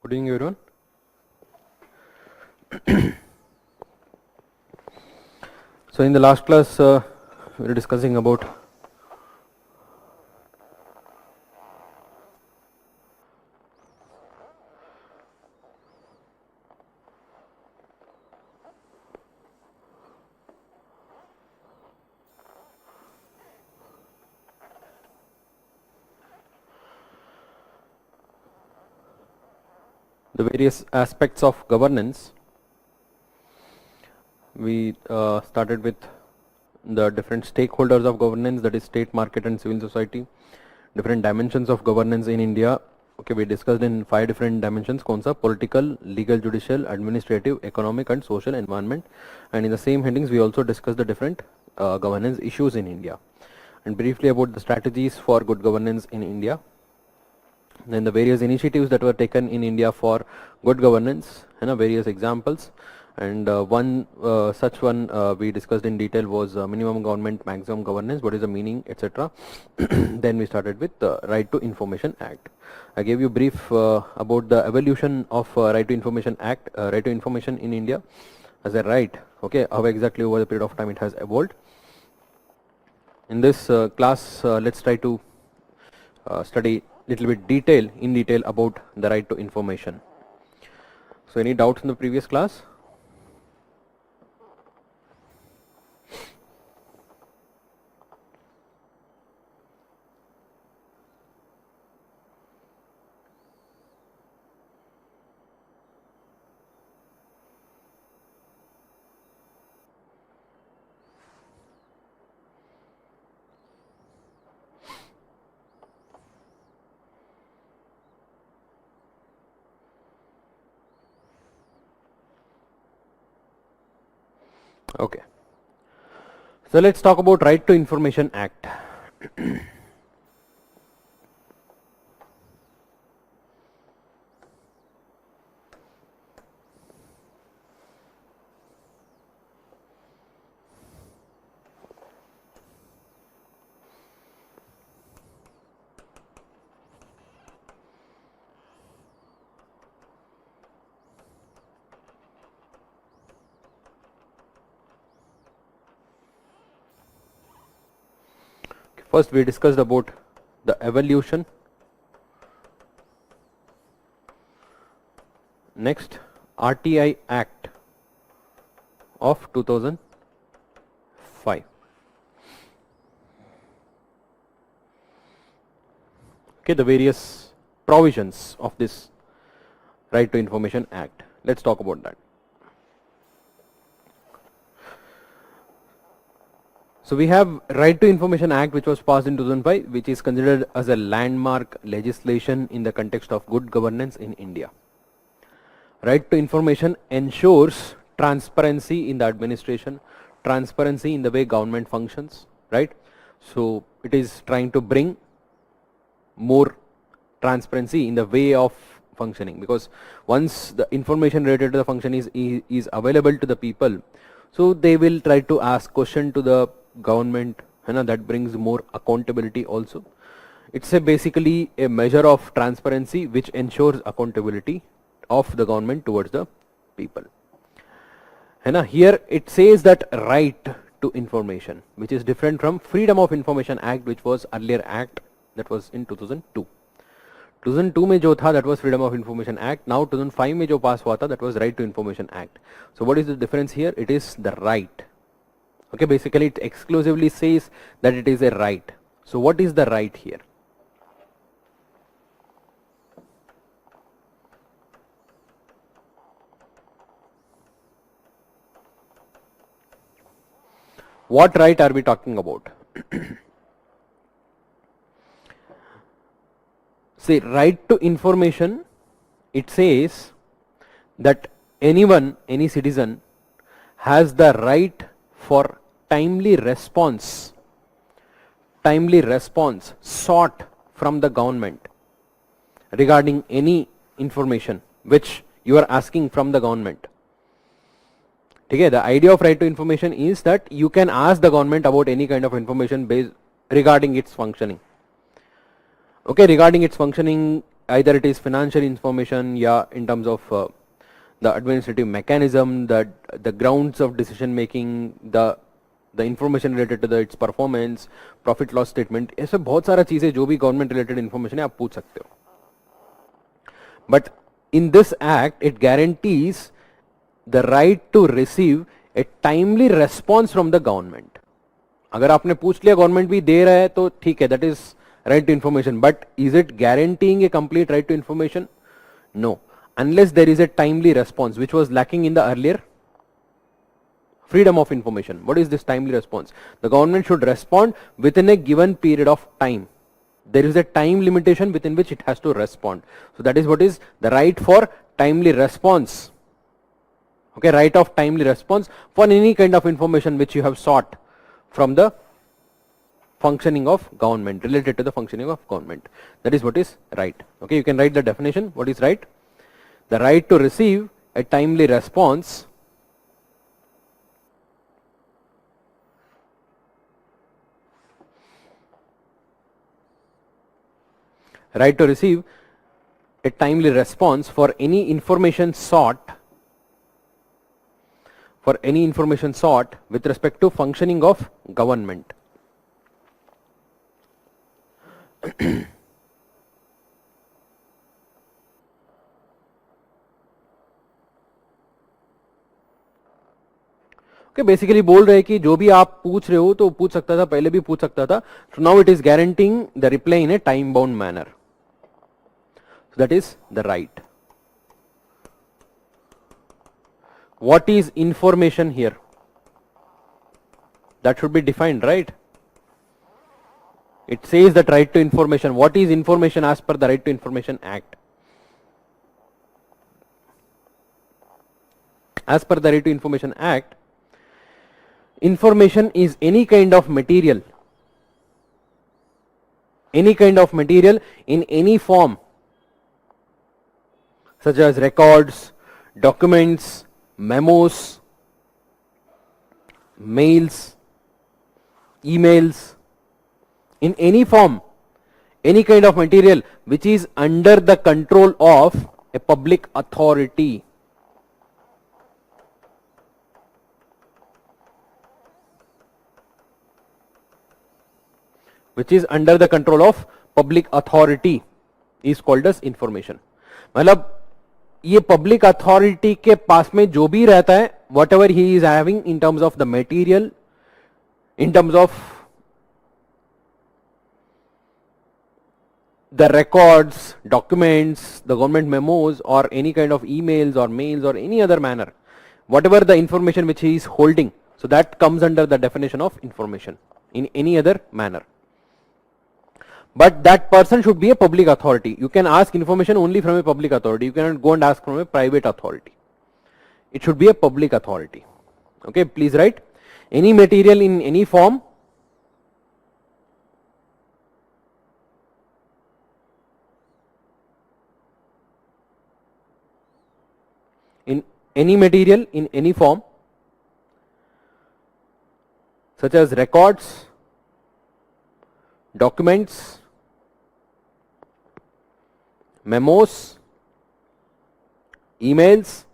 Good evening, everyone. So in the last class, we were discussing about the various aspects of governance. We started with the different stakeholders of governance, that is state, market and civil society, different dimensions of governance in India. Okay, we discussed in 5 different dimensions: kaun sa? Political, legal, judicial, administrative, economic and social, environment. And in the same headings we also discussed the different governance issues in India, and briefly about the strategies for good governance in India, then the various initiatives that were taken in India for good governance, various examples. And one such one we discussed in detail was minimum government, maximum governance, what is the meaning, etc. Then we started with the Right to Information Act. I gave you brief about the evolution of Right to Information Act, Right to Information in India as a right, okay, how exactly over the period of time it has evolved. In this class, let's try to study little bit in detail about the right to information. So any doubts in the previous class? Okay. So let's talk about Right to Information Act. First we discussed about the evolution, next RTI Act of 2005. Okay, the various provisions of this Right to Information Act. Let's talk about that. So we have Right to Information Act, which was passed in 2005, which is considered as a landmark legislation in the context of good governance in India. Right to information ensures transparency in the administration, transparency in the way government functions, right? So it is trying to bring more transparency in the way of functioning, because once the information related to the function is available to the people, so they will try to ask question to the government, that brings more accountability also. It's basically a measure of transparency which ensures accountability of the government towards the people. Here it says that right to information, which is different from Freedom of Information Act, which was earlier act that was in 2002. 2002 में जो था that was Freedom of Information Act. Now 2005 में जो pass हुआ था that was Right to Information Act. So what is the difference here? It is the right. Okay, basically it exclusively says that it is a right. So what is the right here? What right are we talking about? See, right to information, it says that anyone, any citizen has the right for timely response sought from the government regarding any information which you are asking from the government. ठीक है, the idea of right to information is that you can ask the government about any kind of information based regarding its functioning. Okay, regarding its functioning, either it is financial information, yeah, in terms of the administrative mechanism, the grounds of decision making, the information related to its performance, profit loss statement, ऐसे बहुत सारा चीजें जो भी government related information है आप पूछ सकते हो. But in this act it guarantees the right to receive a timely response from the government. अगर आपने पूछ लिया गवर्नमेंट भी दे रहा है तो ठीक है, that is right to information, but is it guaranteeing a complete right to information? No, unless there is a timely response, which was lacking in the earlier freedom of information. What is this timely response? The government should respond within a given period of time. There is a time limitation within which it has to respond. So that is what is the right for timely response. Okay, right of timely response for any kind of information which you have sought from the functioning of government, related to the functioning of government. That is what is right. Okay, you can write the definition. What is right? The right to receive a timely response for any information sought with respect to functioning of government. Okay, basically बोल रहे हैं कि जो भी आप पूछ रहे हो तो पूछ सकता था, पहले भी पूछ सकता था. So now it is guaranteeing the reply in a time bound manner. So that is the right. What is information here? That should be defined, right? It says that right to information. What is information as per the Right to Information Act? As per the Right to Information Act, information is any kind of material in any form, such as records, documents, memos, mails, emails, in any form, any kind of material which is under the control of a public authority. Which is under the control of public authority is called as information. मतलब ये public authority के पास में जो भी रहता है, whatever he is having in terms of the material, in terms of the records, documents, the government memos, or any kind of emails or mails or any other manner, whatever the information which he is holding, so that comes under the definition of information in any other manner. But that person should be a public authority. You can ask information only from a public authority. You cannot go and ask from a private authority. It should be a public authority. Okay, please write any material in any form such as records, documents, memos, emails,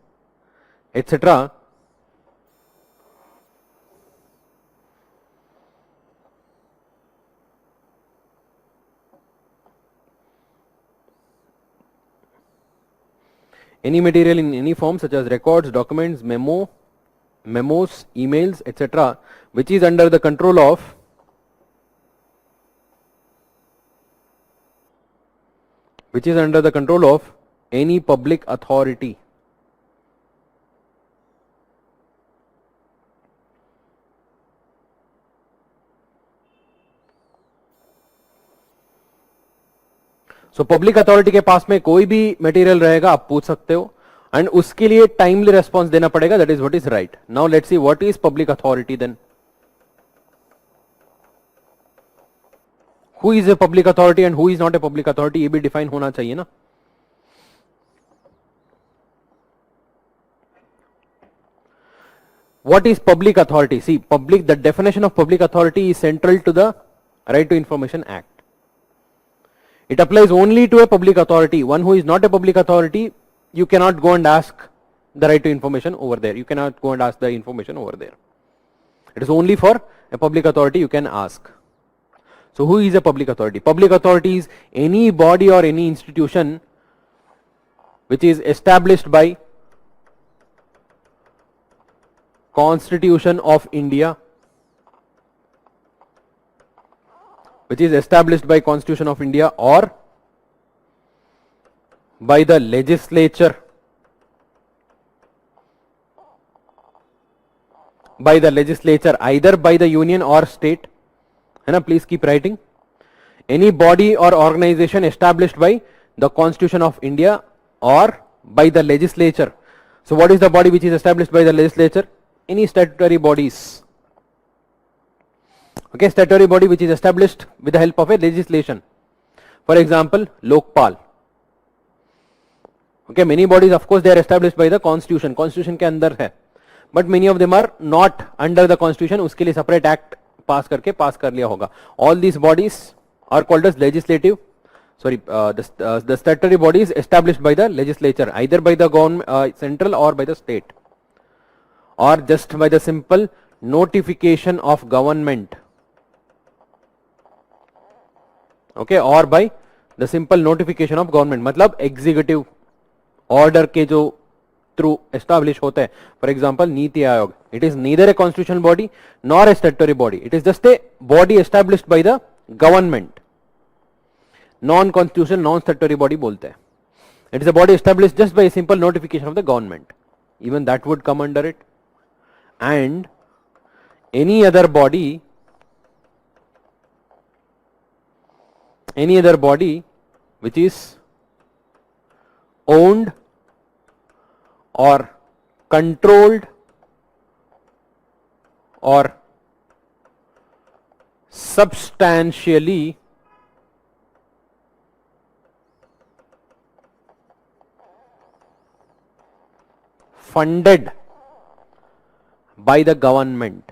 etc. Any material in any form such as records, documents, memos, emails, etc. which is under the control of any public authority. So public authority के पास में कोई भी material रहेगा, आप पूछ सकते हो, and उसके लिए टाइमली रेस्पॉन्स देना पड़ेगा. That is what is right. Now let's see what is public authority then. Who is a public authority and who is not a public authority, ये भी डिफाइन होना चाहिए ना. what is public authority? See, the definition of public authority is central to the Right to Information Act. It applies only to a public authority. One who is not a public authority, you cannot go and ask the right to information over there. You cannot go and ask the information over there. It is only for a public authority you can ask. So who is a public authority? Public authority is any body or any institution which is established by Constitution of India, which is established by Constitution of India or by the legislature, either by the union or state. Please keep writing. Any body or organization established by the Constitution of India or by the legislature. So what is the body which is established by the legislature? Any statutory bodies. Okay, statutory body which is established with the help of a legislation. For example, Lokpal. Okay, many bodies of course they are established by the constitution. Constitution के अंदर है. But many of them are not under the constitution. उसके लिए separate act pass कर लिया होगा. All these bodies are called as legislative. The statutory bodies established by the legislature, either by the government, central or by the state, or just by the simple notification of government. Okay, or by the simple notification of government. मतलब executive order के जो through establish होता है. For example, NITI Aayog. It is neither a constitutional body nor a statutory body. It is just a body established by the government. Non-constitutional, non-statutory body बोलते हैं. It is a body established just by a simple notification of the government. Even that would come under it. And any other body which is owned or controlled or substantially funded by the government.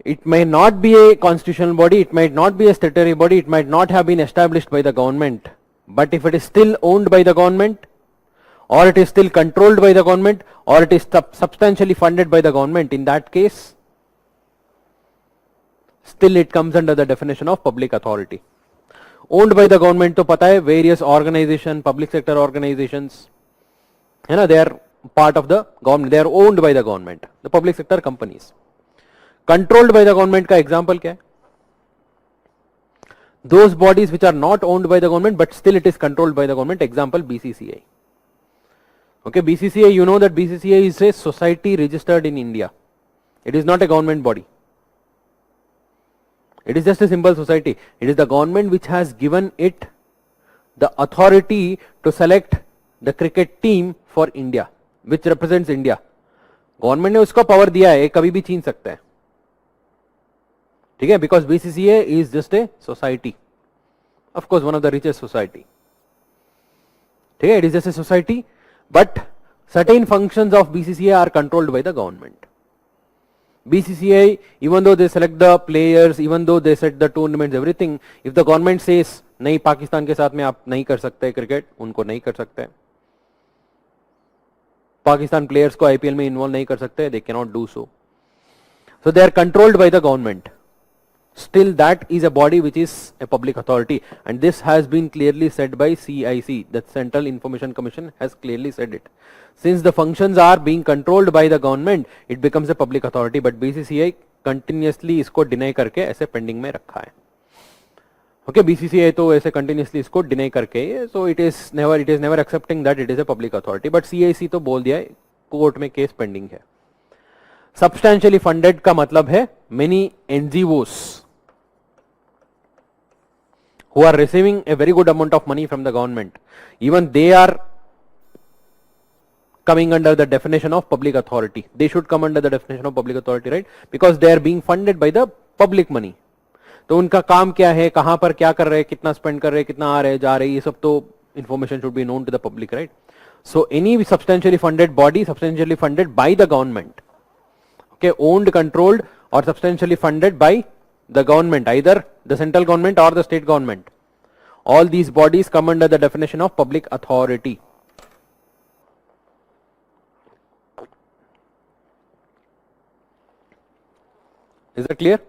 It may not be a constitutional body, it might not be a statutory body, it might not have been established by the government, but if it is still owned by the government, or it is still controlled by the government, or it is substantially funded by the government, in that case, still it comes under the definition of public authority. Owned by the government to pata hai, various organizations, public sector organizations, they are part of the government, they are owned by the government, the public sector companies. Controlled by the government का example क्या है? Those bodies which are not owned by the government but still it is controlled by the government. Example, BCCI. Okay, BCCI, you know that BCCI is a society registered in India. It is not a government body. It is just a simple society. It is the government which has given it the authority to select the cricket team for India, which represents India. Government ने उसको power दिया है, कभी भी छीन सकता है. ठीक है, because BCCI is just a society, of course one of the richest society. ठीक है, it is just a society, but certain functions of BCCI are controlled by the government. BCCI, even though they select the players, even though they set the tournaments, everything, if the government says नहीं पाकिस्तान के साथ में आप नहीं कर सकते cricket, उनको नहीं कर सकते. पाकिस्तान प्लेयर्स को IPL में इन्वॉल्व नहीं कर सकते, they cannot do so. So they are controlled by the government. Still that is a body which is a public authority, and this has been clearly said by CIC, the Central Information Commission has clearly said it. Since the functions are being controlled by the government, it becomes a public authority, but BCCI continuously इसको deny करके ऐसे pending में रखा है. Okay, BCCI तो ऐसे continuously इसको deny करके, so it is never accepting that it is a public authority, but CIC तो बोल दिया है, कोर्ट में केस पेंडिंग है. Substantially funded का मतलब है many NGOs who are receiving a very good amount of money from the government, even they are coming under the definition of public authority. They should come under the definition of public authority, right? Because they are being funded by the public money. तो उनका काम क्या है, कहां पर क्या कर रहे हैं, कितना स्पेंड कर रहे हैं, कितना आ रहे हैं, जा रहे हैं, ये सब तो information should be known to the public, right? So any substantially funded body, substantially funded by the government, Okay, owned, controlled or substantially funded by the government, either the central government or the state government. All these bodies come under the definition of public authority. Is that clear?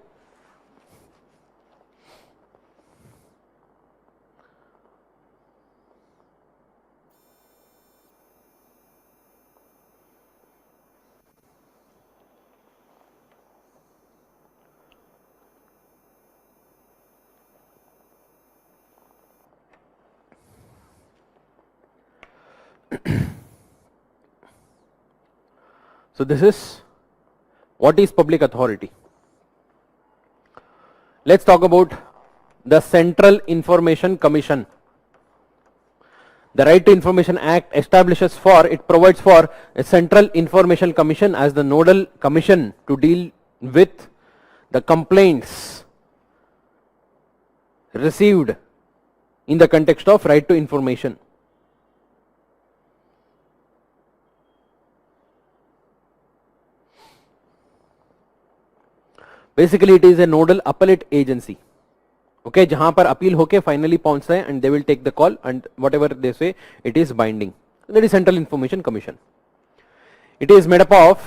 So this is what is public authority. Let's talk about the Central Information Commission. The Right to Information Act provides for a Central Information Commission as the nodal commission to deal with the complaints received in the context of right to information. Basically it is a nodal appellate agency, okay, जहां पर appeal होके finally पहुंचता है and they will take the call and whatever they say it is binding. That is Central Information Commission. It is made up of,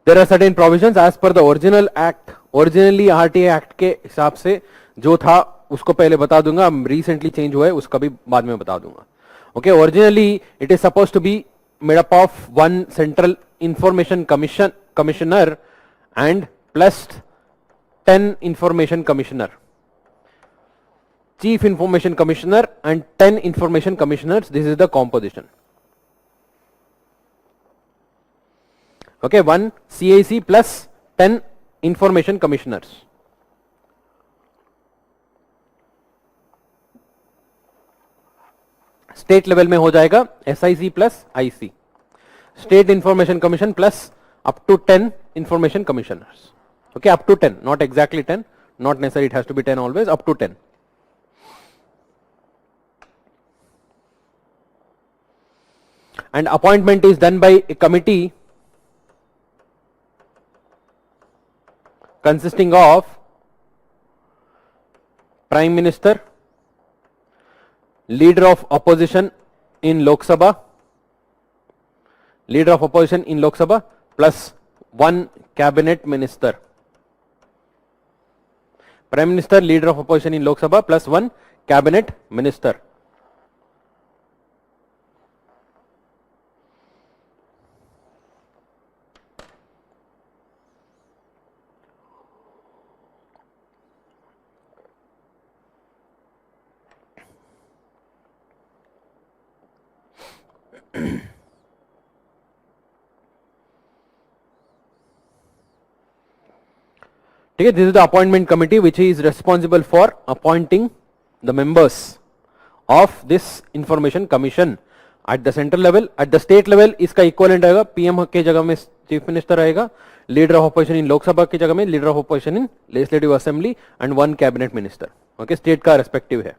there are certain provisions as per the original act. Originally RTA Act के हिसाब से जो था उसको पहले बता दूंगा, recently change हुआ है उसका भी बाद में बता दूंगा. Okay, originally it is supposed to be made up of one Central Information Commissioner and plus 10 Information Commissioner, Chief Information Commissioner and 10 Information Commissioners. This is the composition. Okay, one CIC plus 10 Information Commissioners. State level में हो जाएगा SIC plus IC. State Information Commission plus up to 10 Information Commissioners. Okay, up to 10, not exactly 10, not necessarily it has to be 10 always, up to 10. And appointment is done by a committee consisting of Prime Minister, Leader of Opposition in Lok Sabha, plus one Cabinet Minister. Prime Minister, Leader of Opposition in Lok Sabha plus one Cabinet Minister. Okay, this is the appointment committee which is responsible for appointing the members of this information commission at the central level. At the state level इसका equivalent आएगा, PM के जगह में chief minister आएगा, leader of opposition in लोक सभा की जगह में leader of opposition in legislative assembly and one cabinet minister. Okay, state का respective है.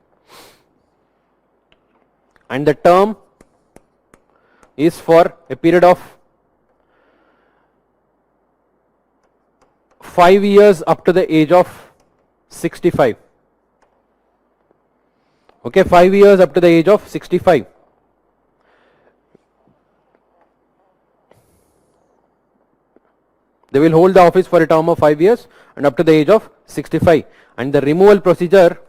And the term is for a period of 5 years up to the age of 65. Okay, 5 years up to the age of 65. They will hold the office for a term of 5 years and up to the age of 65. And the removal procedure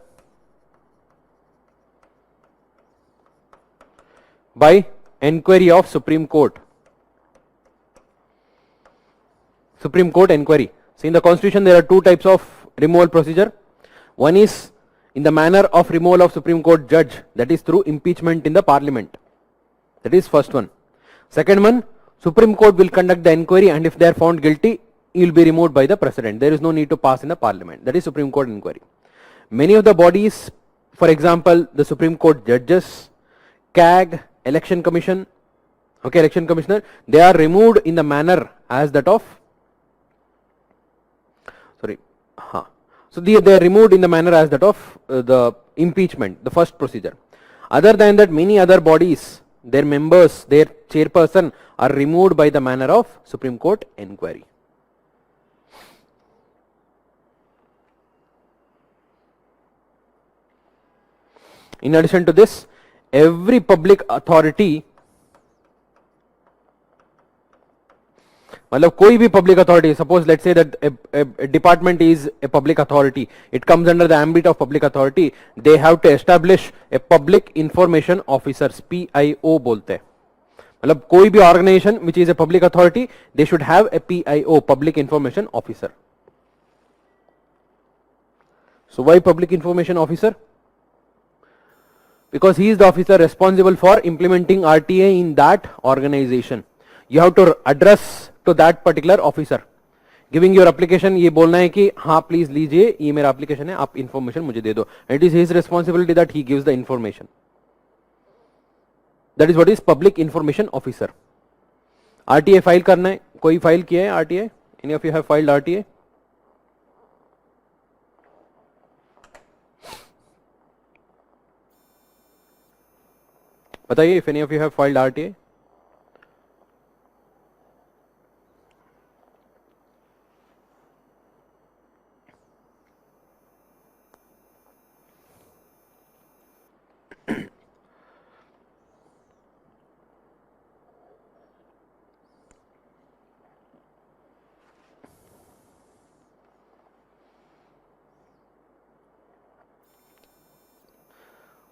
by enquiry of Supreme Court. Supreme Court enquiry. See, in the Constitution there are two types of removal procedure. One is in the manner of removal of Supreme Court judge, that is through impeachment in the Parliament. That is first one. Second one, Supreme Court will conduct the enquiry and if they are found guilty, he will be removed by the President. There is no need to pass in the Parliament. That is Supreme Court inquiry. Many of the bodies, for example, the Supreme Court judges, CAG, Election Commission, okay, Election Commissioner, they are removed in the manner as that of, so they are removed in the manner as that of the impeachment, the first procedure. Other than that, many other bodies their members, their chairperson are removed by the manner of Supreme Court inquiry. In addition to this, every public authority, मतलब कोई भी public authority, suppose let's say that a department is a public authority, it comes under the ambit of public authority, they have to establish a public information officers, PIO बोलते हैं. मतलब कोई भी organization which is a public authority, they should have a PIO, public information officer. So why public information officer? Because he is the officer responsible for implementing RTA in that organization. You have to address to that particular officer, giving your application, ये बोलना है कि हाँ please लीजिए, ये मेरा application है, आप information मुझे दे दो. It is his responsibility that he gives the information. That is what is public information officer. RTA file करना है, कोई फाइल किया है RTA? Any of you have filed RTA? बताइए, if any of you have filed RTA?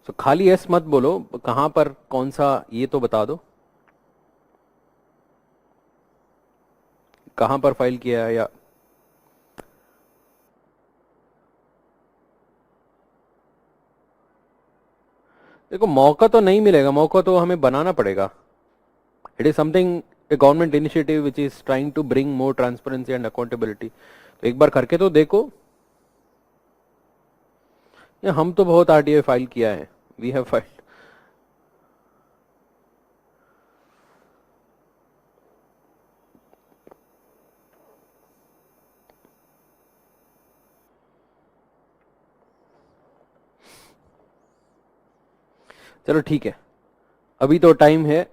तो खाली S मत बोलो, कहां पर कौन सा ये तो बता दो, कहां पर फाइल किया है. या देखो मौका तो नहीं मिलेगा, मौका तो हमें बनाना पड़ेगा. It is something, a government initiative which is trying to bring more transparency and accountability. तो एक बार करके तो देखो. या हम तो बहुत आरटीआई फाइल किया है, वी हैव फाइल्ड. चलो ठीक है, अभी तो टाइम है.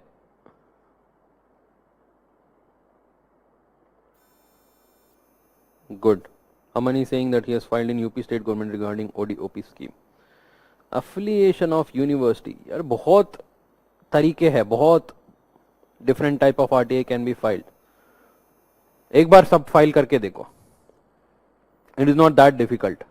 Good. Aman is saying that he has filed in UP state government regarding ODOP scheme. Affiliation of university, यार बहुत तरीके हैं, बहुत different type of RTA can be filed. एक बार सब फाइल करके देखो. It is not that difficult.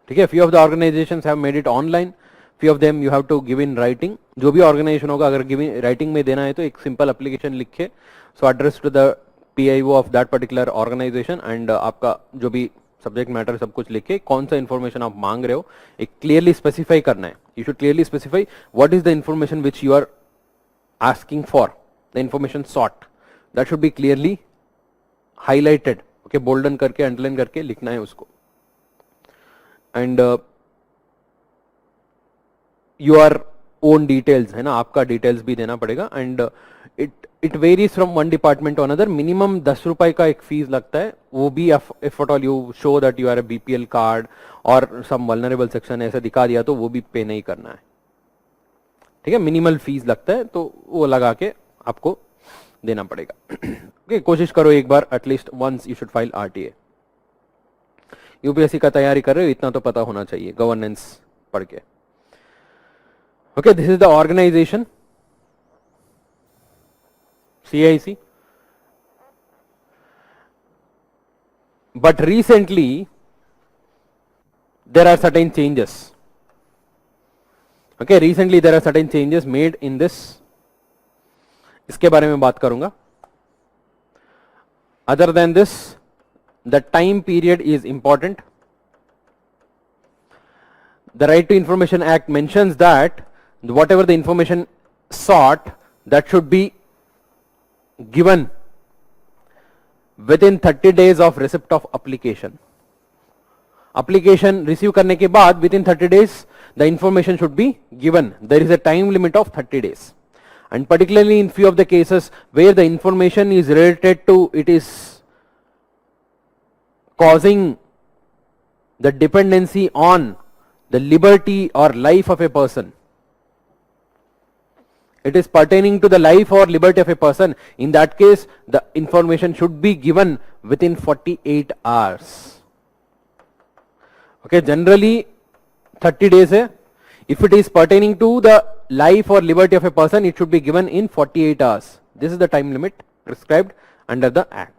ठीक है. Few of the organizations have made it online. Few of them you have to give in writing. जो भी organization होगा, अगर गिविंग writing में देना है तो एक simple application लिखे. So address to the PIO of that particular organization and आपका जो भी सब्जेक्ट मैटर सब कुछ लिख के कौन सा इन्फॉर्मेशन आप मांग रहे हो एक क्लियरली स्पेसिफाई करना है. You should clearly specify what is the information which you are asking for. The information sought that should be clearly highlighted. Okay, bolden करके अंडरलाइन करके लिखना है उसको. एंड योर ओन डिटेल्स है ना, आपका डिटेल्स भी देना पड़ेगा. And it varies from one department to another. Minimum 10 रुपए का एक फीस लगता है, वो भी if at all you show that you are a BPL card और सम वल्नरेबल सेक्शन ऐसे दिखा दिया तो वो भी पे नहीं करना है. ठीक है, मिनिमल फीस लगता है तो वो लगा के आपको देना पड़ेगा. ओके, कोशिश करो एक बार atleast once you should file RTA. UPSC का तैयारी कर रहे हो, इतना तो पता होना चाहिए गवर्नेंस पढ़ के. Okay, this is the organisation CIC. But recently there are certain changes. Okay, recently there are certain changes made in this. इसके बारे में बात करूंगा. Other than this, the time period is important. The Right to Information Act mentions that whatever the information sought, that should be given within 30 days of receipt of application. Application receive करने के बाद within 30 days the information should be given. There is a time limit of 30 days. And particularly in few of the cases where the information is related to, it is causing the dependency on the liberty or life of a person. It is pertaining to the life or liberty of a person. In that case, the information should be given within 48 hours. Okay, generally 30 days hai. If it is pertaining to the life or liberty of a person, it should be given in 48 hours. This is the time limit prescribed under the Act.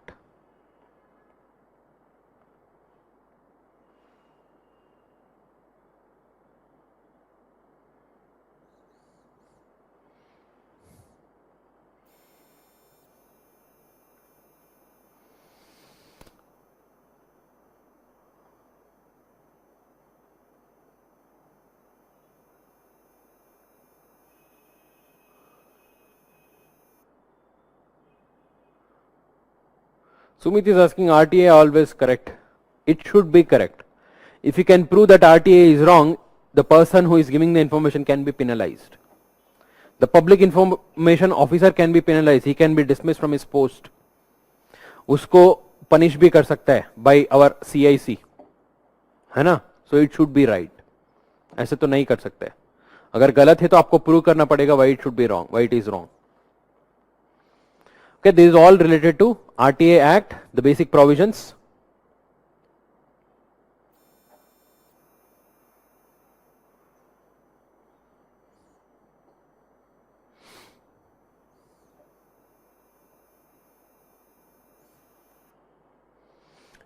Sumit is asking, RTA always correct? It should be correct. If you can prove that RTA is wrong, the person who is giving the information can be penalized. The public information officer can be penalized. He can be dismissed from his post. उसको punish भी कर सकता है by our CIC, है ना? So it should be right. ऐसे तो नहीं कर सकते. अगर गलत है तो आपको प्रूव करना पड़ेगा why it should be wrong, why it is wrong. Okay, this is all related to RTA Act, the basic provisions.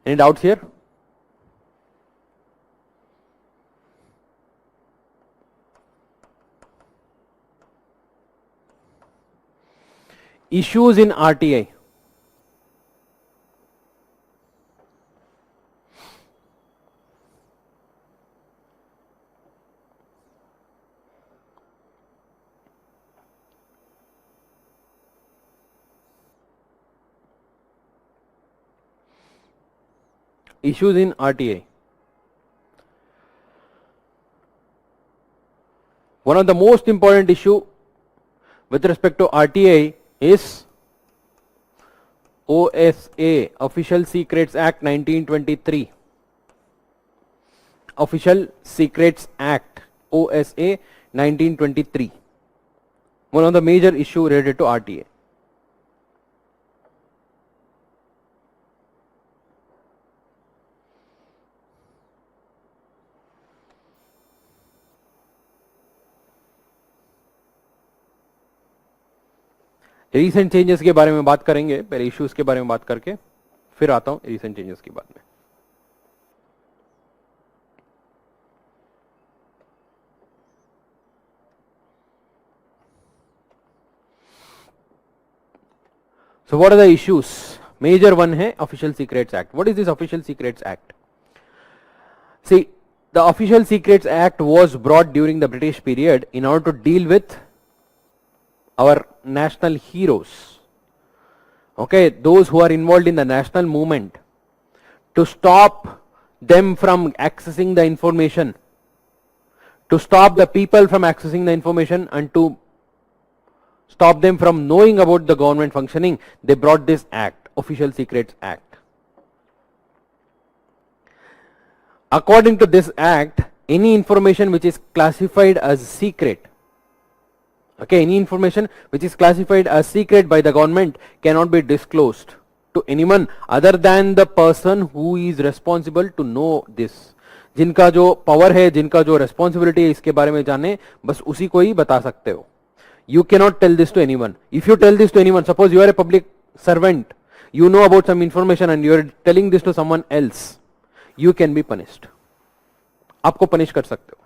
Any doubts here? Issues in RTA. Issues in RTA. One of the most important issue with respect to RTA is OSA, Official Secrets Act 1923. Official Secrets Act, OSA 1923. One of the major issue related to RTA. Recent changes के बारे में बात करेंगे, पहले issues के बारे में बात करके फिर आता हूं रीसेंट चेंजेस के बारे में. So what are the issues? Major one है Official Secrets Act. What is this Official Secrets Act? See, the Official Secrets Act was brought during the British period in order to deal with our national heroes, okay, those who are involved in the national movement, to stop them from accessing the information, to stop the people from accessing the information, and to stop them from knowing about the government functioning. They brought this act, Official Secrets Act. According to this act, any information which is classified as secret, okay, any information which is classified as secret by the government cannot be disclosed to anyone other than the person who is responsible to know this. जिनका जो power है, जिनका जो responsibility है इसके बारे में जाने, बस उसी को ही बता सकते हो. You cannot tell this to anyone. If you tell this to anyone, suppose you are a public servant, you know about some information and you are telling this to someone else, you can be punished. आपको punish कर सकते हो.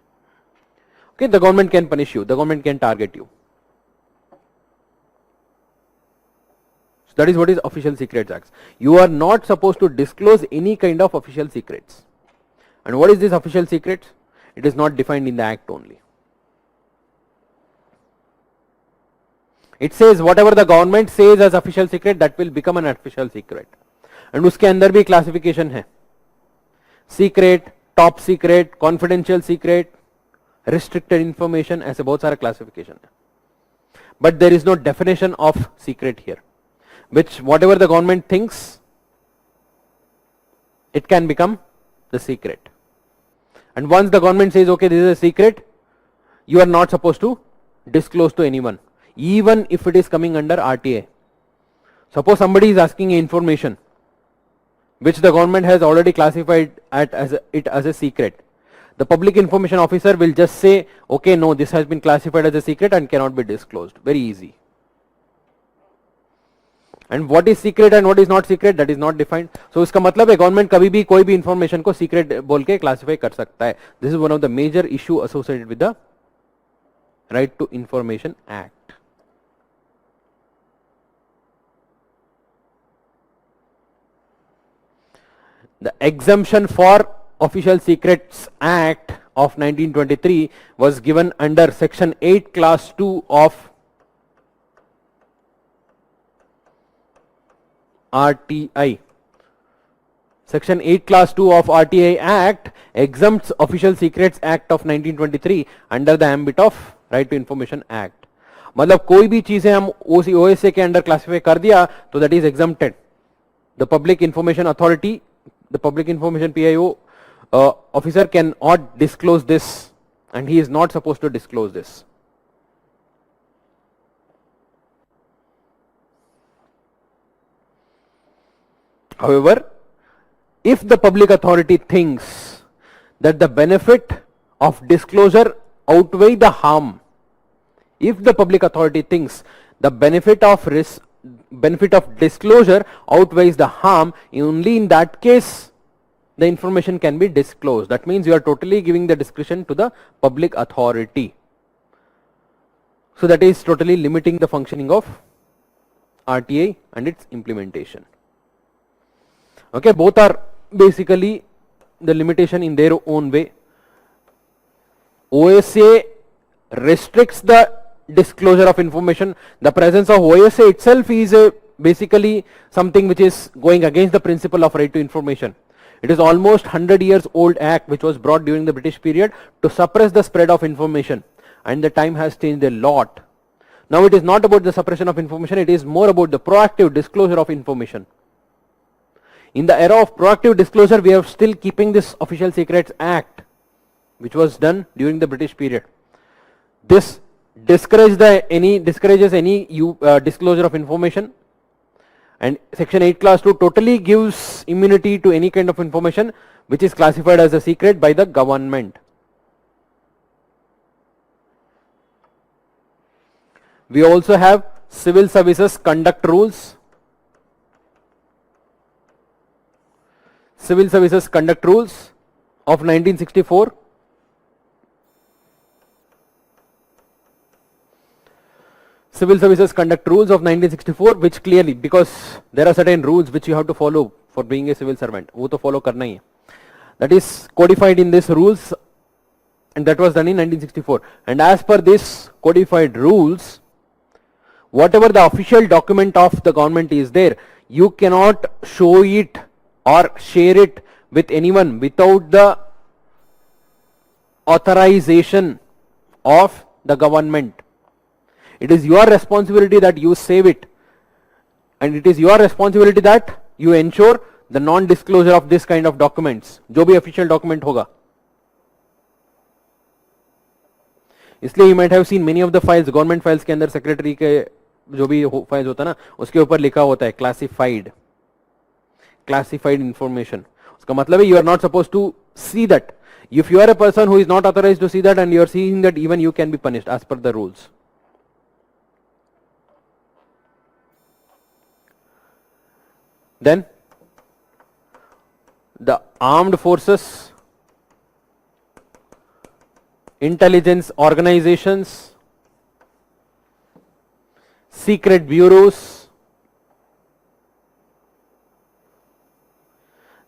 Okay, the government can punish you, the government can target you. So that is what is Official Secrets Act. You are not supposed to disclose any kind of official secrets. And what is this official secrets? It is not defined in the Act only. It says whatever the government says as official secret, that will become an official secret. And उसके अंदर भी classification है. Secret, top secret, confidential secret, restricted information, ऐसे बहुत सारा classification है. But there is no definition of secret here, which whatever the government thinks, it can become the secret. And once the government says, okay, this is a secret, you are not supposed to disclose to anyone. even if it is coming under RTA. Suppose somebody is asking information which the government has already classified it as a secret. The public information officer will just say, okay, no, this has been classified as a secret and cannot be disclosed. Very easy. And what is secret and what is not secret, that is not defined. So इसका मतलब है government कभी भी कोई भी information को secret बोल के classify कर सकता है. This is one of the major issue associated with the Right to Information Act. The exemption for Official Secrets Act of 1923 was given under Section 8 Class 2 of RTI. Section 8 Class 2 of RTI Act exempts Official Secrets Act of 1923 under the ambit of Right to Information Act. मतलब कोई भी चीजें हम OSA के under classify कर दिया तो that is exempted. The Public Information Authority, the Public Information PIO officer cannot disclose this, and he is not supposed to disclose this. However, if the public authority thinks that the benefit of disclosure outweigh the harm, if the public authority thinks the benefit of disclosure outweighs the harm, only in that case the information can be disclosed. That means you are totally giving the discretion to the public authority. So that is totally limiting the functioning of RTA and its implementation. Okay, both are basically the limitation in their own way. OSA restricts the disclosure of information. The presence of OSA itself is basically something which is going against the principle of right to information. It is almost 100 years old act which was brought during the British period to suppress the spread of information, and the time has changed a lot. Now it is not about the suppression of information, it is more about the proactive disclosure of information. In the era of proactive disclosure, we are still keeping this Official Secrets Act which was done during the British period. This discourages any disclosure of information, and Section 8 Class 2 totally gives immunity to any kind of information which is classified as a secret by the government. We also have Civil Services Conduct Rules. Civil Services Conduct Rules of 1964. Civil Services Conduct Rules of 1964, which clearly, because there are certain rules which you have to follow for being a civil servant, वो तो follow करना ही है. That is codified in these rules, and that was done in 1964. And as per this codified rules, whatever the official document of the government is there, you cannot show it or share it with anyone without the authorization of the government. It is your responsibility that you save it, and it is your responsibility that you ensure the non-disclosure of this kind of documents, जो भी official document होगा. इसलिए you might have seen many of the files, government files के अंदर secretary के जो भी files होता है ना, उसके ऊपर लिखा होता है classified information. उसका मतलब है you are not supposed to see that. If you are a person who is not authorized to see that and you are seeing that, even you can be punished as per the rules. Then the armed forces, intelligence organizations, secret bureaus,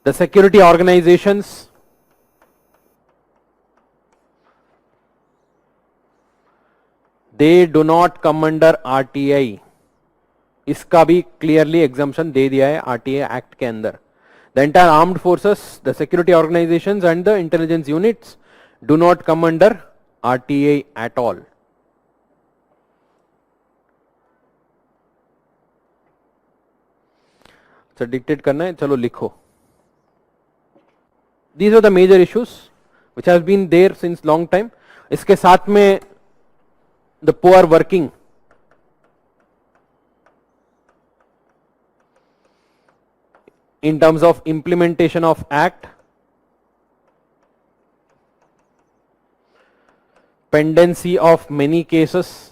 the security organizations, they do not come under RTI. इसका भी clearly exemption दे दिया है RTA Act के अंदर. The entire armed forces, the security organizations and the intelligence units do not come under RTA at all. So dictate करना है, चलो लिखो. These are the major issues which has been there since long time. इसके साथ में the poor working in terms of implementation of act, pendency of many cases,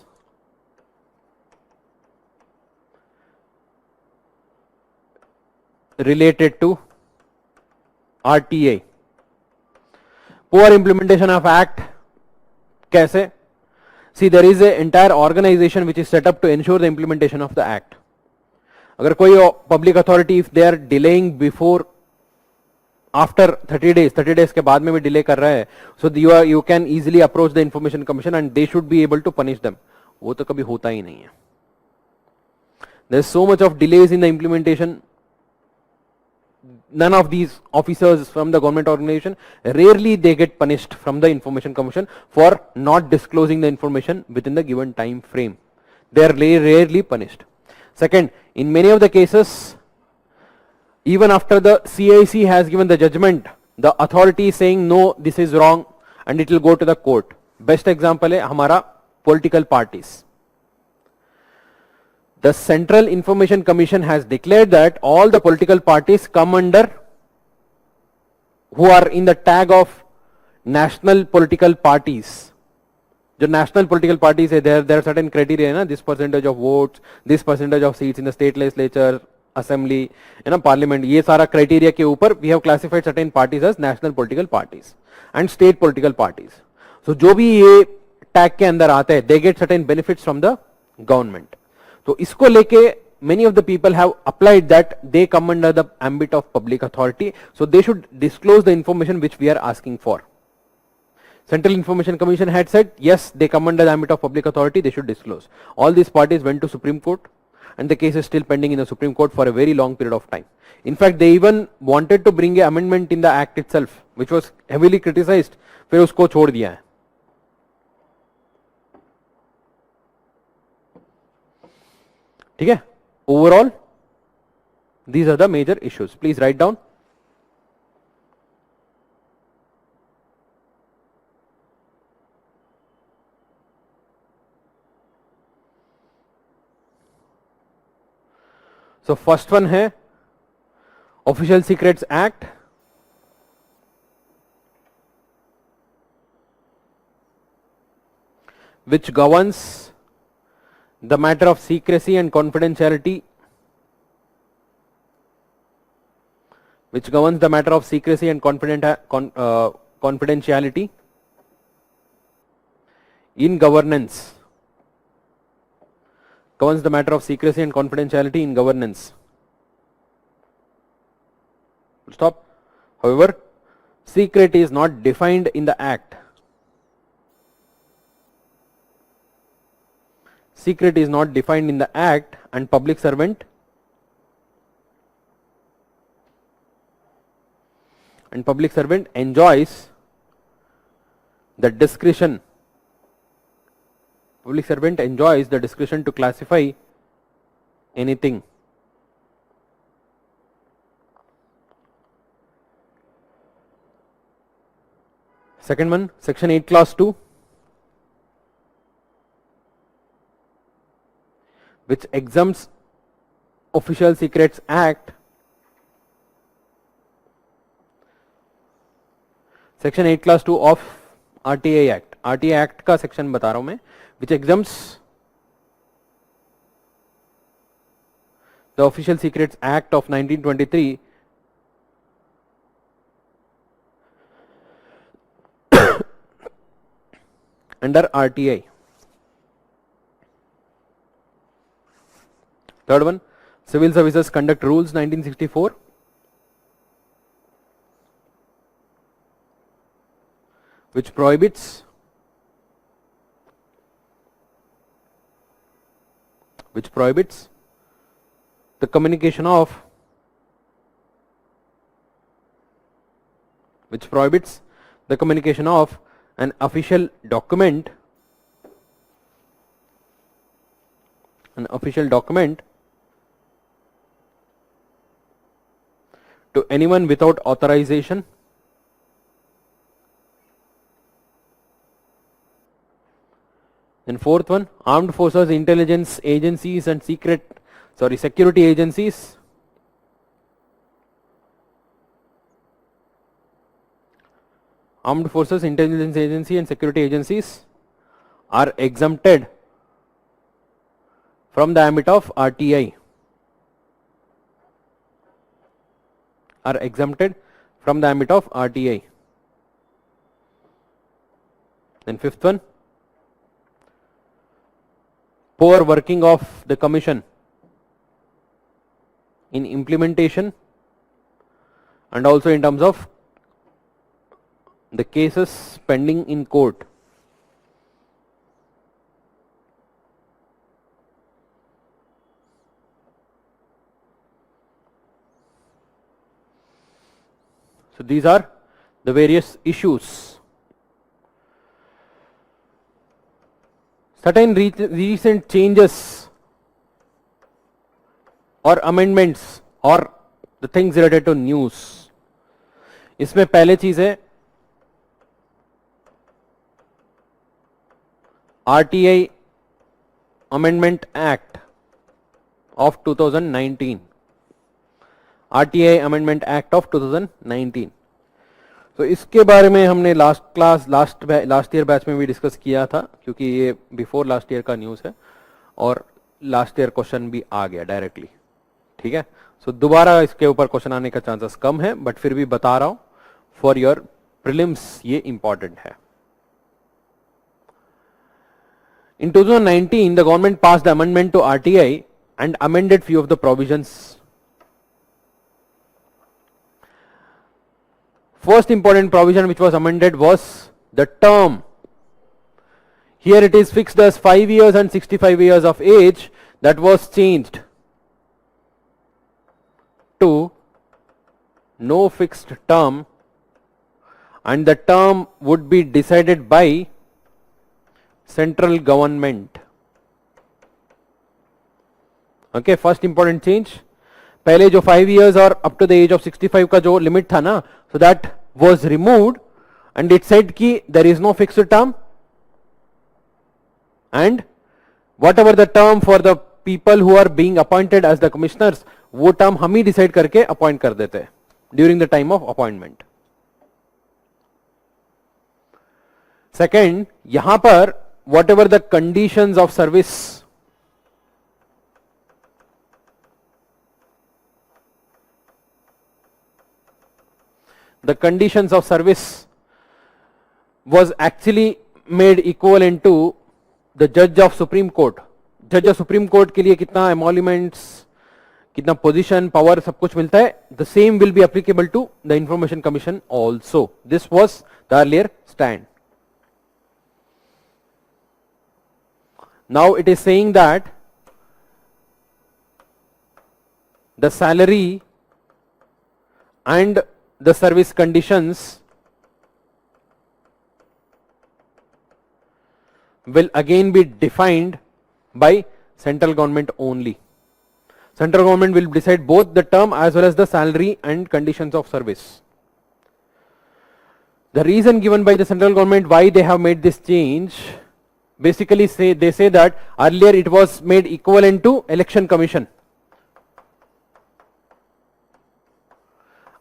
related to RTA. Poor implementation of act, kaise? See, there is an entire organization which is set up to ensure the implementation of the act. अगर कोई public authority, if they are delaying before, after 30 days के बाद में भी delay कर रहा है, so you can easily approach the Information Commission and they should be able to punish them. वो तो कभी होता ही नहीं है. There is so much of delays in the implementation. None of these officers from the government organization, rarely they get punished from the Information Commission for not disclosing the information within the given time frame. They are rarely punished. Second, in many of the cases, even after the CIC has given the judgment, the authority is saying no, this is wrong, and it will go to the court. Best example है हमारा political parties. The Central Information Commission has declared that all the political parties come under, who are in the tag of national political parties. The national political parties, there are certain criteria, na? This percentage of votes, this percentage of seats in the state legislature, assembly, parliament. ये सारा criteria के ऊपर we have classified certain parties as national political parties and state political parties. So जो भी ये tag के अंदर आते हैं, they get certain benefits from the government. तो इसको लेके many of the people have applied that they come under the ambit of public authority, so they should disclose the information which we are asking for. Central Information Commission had said yes, they come under the ambit of public authority, they should disclose. All these parties went to Supreme Court and the case is still pending in the Supreme Court for a very long period of time. In fact, they even wanted to bring an amendment in the act itself, which was heavily criticized. फिर उसको छोड़ दिया है. ठीक है? Overall, these are the major issues. Please write down. So first one है Official Secrets Act. Which governs the matter of secrecy and confidentiality. Which governs the matter of secrecy and confidentiality in governance. Governs the matter of secrecy and confidentiality in governance. Stop. However, secret is not defined in the act. Secret is not defined in the act, and public servant enjoys the discretion. Public servant enjoys the discretion to classify anything. Second one, Section 8 Clause 2, which exempts Official Secrets Act. Section 8 Clause 2 of RTA Act. RTA Act का section बता रहा हूं मैं, which exempts the Official Secrets Act of 1923 under RTA. Third one, Civil Services Conduct Rules 1964, which prohibits the communication of an official document to anyone without authorization and fourth one, armed forces, intelligence agencies and security agencies Armed forces, intelligence agency and security agencies are exempted from the ambit of RTI. Are exempted from the ambit of RTI. Then fifth one, poor working of the commission in implementation and also in terms of the cases pending in court. So these are the various issues. Certain recent changes or amendments or the things related to news. इसमें पहले चीज है RTI Amendment Act of 2019. RTI Amendment Act of 2019. तो इसके बारे में हमने last year batch में भी डिस्कस किया था, क्योंकि ये बिफोर लास्ट ईयर का न्यूज़ है और लास्ट ईयर क्वेश्चन भी आ गया डायरेक्टली. ठीक है, सो दोबारा इसके ऊपर क्वेश्चन आने का चांसेस कम है, बट फिर भी बता रहा हूं फॉर योर प्रीलिम्स ये इंपॉर्टेंट है. In 2019, the government passed the amendment to RTI and amended few of the provisions. First important provision which was amended was the term. Here it is fixed as 5 years and 65 years of age. That was changed to no fixed term, and the term would be decided by central government. Okay, first important change. पहले जो 5 years और up to the age of 65 का जो limit था ना, so that was removed and it said कि there is no fixed term and whatever the term for the people who are being appointed as the commissioners, वो term हम ही decide करके appoint कर देते हैं during the time of appointment. Second, यहां पर whatever the conditions of service, the conditions of service was actually made equivalent to the judge of Supreme Court. Judge of Supreme Court के लिए कितना emoluments, कितना position, power सब कुछ मिलता है. The same will be applicable to the Information Commission also. This was the earlier stand. Now it is saying that the salary and the service conditions will again be defined by central government only. Central government will decide both the term as well as the salary and conditions of service. The reason given by the central government why they have made this change, basically they say that earlier it was made equivalent to election commission.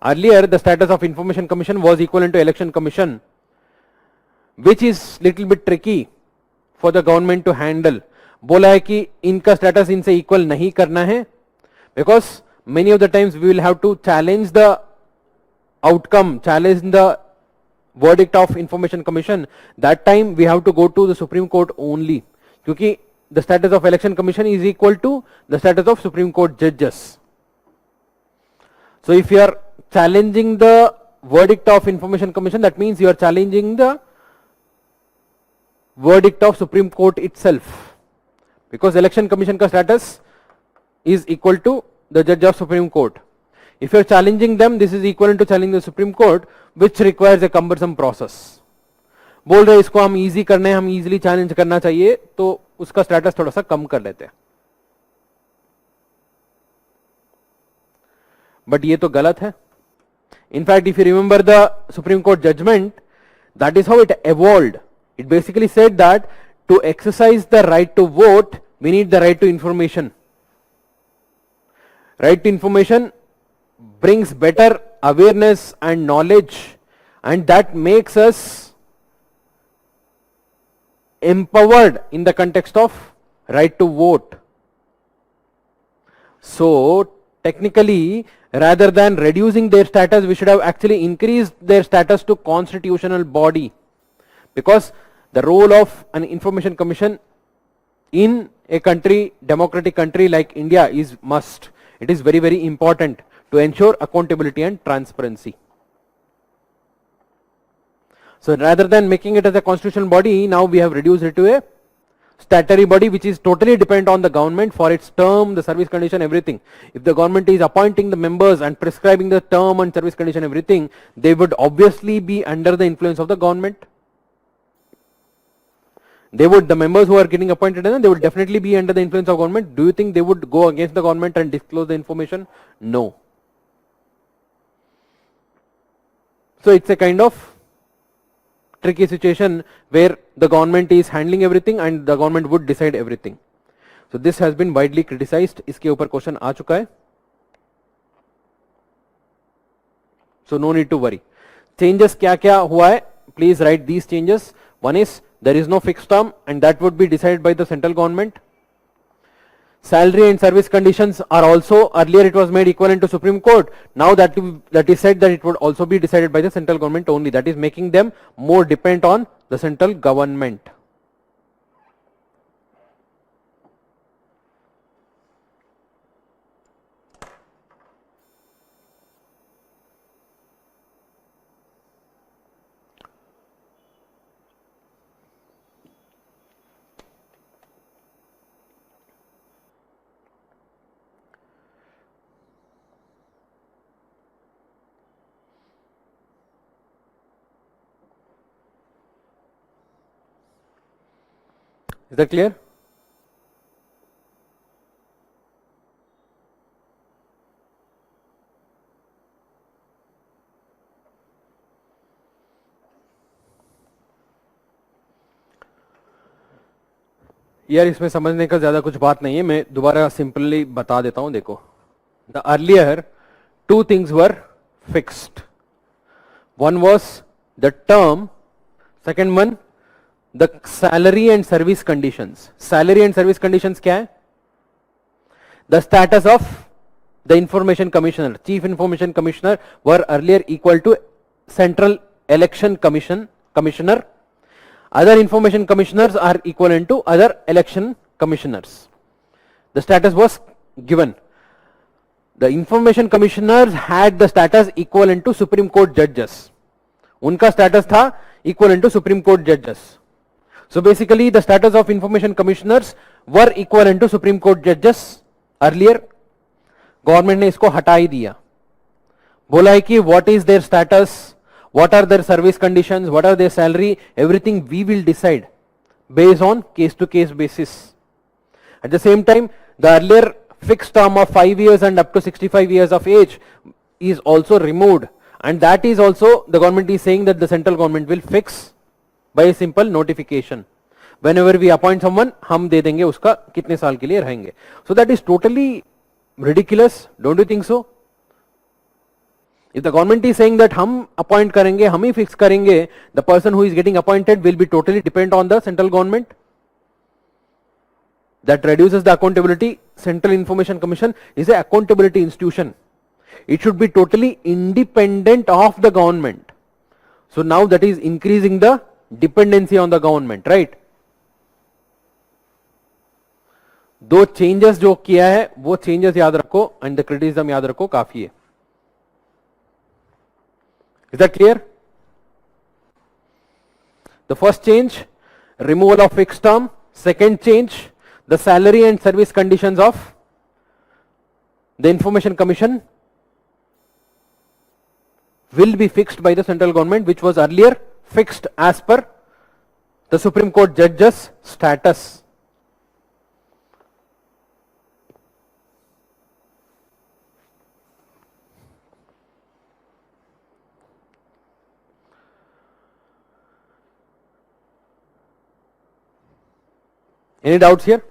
Earlier the status of Information Commission was equivalent to election commission, which is little bit tricky for the government to handle. बोला है कि इनका status इनसे equal नहीं करना है, because many of the times we will have to challenge the outcome, challenge the verdict of Information Commission. That time we have to go to the Supreme Court only, क्योंकि the status of Election Commission is equal to the status of Supreme Court judges. So if you are challenging the verdict of Information Commission, that means you are challenging the verdict of Supreme Court itself, because Election Commission ka status is equal to the judge of Supreme Court. If you are challenging them, this is equivalent to challenging the Supreme Court, which requires a cumbersome process. बोल रहे इसको हम easy करने, हम easily challenge करना चाहिए, तो उसका status थोड़ा सा कम कर लेते हैं. But ये तो गलत है. In fact, if you remember the Supreme Court judgment, that is how it evolved. It basically said that to exercise the right to vote, we need the right to information. Right to information brings better awareness and knowledge and that makes us empowered in the context of right to vote. So technically, rather than reducing their status, we should have actually increased their status to constitutional body, because the role of an information commission in a country, democratic country like India, is must. It is very, very important to ensure accountability and transparency. So rather than making it as a constitutional body, now we have reduced it to a statutory body which is totally dependent on the government for its term, the service condition, everything. If the government is appointing the members and prescribing the term and service condition, everything, they would obviously be under the influence of the government. They would, the members who are getting appointed, they would definitely be under the influence of government. Do you think they would go against the government and disclose the information? No. So it's a kind of tricky situation where the government is handling everything and the government would decide everything. So this has been widely criticized. इसके ऊपर question आ चुका है. So no need to worry. Changes क्या क्या हुआ है? Please write these changes. One is there is no fixed term and that would be decided by the central government. Salary and service conditions are also, earlier it was made equivalent to Supreme Court. Now that is said that it would also be decided by the central government only. That is making them more dependent on the central government. Is that clear? यार इसमें समझने का ज्यादा कुछ बात नहीं है, मैं दोबारा सिंपली बता देता हूं. देखो, the earlier two things were fixed. One was the term, second one the salary and service conditions. Salary and service conditions क्या है? The status of the information commissioner, chief information commissioner, were earlier equal to central election commissioner. Other information commissioners are equivalent to other election commissioners. The status was given. The information commissioners had the status equivalent to Supreme Court judges. उनका status था equivalent to Supreme Court judges. So basically the status of information commissioners were equivalent to Supreme Court judges earlier. Government ने इसको हटा ही दिया, बोला है कि what is their status, what are their service conditions, what are their salary, everything we will decide based on case to case basis. At the same time, the earlier fixed term of 5 years and up to 65 years of age is also removed, and that is also the government is saying that the central government will fix by a simple notification. Whenever we appoint someone, हम दे देंगे उसका कितने साल के लिए रहेंगे. So that is totally ridiculous, don't you think so? If the government is saying that हम appoint करेंगे, हम ही fix करेंगे, the person who is getting appointed will be totally dependent on the central government. That reduces the accountability. Central Information Commission is an accountability institution. It should be totally independent of the government. So now that is increasing the dependency on the government, right? दो changes जो किया है वो changes याद रखो and the criticism याद रखो, काफी है. Is that clear? The first change, removal of fixed term. Second change, the salary and service conditions of the Information Commission will be fixed by the central government, which was earlier fixed as per the Supreme Court judges' status. Any doubts here?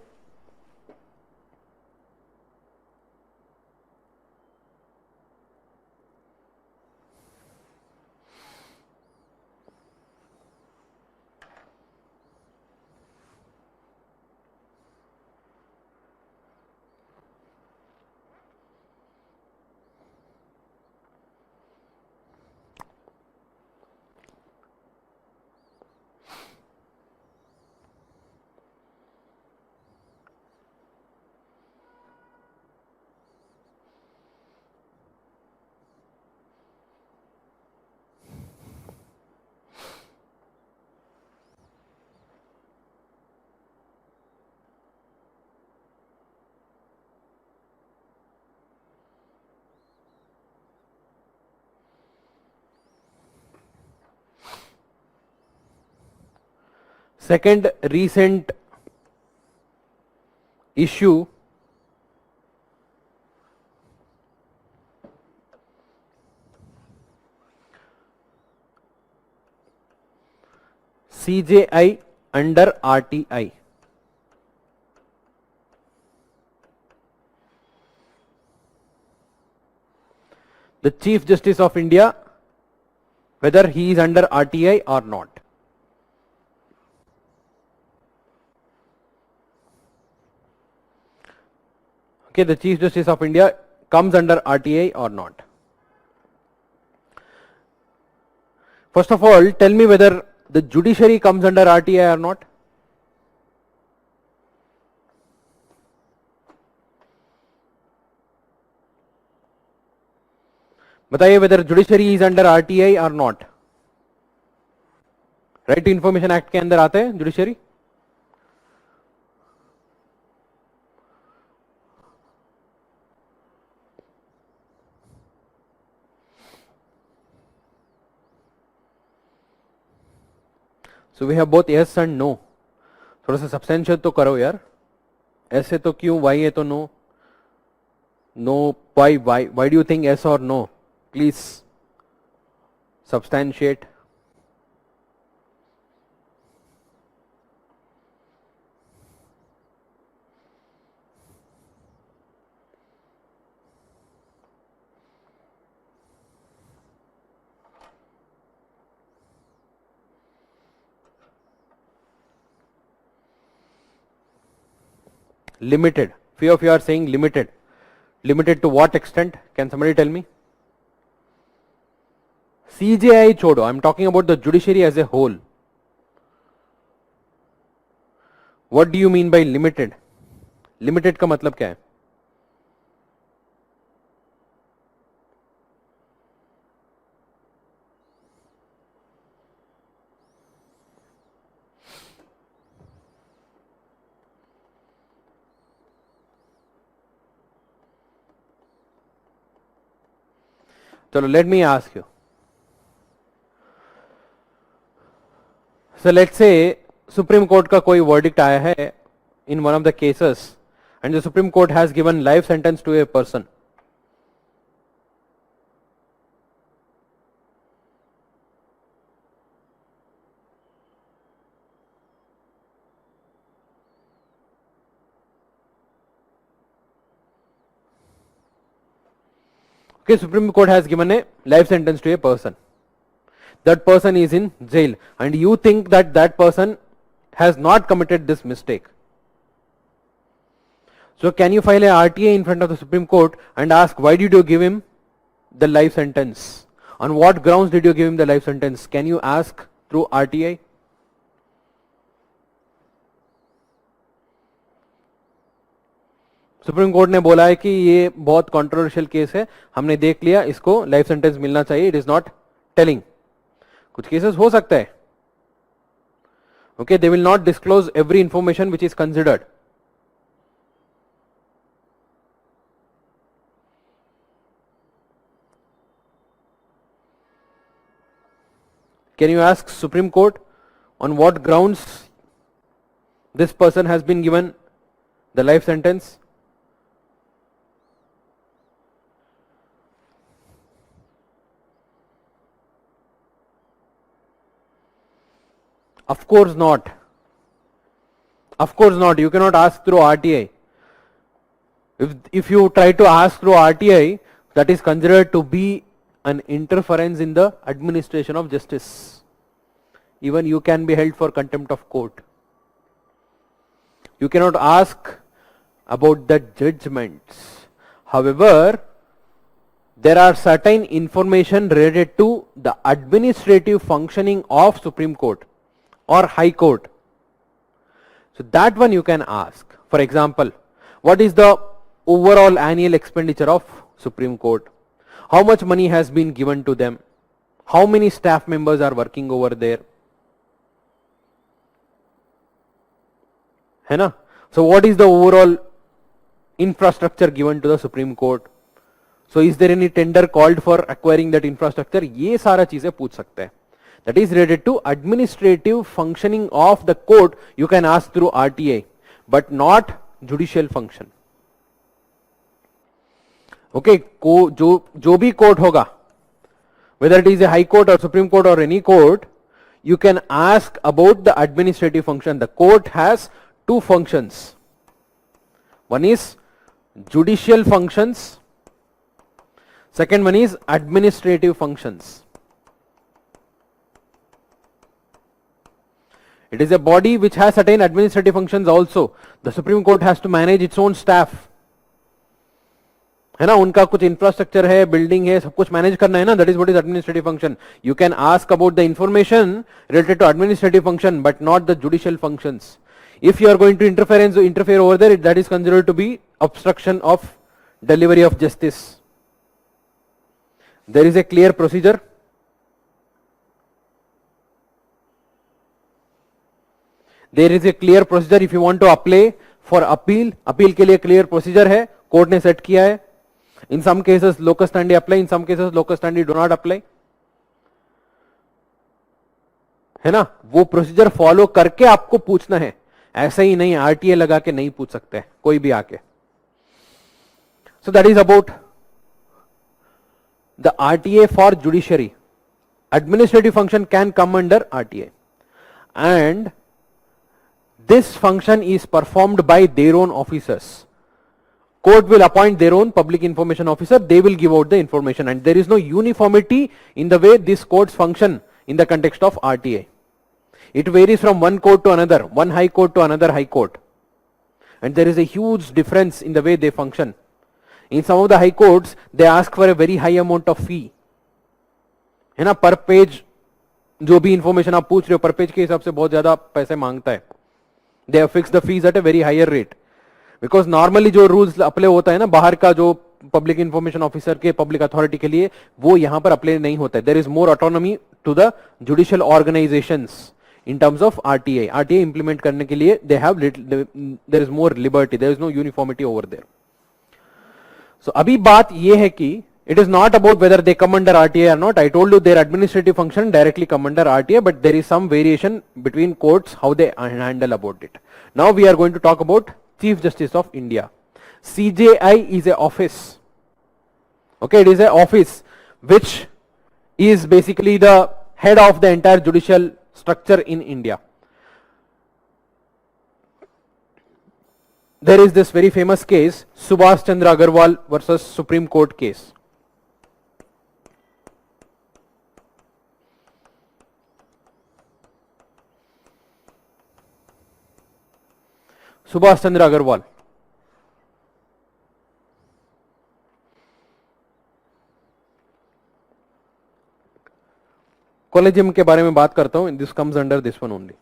Second recent issue CJI under RTI. The Chief Justice of India, whether he is under RTI or not. Okay, the Chief Justice of India comes under RTI or not. First of all, tell me whether the judiciary comes under RTI or not. बताइए whether judiciary is under RTI or not. Right to Information Act के अंदर आते हैं judiciary. So we have both yes and no. थोड़ा सा substantiate तो करो यार. ऐसे तो क्यों, why है तो no. No, why do you think yes or no? Please substantiate. Limited. Few of you are saying limited. Limited to what extent? Can somebody tell me? CJI छोड़ो, I am talking about the judiciary as a whole. What do you mean by limited? Limited का मतलब क्या है? चलो, let me ask you. So let's say Supreme Court का कोई verdict आया है in one of the cases and the Supreme Court has given life sentence to a person. Okay, Supreme Court has given a life sentence to a person. That person is in jail and you think that that person has not committed this mistake. So can you file a RTA in front of the Supreme Court and ask why did you give him the life sentence? On what grounds did you give him the life sentence? Can you ask through RTA? Supreme court ने बोला है कि ये बहुत controversial case है, हमने देख लिया, इसको लाइफ सेंटेंस मिलना चाहिए, इट इज नॉट टेलिंग. कुछ केसेस हो सकता है. Okay, they will not disclose every information which is considered. Can you ask Supreme Court on what grounds this person has been given the life sentence? Of course not. Of course not. You cannot ask through RTI. If you try to ask through RTI, that is considered to be an interference in the administration of justice. Even you can be held for contempt of court. You cannot ask about the judgments. However, there are certain information related to the administrative functioning of Supreme Court or High Court. So that one you can ask. For example, what is the overall annual expenditure of Supreme Court? How much money has been given to them? How many staff members are working over there? है ना? So what is the overall infrastructure given to the Supreme Court? So is there any tender called for acquiring that infrastructure? ये सारा चीजें पूछ सकते हैं. that is related to administrative functioning of the court, you can ask through RTA, but not judicial function. Okay, जो भी court होगा, whether it is a high court or supreme court or any court, you can ask about the administrative function. The court has two functions. One is judicial functions, second one is administrative functions. It is a body which has certain administrative functions also. The Supreme Court has to manage its own staff, है ना, उनका कुछ infrastructure है, building है, सब कुछ manage करना है ना. That is what is administrative function. You can ask about the information related to administrative function but not the judicial functions. If you are going to interfere over there, that is considered to be obstruction of delivery of justice. There is a clear procedure. There is a clear procedure if you want to apply for appeal. Appeal के लिए clear procedure है, court ने set किया है. In some cases locus standi apply, in some cases locus standi do not apply. है ना, वो procedure follow करके आपको पूछना है, ऐसा ही नहीं आरटीए लगा के नहीं पूछ सकते कोई भी आके. So that is about the RTA for judiciary. Administrative function can come under RTA and this function is performed by their own officers. Court will appoint their own public information officer, they will give out the information, and there is no uniformity in the way these courts function in the context of RTA. It varies from one court to another, one high court to another high court, and there is a huge difference in the way they function. In some of the high courts they ask for a very high amount of fee, है ना, पर page जो भी information आप पूछ रहे हो पर पेज के हिसाब से बहुत ज्यादा पैसे मांगता है. They have fixed the fees at a very higher rate, because normally जो रूल्स अप्लाई होता है ना बाहर का, जो पब्लिक इंफॉर्मेशन ऑफिसर के, पब्लिक अथॉरिटी के लिए, वो यहां पर अप्लाई नहीं होता है. There is more autonomy to the judicial organisations in terms of RTA. RTA implement करने के लिए they have little, there is more liberty, there is no uniformity over there. So अभी बात ये है कि it is not about whether they come under RTA or not. I told you their administrative function directly come under RTA, but there is some variation between courts how they handle about it. Now we are going to talk about Chief Justice of India. CJI is a office. Okay, it is a office which is basically the head of the entire judicial structure in India. There is this very famous case, Subhash Chandra Agarwal versus Supreme Court case. Subhash Chandra Agarwal. Collegium के बारे में बात करता हूं. This comes under this one only.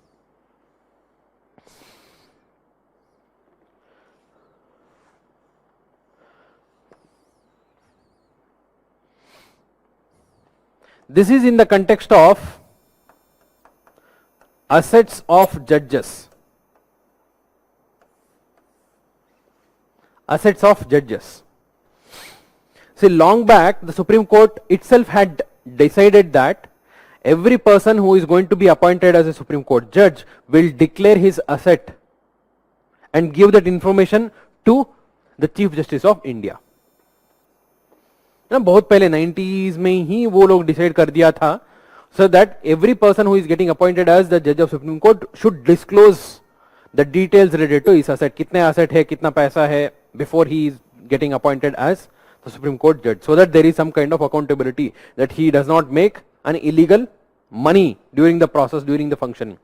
This is in the context of assets of judges. Assets of judges. See, long back the Supreme Court itself had decided that every person who is going to be appointed as a Supreme Court judge will declare his asset and give that information to the Chief Justice of India. ना बहुत पहले 90s में ही वो लोग decide कर दिया था, so that every person who is getting appointed as the judge of Supreme Court should disclose the details related to his asset. कितने asset है, कितना पैसा है, before he is getting appointed as the Supreme Court judge, so that there is some kind of accountability that he does not make an illegal money during the process, during the functioning.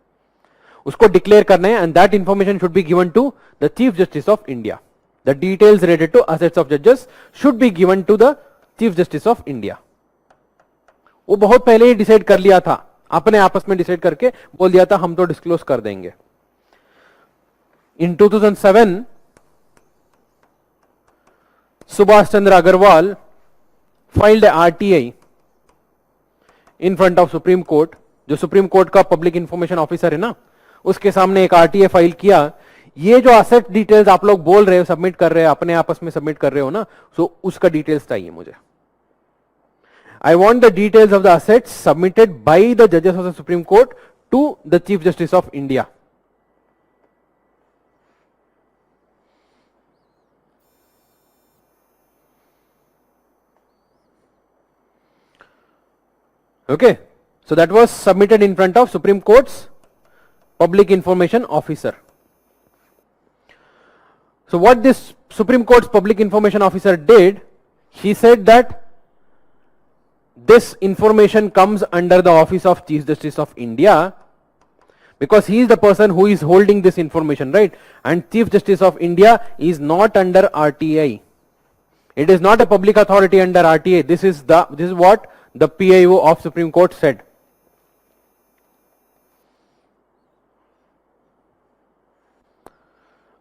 उसको declare करना है, and that information should be given to the Chief Justice of India. The details related to assets of judges should be given to the Chief Justice of India. वो बहुत पहले ही decide कर लिया था, अपने आपस में डिसाइड करके बोल दिया था हम तो डिस्क्लोज कर देंगे. In 2007 Subhash Chandra Agarwal filed a RTA in front of Supreme Court. जो सुप्रीम कोर्ट का पब्लिक इंफॉर्मेशन ऑफिसर है ना, उसके सामने एक आरटीए फाइल किया. ये जो असेट डिटेल्स आप लोग बोल रहे हो, सबमिट कर रहे हो, अपने आपस में सबमिट कर रहे हो ना, सो उसका डिटेल्स चाहिए मुझे. I want the details of the assets submitted by the judges of the Supreme Court to the Chief Justice of India. Okay, so that was submitted in front of Supreme Court's Public Information Officer. So what this Supreme Court's Public Information Officer did, he said that this information comes under the office of Chief Justice of India because he is the person who is holding this information, right? And Chief Justice of India is not under RTI. It is not a public authority under RTI. This is what the PIO of Supreme Court said.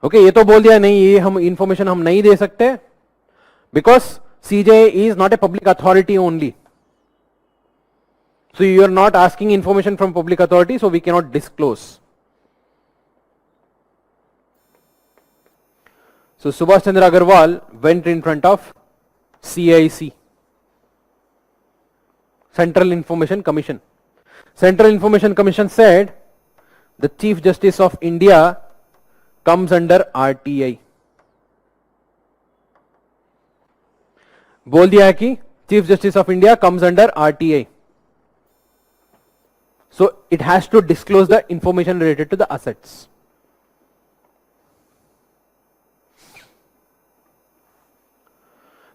Okay, ये तो बोल दिया नहीं, ये हम information हम नहीं दे सकते because CJI is not a public authority only. So you are not asking information from public authority, so we cannot disclose. So Subhash Chandra Agarwal went in front of CIC, Central Information Commission. Central Information Commission said the Chief Justice of India comes under RTI. बोल दिया है कि Chief Justice of India comes under RTI. So it has to disclose the information related to the assets.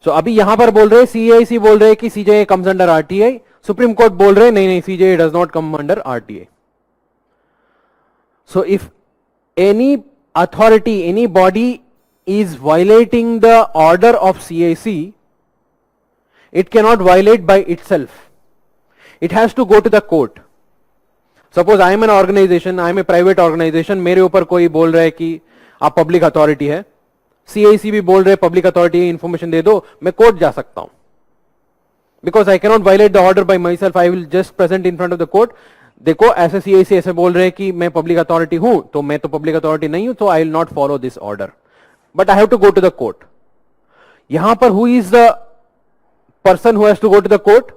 So अभी यहां पर बोल रहे CIC बोल रहे कि CJI comes under RTI. Supreme Court बोल रहे नहीं CJI does not come under RTI. So if any authority, any body is violating the order of CIC, it cannot violate by itself. It has to go to the court. Suppose I am an organization, I am a private organization, मेरे ऊपर कोई बोल रहा है कि आप public authority है, CIC भी बोल रहे पब्लिक अथॉरिटी इंफॉर्मेशन दे दो, मैं कोर्ट जा सकता हूं. Because I cannot violate the order by myself, I will just present in front of the court. देखो ऐसे CIC ऐसे बोल रहे कि मैं पब्लिक अथॉरिटी हूं, तो मैं तो पब्लिक अथॉरिटी नहीं हूं, तो I will not follow this order. But I have to go to the court. यहां पर who is the person who has to go to the court?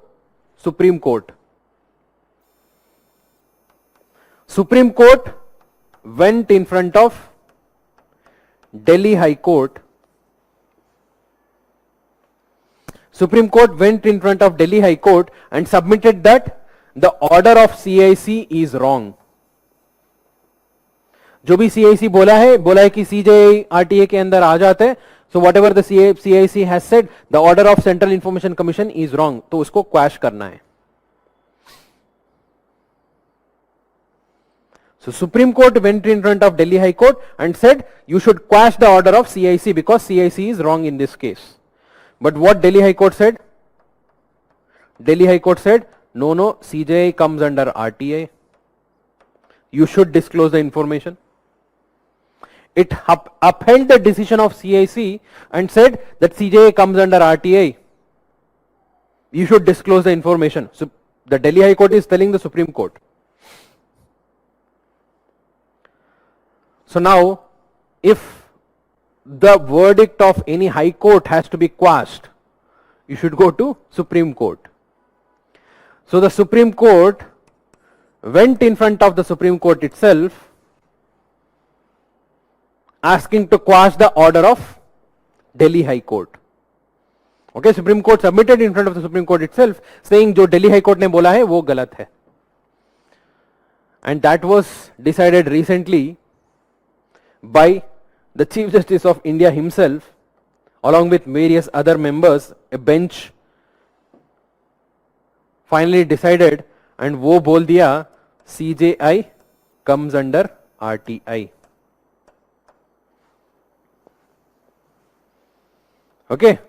Supreme Court. Supreme Court went in front of Delhi High Court. Supreme Court went in front of Delhi High Court and submitted that the order of CIC is wrong. जो भी CIC बोला है कि CJI RTA के अंदर आ जाते हैं. So whatever the CIC has said, the order of Central Information Commission is wrong. तो उसको quash करना है. So Supreme Court went in front of Delhi High Court and said you should quash the order of CIC because CIC is wrong in this case. But what Delhi High Court said? Delhi High Court said no, CJI comes under RTI. You should disclose the information. It upheld the decision of CIC and said that CJI comes under RTI. You should disclose the information. So the Delhi High Court is telling the Supreme Court. So now, if the verdict of any high court has to be quashed, you should go to Supreme Court. So the Supreme Court went in front of the Supreme Court itself, asking to quash the order of Delhi High Court. Okay, Supreme Court submitted in front of the Supreme Court itself, saying जो Delhi High Court ने बोला है वो गलत है. And that was decided recently by the Chief Justice of India himself, along with various other members. A bench finally decided and वो बोल दिया CJI comes under RTI. Okay,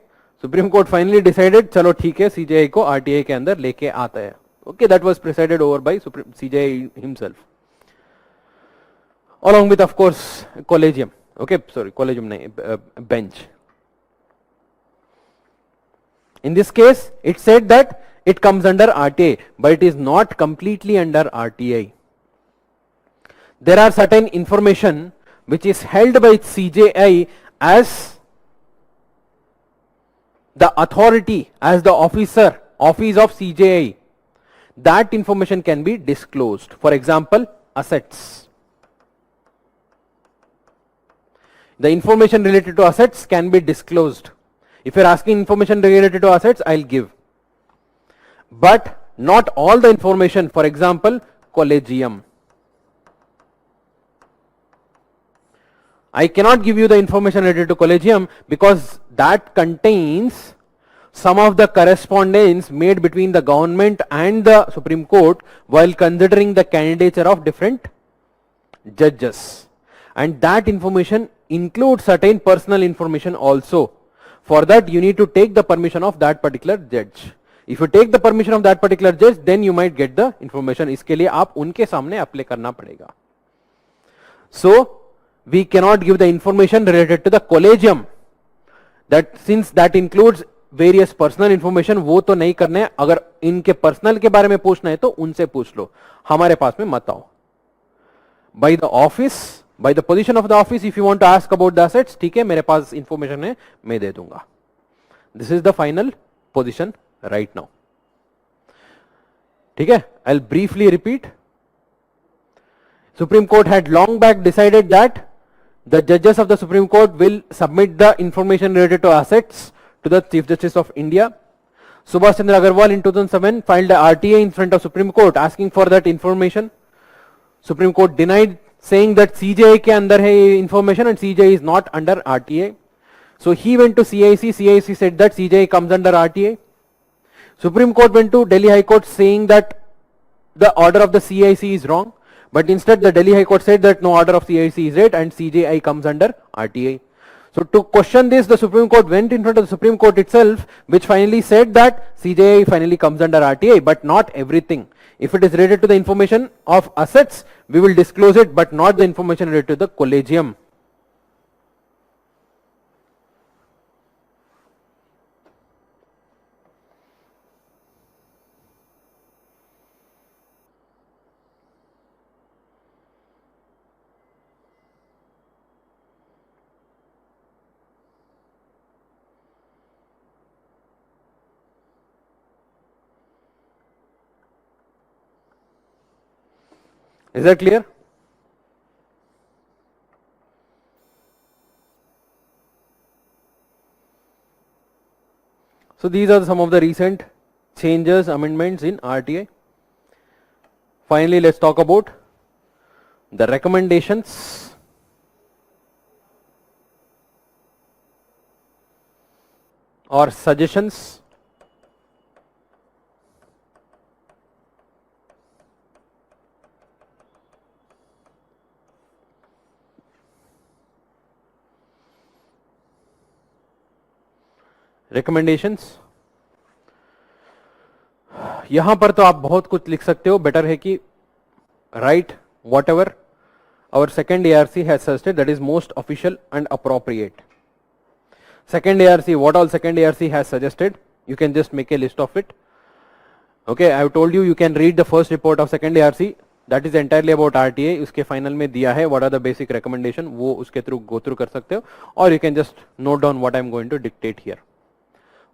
Supreme Court finally decided चलो ठीक है CJI को RTI के अंदर लेके आता है. Okay, that was presided over by CJI himself, along with of course collegium. Okay, sorry, collegium nahi, bench. In this case it said that it comes under RTI, but it is not completely under RTI. There are certain information which is held by CJI as the authority, as the officer office of CJI, that information can be disclosed. For example, assets. The information related to assets can be disclosed. If you're asking information related to assets, I'll give. But not all the information. For example, collegium. I cannot give you the information related to collegium because that contains some of the correspondence made between the government and the Supreme Court while considering the candidature of different judges. And that information includes certain personal information also. For that, you need to take the permission of that particular judge. If you take the permission of that particular judge, then you might get the information. इसके लिए आप उनके सामने apply करना पड़ेगा. So we cannot give the information related to the collegium. That since that includes various personal information, वो तो नहीं करने. अगर इनके पर्सनल के बारे में पूछना है तो उनसे पूछ लो, हमारे पास में मत आओ. By the office, by the position of the office, if you want to ask about the assets, ठीक है, मेरे पास information है, मैं दे दूंगा. This is the final position right now. ठीक है, I'll briefly repeat. Supreme Court had long back decided that the judges of the Supreme Court will submit the information related to assets to the Chief Justice of India. Subhash Chandra Agarwal in 2007 filed a RTA in front of Supreme Court asking for that information. Supreme Court denied, saying that CJI के अंदर है ये information and CJI is not under RTA. So he went to CIC. CIC said that CJI comes under RTA. Supreme Court went to Delhi High Court saying that the order of the CIC is wrong. But instead the Delhi High Court said that no, order of CIC is right and CJI comes under RTA. So to question this, the Supreme Court went in front of the Supreme Court itself, which finally said that CJI finally comes under RTA, but not everything. If it is related to the information of assets, we will disclose it, but not the information related to the collegium. Is that clear? So these are some of the recent changes, amendments in RTA. Finally, let's talk about the recommendations. Or suggestions. Recommendations. यहां पर तो आप बहुत कुछ लिख सकते हो. Better है कि write whatever our second ARC has suggested, that is most official and appropriate. Second ARC, what all second ARC has suggested, you can just make a list of it. Okay, I have told you, you can read the first report of second ARC, that is entirely about RTA. उसके final में दिया है what are the basic recommendation, वो उसके through go through कर सकते हो, or you can just note down what I am going to dictate here.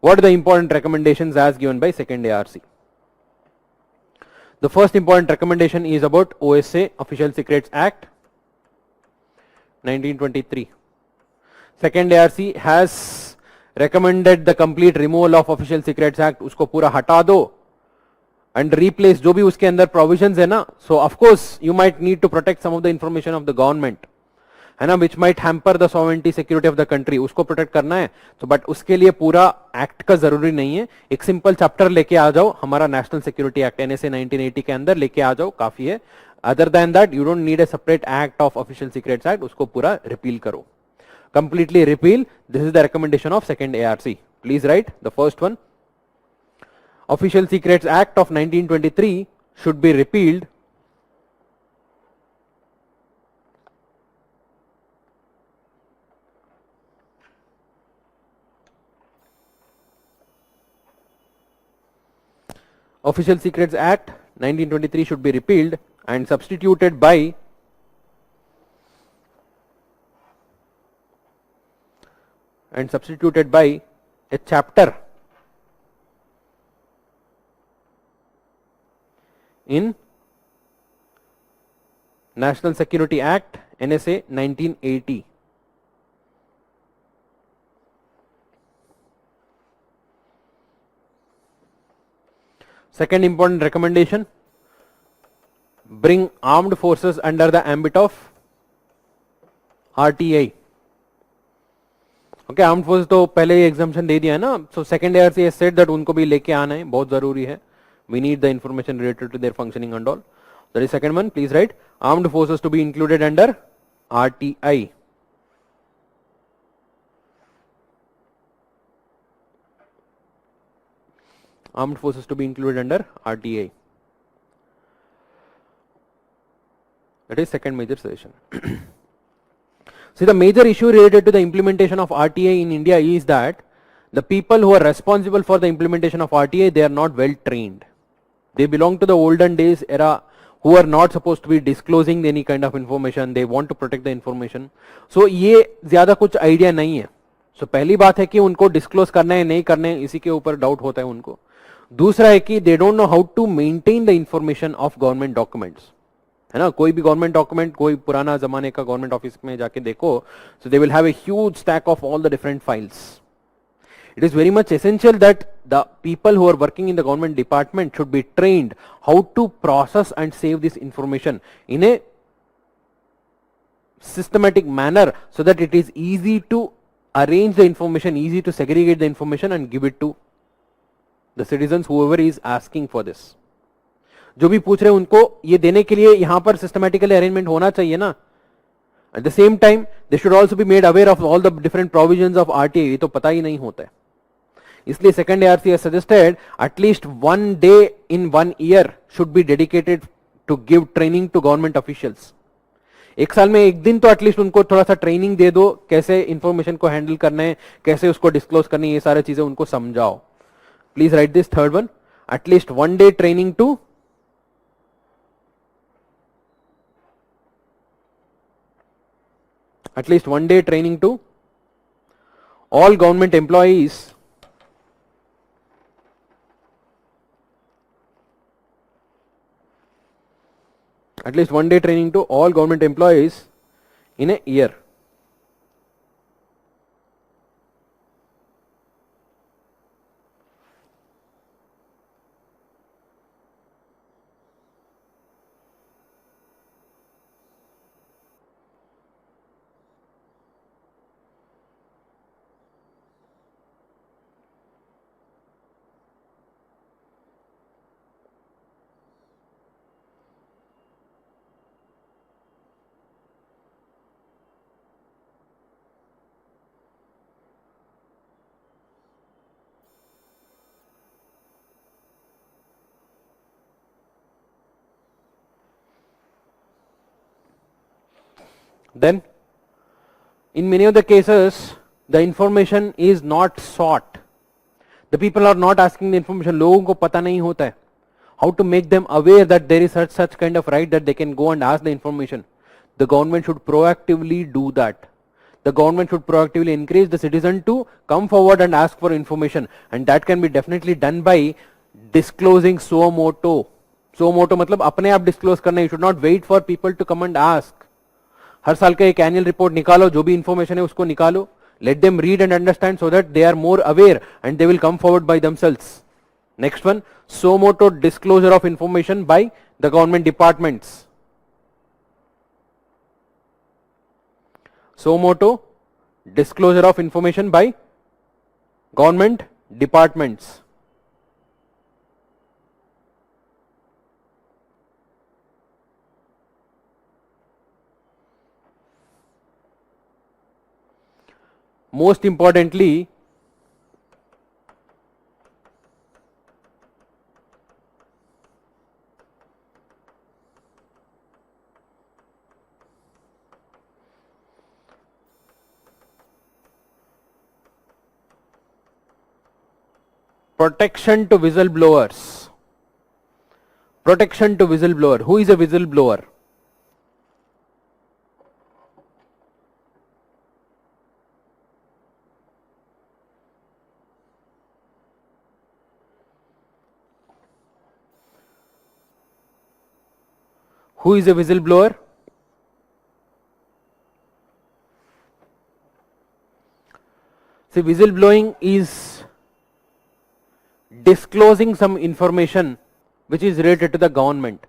What are the important recommendations as given by second ARC? The first important recommendation is about OSA, Official Secrets Act 1923. Second ARC has recommended the complete removal of Official Secrets Act. उसको पूरा हटा दो and replace जो भी उसके अंदर provisions है ना. So of course you might need to protect some of the information of the government, है ना, which might hamper the sovereignty security of the country. उसको प्रोटेक्ट करना है तो, बट उसके लिए पूरा एक्ट का जरूरी नहीं है. एक सिंपल चैप्टर लेके आ जाओ, हमारा नेशनल सिक्योरिटी एक्ट NSA 1980 के अंदर लेके आ जाओ, काफी है. Other than that you don't need a separate act of official secrets act. उसको पूरा रिपील करो, completely repeal. This is the recommendation of second ARC. Please write the first one. Official Secrets Act of 1923 should be repealed. Official Secrets Act 1923 should be repealed and substituted by a chapter in National Security Act NSA 1980. Second important recommendation, bring armed forces under the ambit of RTI. Okay, armed force तो पहले ही exemption दे दिया है ना, so second year से said that उनको भी लेके आना है, बहुत जरूरी है. We need the information related to their functioning and all. That is second one. Please write armed forces to be included under RTI. Armed forces to be included under RTI. That is second major suggestion. See, the major issue related to the implementation of RTI in India is that the people who are responsible for the implementation of RTI, they are not well trained. They belong to the olden days era, who are not supposed to be disclosing any kind of information. They want to protect the information. So ये ज़्यादा कुछ idea नहीं है. So पहली बात है कि उनको disclose करना है नहीं करना है, इसी के ऊपर doubt होता है उनको. दूसरा है कि they don't know how to maintain the information of government documents. है ना, कोई भी गवर्नमेंट डॉक्यूमेंट, कोई पुराना जमाने का गवर्नमेंट ऑफिस में जाके देखो, so they will have a huge stack of all the different files. It is very much essential that the people who are working in the government department should be trained how to process and save this information in a systematic manner, so that it is easy to arrange the information, easy to segregate the information and give it to the citizens, whoever is asking for this. जो भी पूछ रहे हैं उनको ये देने के लिए यहां पर सिस्टमैटिकली अरेंजमेंट होना चाहिए ना. At the same time they should also be made aware of all the different provisions of RTI. ये तो पता ही नहीं होता है, इसलिए second ARC has suggested at least 1 day in 1 year should be dedicated to give training to government officials. एक साल में एक दिन तो एटलीस्ट उनको थोड़ा सा ट्रेनिंग दे दो, कैसे इंफॉर्मेशन को हैंडल करना है, कैसे उसको डिस्क्लोज करनी है, ये सारी चीजें उनको समझाओ. Please write this third one, at least 1 day training to at least 1 day training to all government employees at least 1 day training to all government employees in a year. Then in many of the cases the information is not sought. The people are not asking the information. लोगों को पता नहीं होता है. How to make them aware that there is such kind of right that they can go and ask the information. The government should proactively do that. The government should proactively encourage the citizen to come forward and ask for information, and that can be definitely done by disclosing suo moto. Suo moto मतलब अपने आप disclose करना. You should not wait for people to come and ask. हर साल का एक annual report निकालो, जो भी इंफॉर्मेशन है उसको निकालो, let them read and understand so that they are more aware and they will come forward by themselves. Next one, suo motu disclosure of information by the government departments. Suo motu disclosure of information by government departments. Most importantly, protection to whistleblowers. Protection to whistleblower. Who is a whistleblower? Who is a whistleblower? See, whistleblowing is disclosing some information which is related to the government.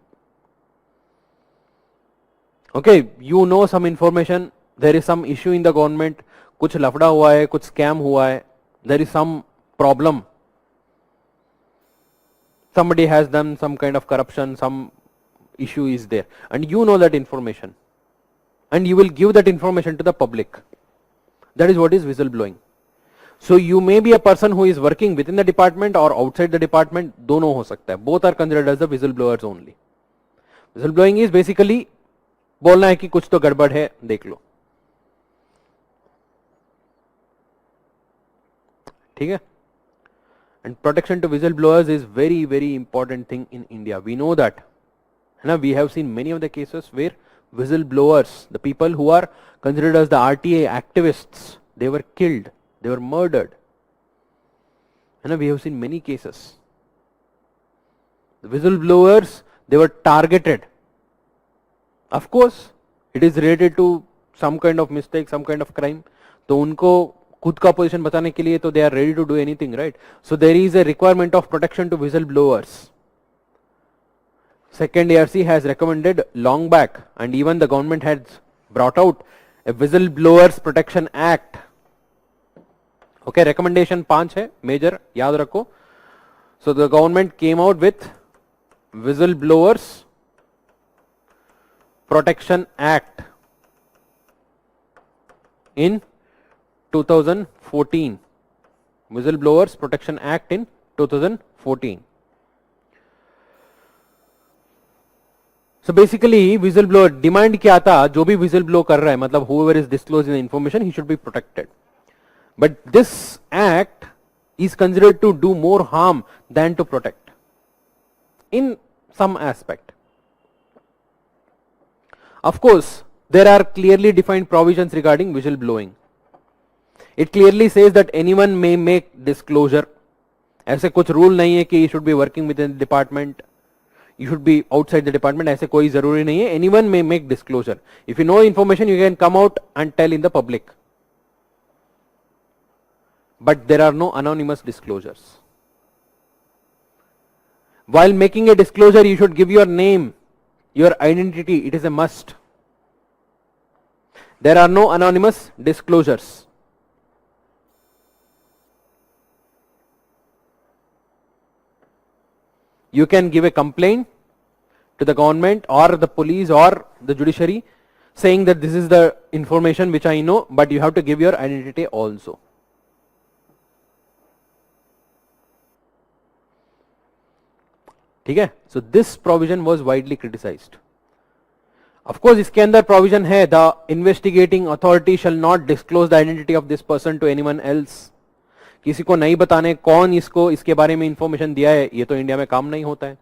Okay, you know some information, there is some issue in the government, कुछ लफड़ा हुआ है, कुछ scam हुआ है, there is some problem. Somebody has done some kind of corruption, some issue is there, and you know that information, and you will give that information to the public. That is what is whistleblowing. So you may be a person who is working within the department or outside the department, दोनों हो सकता है. Both are considered as the whistleblowers only. Whistleblowing is basically बोलना है कि कुछ तो गड़बड़ है, देख लो. ठीक है? And protection to whistleblowers is very, very important thing in India. We know that. We have seen many of the cases where whistleblowers, the people who are considered as the RTA activists, they were killed, they were murdered. We have seen many cases. The whistleblowers, they were targeted. Of course, it is related to some kind of mistake, some kind of crime. तो उनको खुद का position बचाने के लिए तो they are ready to do anything, right? So there is a requirement of protection to whistleblowers. Second ARC has recommended long back, and even the government has brought out a Whistleblowers Protection Act. Okay, recommendation 5 है, major, याद रखो. So the government came out with Whistleblowers Protection Act in 2014. Whistleblowers Protection Act in 2014. So basically whistleblower demand क्या था, जो भी whistleblow कर रहा है, मतलब whoever is disclosing the information, he should be protected. But this act is considered to do more harm than to protect in some aspect. Of course, there are clearly defined provisions regarding whistleblowing. It clearly says that anyone may make disclosure. ऐसे कुछ rule नहीं है कि you should be working within the department, you should be outside the department, ऐसे कोई जरूरी नहीं है. Anyone may make disclosure. If you know information, you can come out and tell in the public. But there are no anonymous disclosures. While making a disclosure, you should give your name, your identity. It is a must. There are no anonymous disclosures. You can give a complaint to the government or the police or the judiciary saying that this is the information which I know, but you have to give your identity also. ठीक है? So this provision was widely criticized. Of course, इसके अंदर provision है, the investigating authority shall not disclose the identity of this person to anyone else. किसी को नहीं बताने कौन इसको इसके बारे में इंफॉर्मेशन दिया है, ये तो इंडिया में काम नहीं होता है.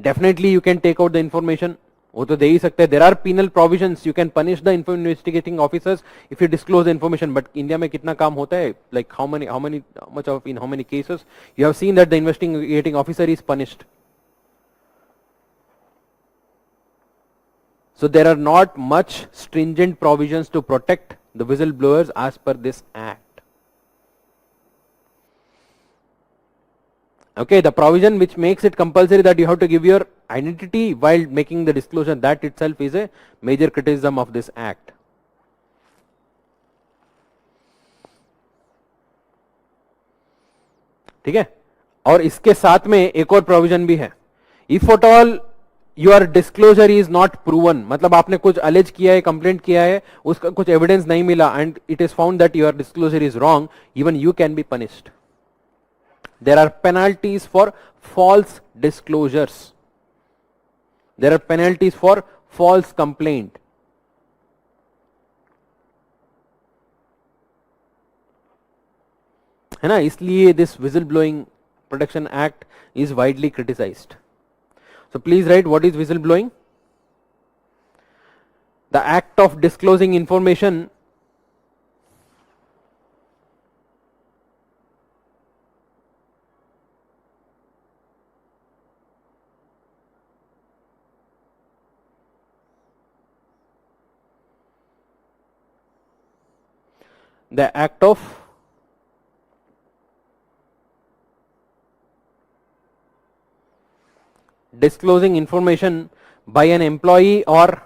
Definitely you can take out the information, वो तो दे ही सकते हैं. There are penal provisions, you can punish the investigating officers if you disclose the information. But India में कितना काम होता है, like how many cases you have seen that the investigating officer is punished. So there are not much stringent provisions to protect the whistleblowers as per this act. Okay, the provision which makes it compulsory that you have to give your identity while making the disclosure, that itself is a major criticism of this act. ठीक है? और इसके साथ में एक और provision भी है. If at all your disclosure is not proven, मतलब आपने कुछ allege किया है, complaint किया है, उसका कुछ evidence नहीं मिला, and it is found that your disclosure is wrong, even you can be punished. There are penalties for false disclosures. There are penalties for false complaint. है ना? इसलिए this whistleblowing protection act is widely criticized. So please write, what is whistleblowing? The act of disclosing information the act of disclosing information by an employee or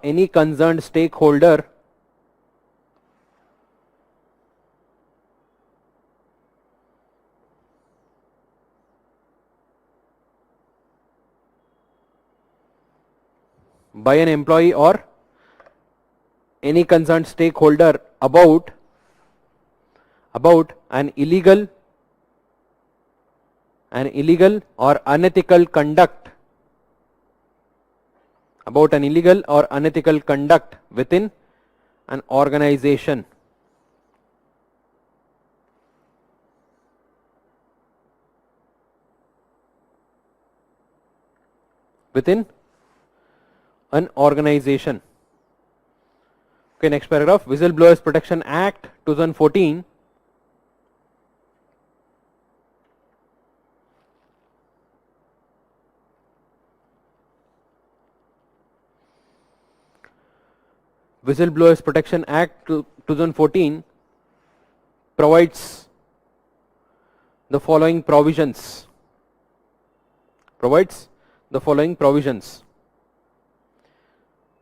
any concerned stakeholder by an employee or any concerned stakeholder about an illegal or unethical conduct within an organization. Within an organization. Okay, next paragraph. Whistleblowers Protection Act 2014 Whistleblowers Protection Act 2014 provides the following provisions.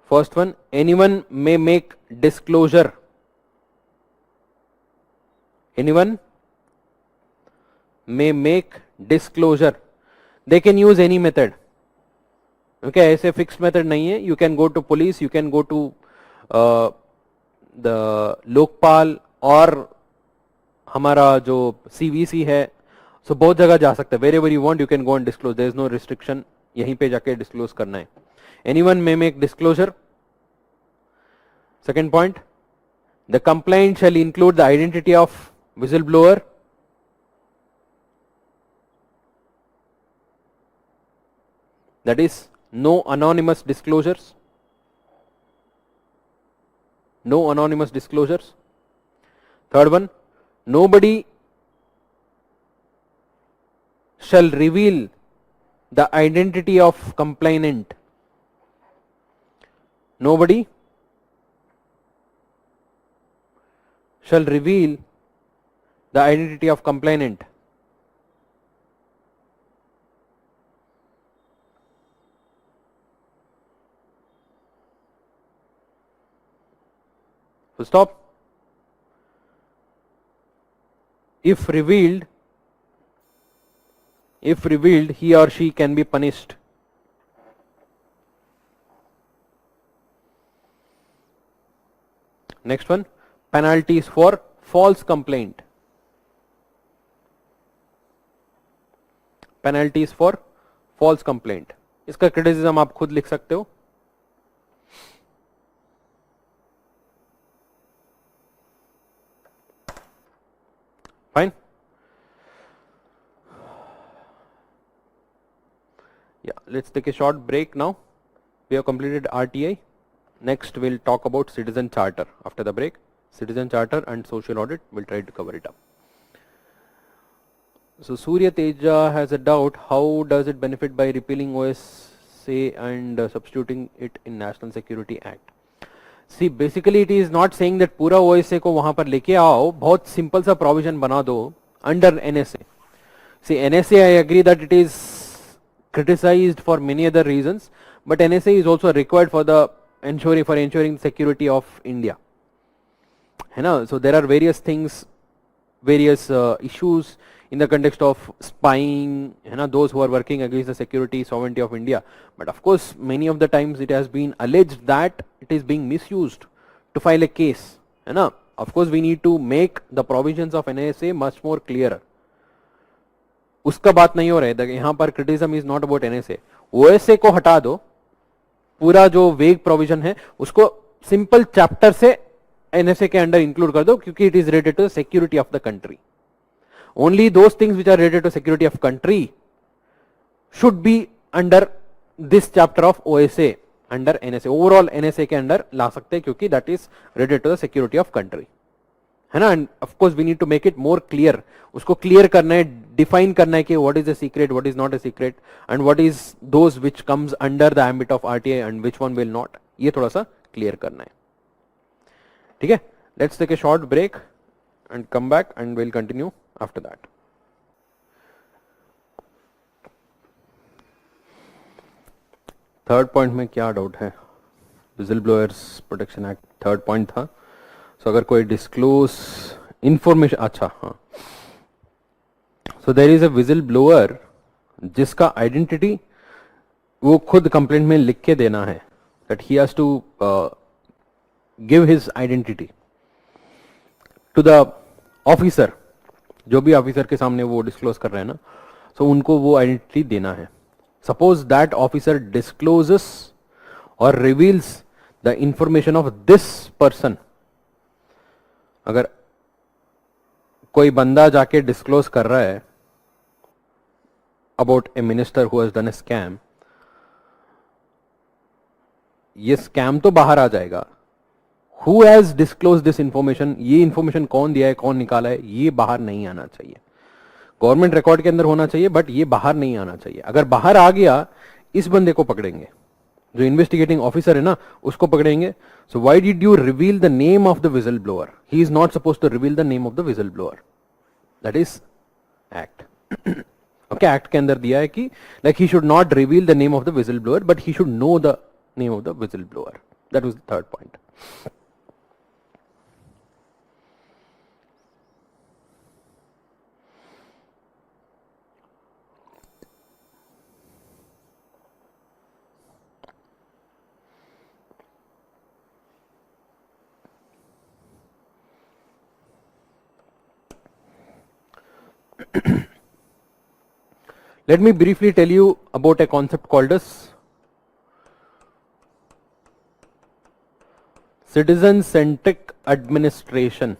First one, anyone may make disclosure. Anyone may make disclosure. They can use any method. Okay, ऐसे fixed method नहीं है. You can go to police, you can go to the Lokpal और हमारा जो CVC है. So बहुत जगह जा सकते हैं. Wherever you want, you can go and disclose. There is no restriction. यहीं पे जाके disclose करना है. Anyone may make disclosure. Second point, the complaint shall include the identity of whistleblower, that is, no anonymous disclosures. No anonymous disclosures. Third one, nobody shall reveal the identity of complainant. Nobody shall reveal the identity of complainant. Full stop. If revealed, he or she can be punished. Next one, penalties for false complaint. Penalties for false complaint. इसका criticism आप खुद लिख सकते हो. Fine. Yeah, let's take a short break now. We have completed RTI. Next we'll talk about citizen charter after the break. Citizen charter and social audit, we'll try to cover it up. So Surya Teja has a doubt, how does it benefit by repealing OSA and substituting it in National Security Act? See, basically it is not saying that पूरा OSA को वहां पर लेके आओ, बहुत simple सा provision बना दो under NSA. See, NSA, I agree that it is criticized for many other reasons, but NSA is also required for the ensuring security of India. है ना? So there are various things, various issues in the context of spying, है ना, those who are working against the security sovereignty of India. But of course, many of the times it has been alleged that it is being misused to file a case. है ना? Of course, we need to make the provisions of NSA much more clearer. उसका बात नहीं हो रहा है. यहाँ पर criticism is not about NSA. OSA को हटा दो, पूरा जो वेग प्रोविजन है उसको सिंपल चैप्टर से NSA के अंडर इंक्लूड कर दो, क्योंकि it is related to security of the country. Only those things which are related to security of country should be under this chapter of OSA under NSA. Overall NSA के under ला सकते हैं, क्योंकि that is related to the security of country, है ना. And of course we need to make it more clear. उसको clear करना है, डिफाइन करना है कि what is a secret, what is not a secret, and what is those which comes under the ambit of RTI and which one will not. ये थोड़ा सा clear करना है. ठीक है, let's take a short break and come back and will continue after that. Third point में क्या doubt है? Whistle blowers protection act third point था. सो अगर कोई डिस्क्लोज इंफॉर्मेशन, अच्छा हाँ, so there is a whistle blower जिसका identity वो खुद कंप्लेंट में लिख के देना है, that he has to give his identity to the officer. जो भी ऑफिसर के सामने वो डिस्क्लोज कर रहे हैं ना, सो उनको वो आइडेंटिटी देना है. सपोज दैट ऑफिसर डिस्क्लोजेस और reveals the information of this person. अगर कोई बंदा जाके डिस्क्लोज कर रहा है about A minister who has done A scam, ये स्कैम तो बाहर आ जाएगा. Who has disclose this information, ये इंफॉर्मेशन कौन दिया है, कौन निकाला है, ये बाहर नहीं आना चाहिए. गवर्नमेंट रिकॉर्ड के अंदर होना चाहिए, बट ये बाहर नहीं आना चाहिए. अगर बाहर आ गया, इस बंदे को पकड़ेंगे, जो इन्वेस्टिगेटिंग ऑफिसर है ना, उसको पकड़ेंगे. So why did you reveal the name of the whistle blower? He is not suppose to reveal the name of the whistle blower. That is act. Okay, act के अंदर दिया है कि like he should not reveal the name of the whistle blower, but he should know the name of the whistle blower. That was the third point. Let me briefly tell you about a concept called as citizen-centric administration.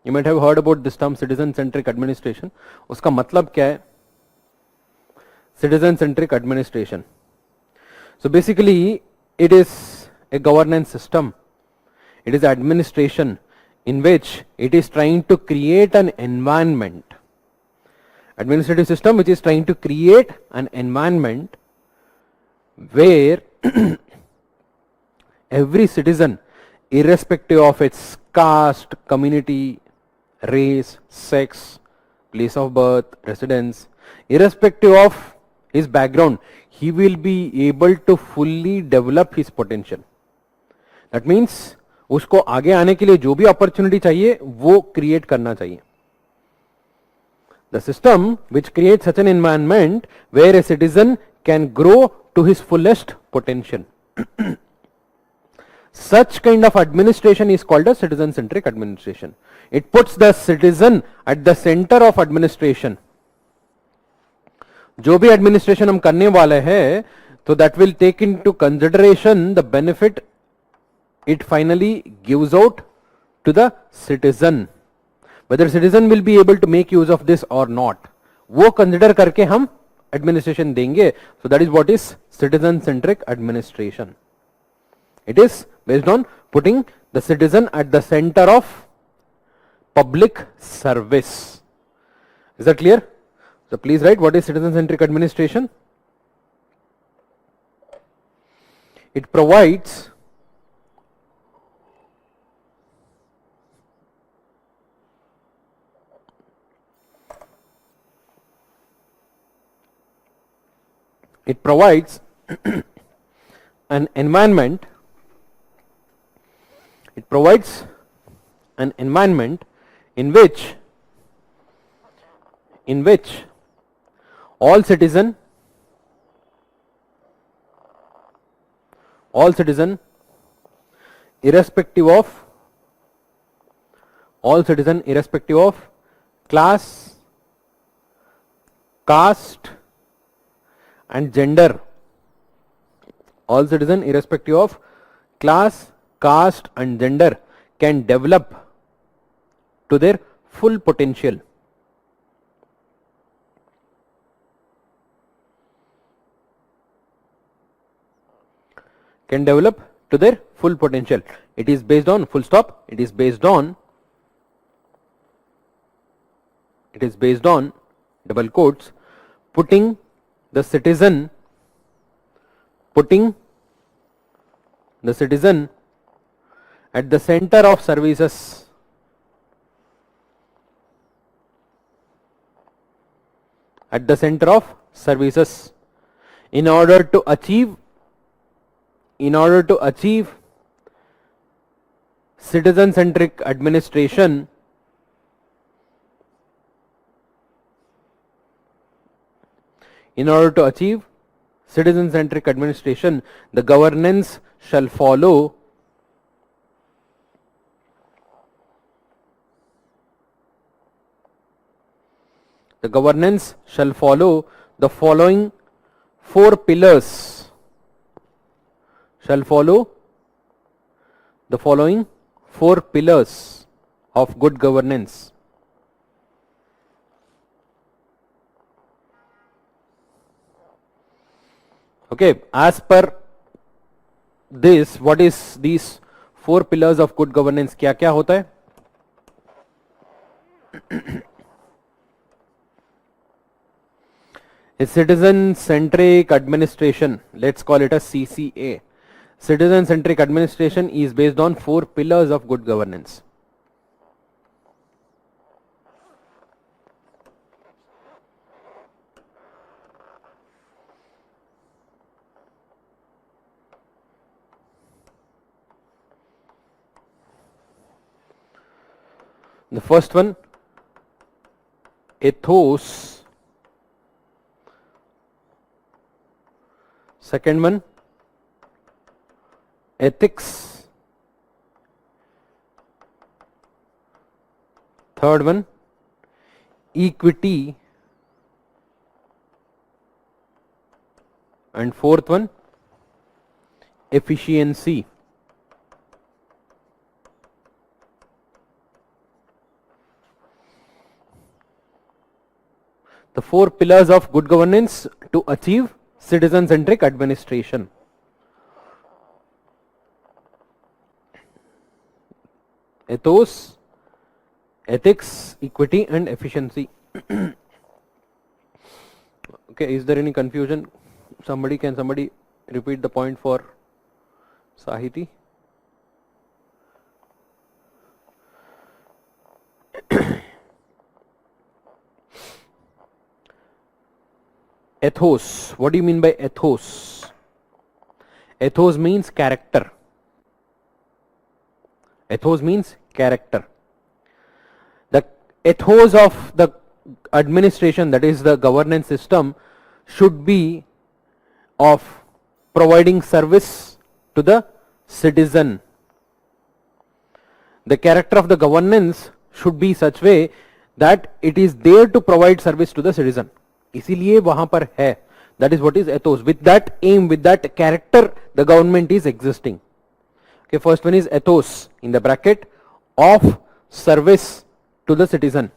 You might have heard about this term citizen-centric administration. उसका मतलब क्या है? Citizen-centric administration. So basically, it is a governance system. It is administration in which it is trying to create an environment, administrative system which is trying to create an environment where every citizen, irrespective of its caste, community, race, sex, place of birth, residence, irrespective of his background, he will be able to fully develop his potential. That means उसको आगे आने के लिए जो भी opportunity चाहिए वो create करना चाहिए. The system which create such an environment where a citizen can grow to his fullest potential. Such kind of administration is called a citizen-centric administration. It puts the citizen at the center of administration. जो भी administration हम करने वाले हैं, तो that will take into consideration the benefit it finally gives out to the citizen. Whether citizen will be able to make use of this or not, वो consider करके हम administration देंगे. So that is what is citizen-centric administration. It is based on putting the citizen at the center of public service. Is that clear? So please write what is citizen-centric administration. It provides an environment. It provides an environment in which all citizen irrespective of class, caste and gender, all citizen irrespective of class, caste and gender can develop to their full potential. Can develop to their full potential. It is based on, full stop, it is based on double quotes, putting the citizen putting the citizen at the center of services, at the center of services in order to achieve citizen centric administration, the governance shall follow the following four pillars, of good governance. Okay, as per this, what is these four pillars of good governance? क्या क्या होता है? A citizen centric administration, let's call it a CCA. Citizen centric administration is based on four pillars of good governance. The first one, ethos. Second one, ethics. Third one, equity. And fourth one, efficiency. The four pillars of good governance to achieve citizen centric administration. Ethos, ethics, equity and efficiency. Okay, is there any confusion? Can somebody repeat the point for Sahiti? Ethos. What do you mean by ethos? Ethos means character. Ethos means character. The ethos of the administration, that is the governance system, should be of providing service to the citizen. The character of the governance should be such way that it is there to provide service to the citizen. इसीलिए वहां पर है. That is what is ethos. With that aim, with that character, the government is existing. Okay, first one is ethos in the bracket of service to the citizen.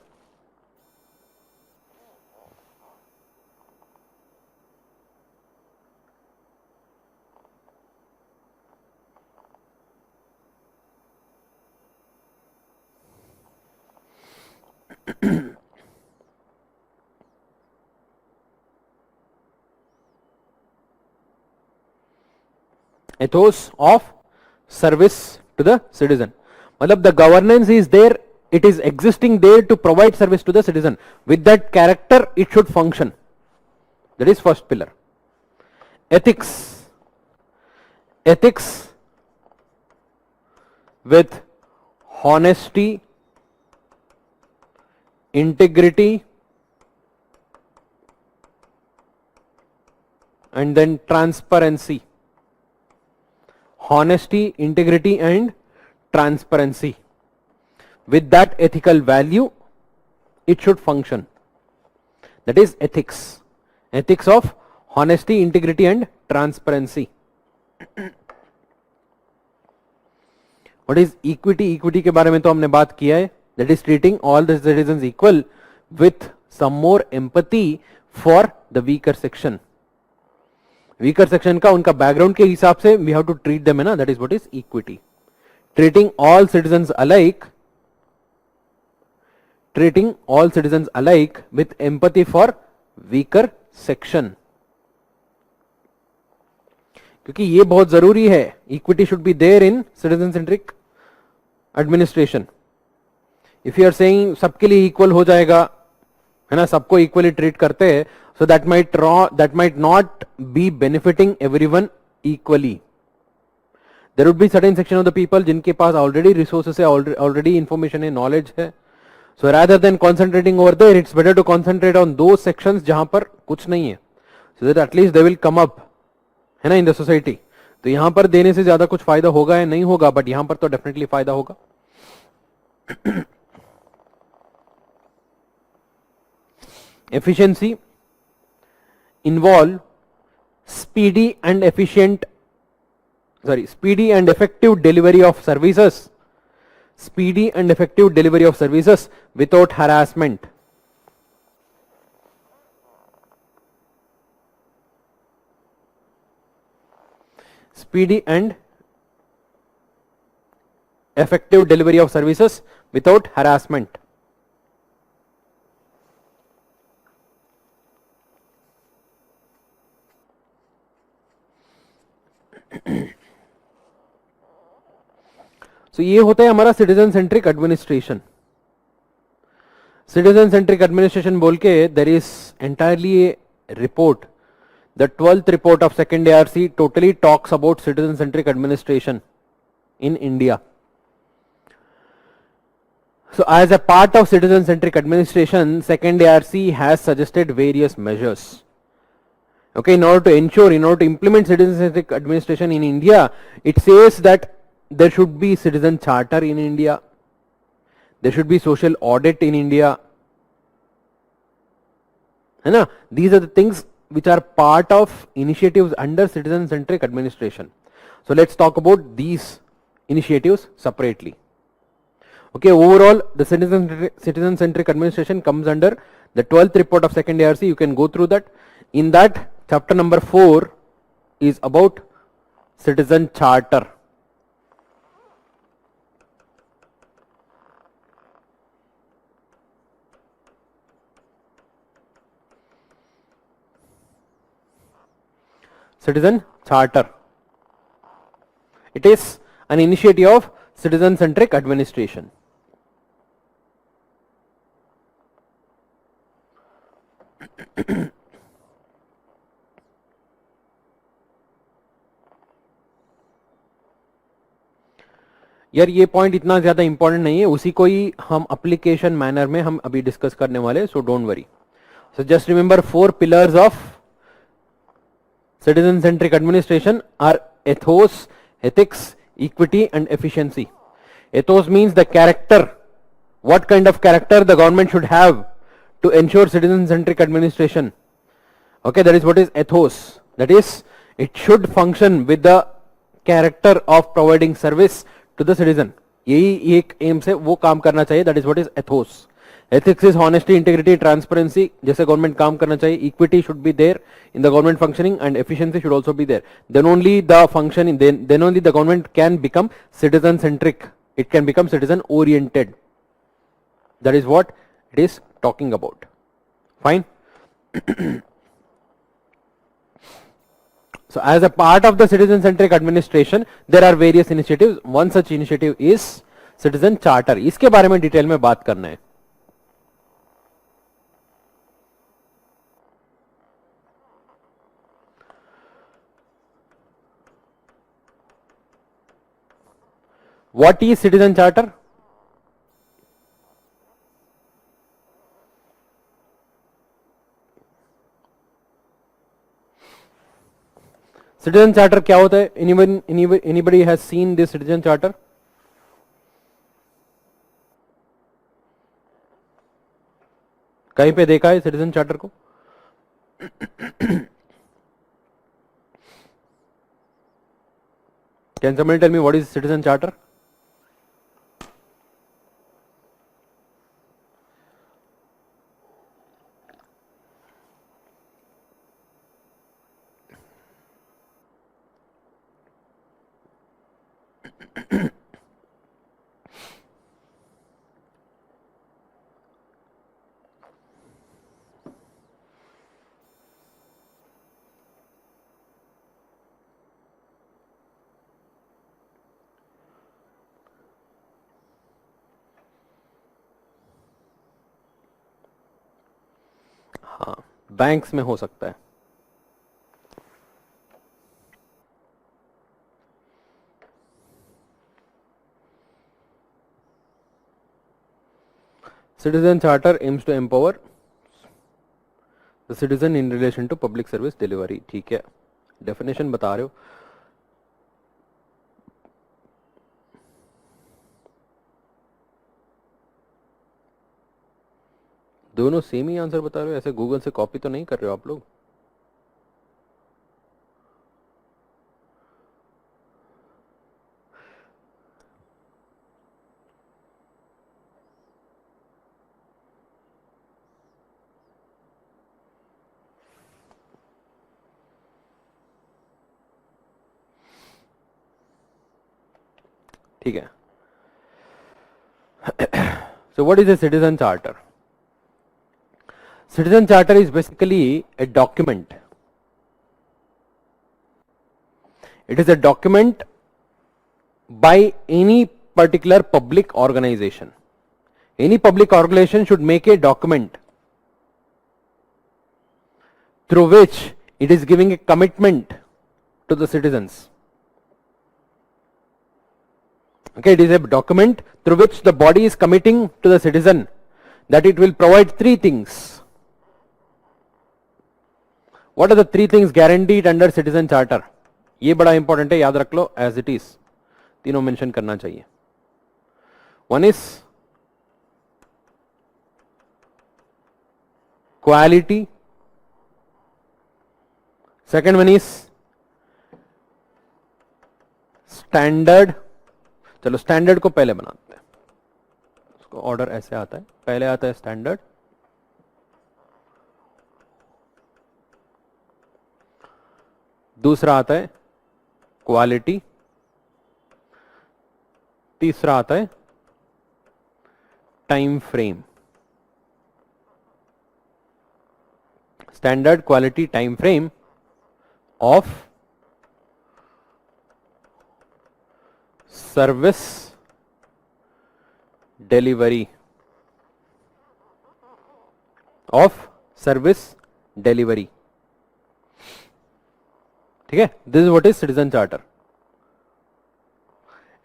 Ethos of service to the citizen. Matlab the governance is there, it is existing there to provide service to the citizen. With that character, it should function. That is first pillar. Ethics. Ethics with honesty, integrity, and then transparency. Honesty, integrity and transparency. With that ethical value, it should function. That is ethics. Ethics of honesty, integrity and transparency. What is equity? Equity के बारे में तो हमने बात किया है. That is treating all the citizens equal with some more empathy for the weaker section. Weaker section का उनका background के हिसाब से we have to treat them, है ना? That is what is equity. Treating all citizens alike. Treating all citizens alike with empathy for weaker section. क्योंकि ये बहुत जरूरी है. Equity should be there in citizen centric administration. If you are saying सबके लिए equal हो जाएगा, है ना, सबको इक्वली ट्रीट करते हैं, so that might not be benefiting everyone equally. There would be certain section of the people जिनके पास ऑलरेडी रिसोर्सेस है, ऑलरेडी इंफॉर्मेशन है, नॉलेज है. So rather than concentrating over there, it's better to concentrate on those sections जहां पर कुछ नहीं है, so that at least they will come up, है ना, in the society. तो यहां पर देने से ज्यादा कुछ फायदा होगा या नहीं होगा, बट यहां पर तो डेफिनेटली फायदा होगा. Efficiency involve speedy and effective delivery of services. Speedy and effective delivery of services without harassment. Speedy and effective delivery of services without harassment. So ये होता है हमारा citizen centric administration. Citizen centric administration बोल के there is entirely a report. The 12th report of second ARC totally talks about citizen centric administration in India. So as a part of citizen centric administration, second ARC has suggested various measures. Okay, in order to implement citizen centric administration in India, it says that there should be citizen charter in India, there should be social audit in India, है ना. These are the things which are part of initiatives under citizen centric administration. So let's talk about these initiatives separately. Okay, overall the citizen centric administration comes under the 12th report of second ARC. You can go through that. In that, chapter number 4 is about citizen charter. Citizen charter. It is an initiative of citizen centric administration. यार ये point इतना ज्यादा important नहीं है, उसी को ही हम application manner में हम अभी डिस्कस करने वाले, so don't worry. So just remember 4 pillars of citizen centric administration are ethos, ethics, equity and efficiency. Ethos means the character, what kind of character the government should have to ensure citizen centric administration. Okay, that is what is ethos. That is, it should function with the character of providing service to the citizen. यही एक M से वो काम करना चाहिए. That is what is ethos. Ethics is honesty, integrity, transparency. जैसे government काम करना चाहिए. Equity should be there in the government functioning and efficiency should also be there. Then only the functioning, then only the government can become citizen centric. It can become citizen oriented. That is what it is talking about. Fine. So as a part of the citizen centric administration, there are various initiatives. One such initiative is citizen charter. इसके बारे में detail में बात करना है. What is citizen charter? Citizen charter क्या होता है? Anybody has seen this citizen charter? कहीं पे देखा है citizen charter को? Can somebody tell me what is citizen charter? Banks में हो सकता है. Citizen Charter aims to empower the citizen in relation to public service delivery. ठीक है, डेफिनेशन बता रहे हो. दोनों सेम ही आंसर बता रहे हो, ऐसे गूगल से कॉपी तो नहीं कर रहे हो आप लोग. ठीक है. So what is a citizen charter? Citizen charter is basically a document. It is a document by any particular public organization. Any public organization should make a document through which it is giving a commitment to the citizens. Okay, it is a document through which the body is committing to the citizen that it will provide three things. What are the three things guaranteed under citizen charter? ये बड़ा important है, याद रख लो as it is. तीनों mention करना चाहिए. One is quality. Second one is standard. चलो standard को पहले बनाते हैं. उसको ऑर्डर ऐसे आता है, पहले आता है स्टैंडर्ड, दूसरा आता है क्वालिटी, तीसरा आता है time frame. Standard, quality, time frame of service delivery. Of service delivery. ठीक है, this is what is citizen charter.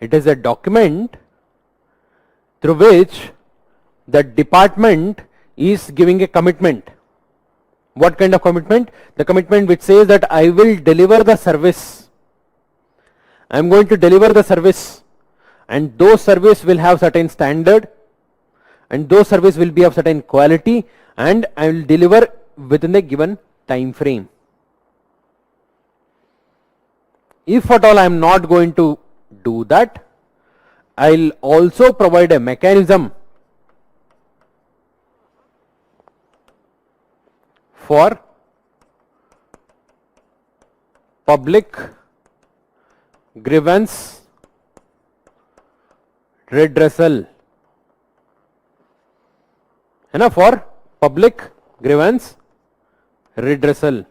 It is a document through which the department is giving a commitment. What kind of commitment? The commitment which says that I will deliver the service. I am going to deliver the service, and those service will have certain standard, and those service will be of certain quality, and I will deliver within the given time frame. If at all I am not going to do that, I will also provide a mechanism for public grievance redressal. है ना, for public grievance redressal.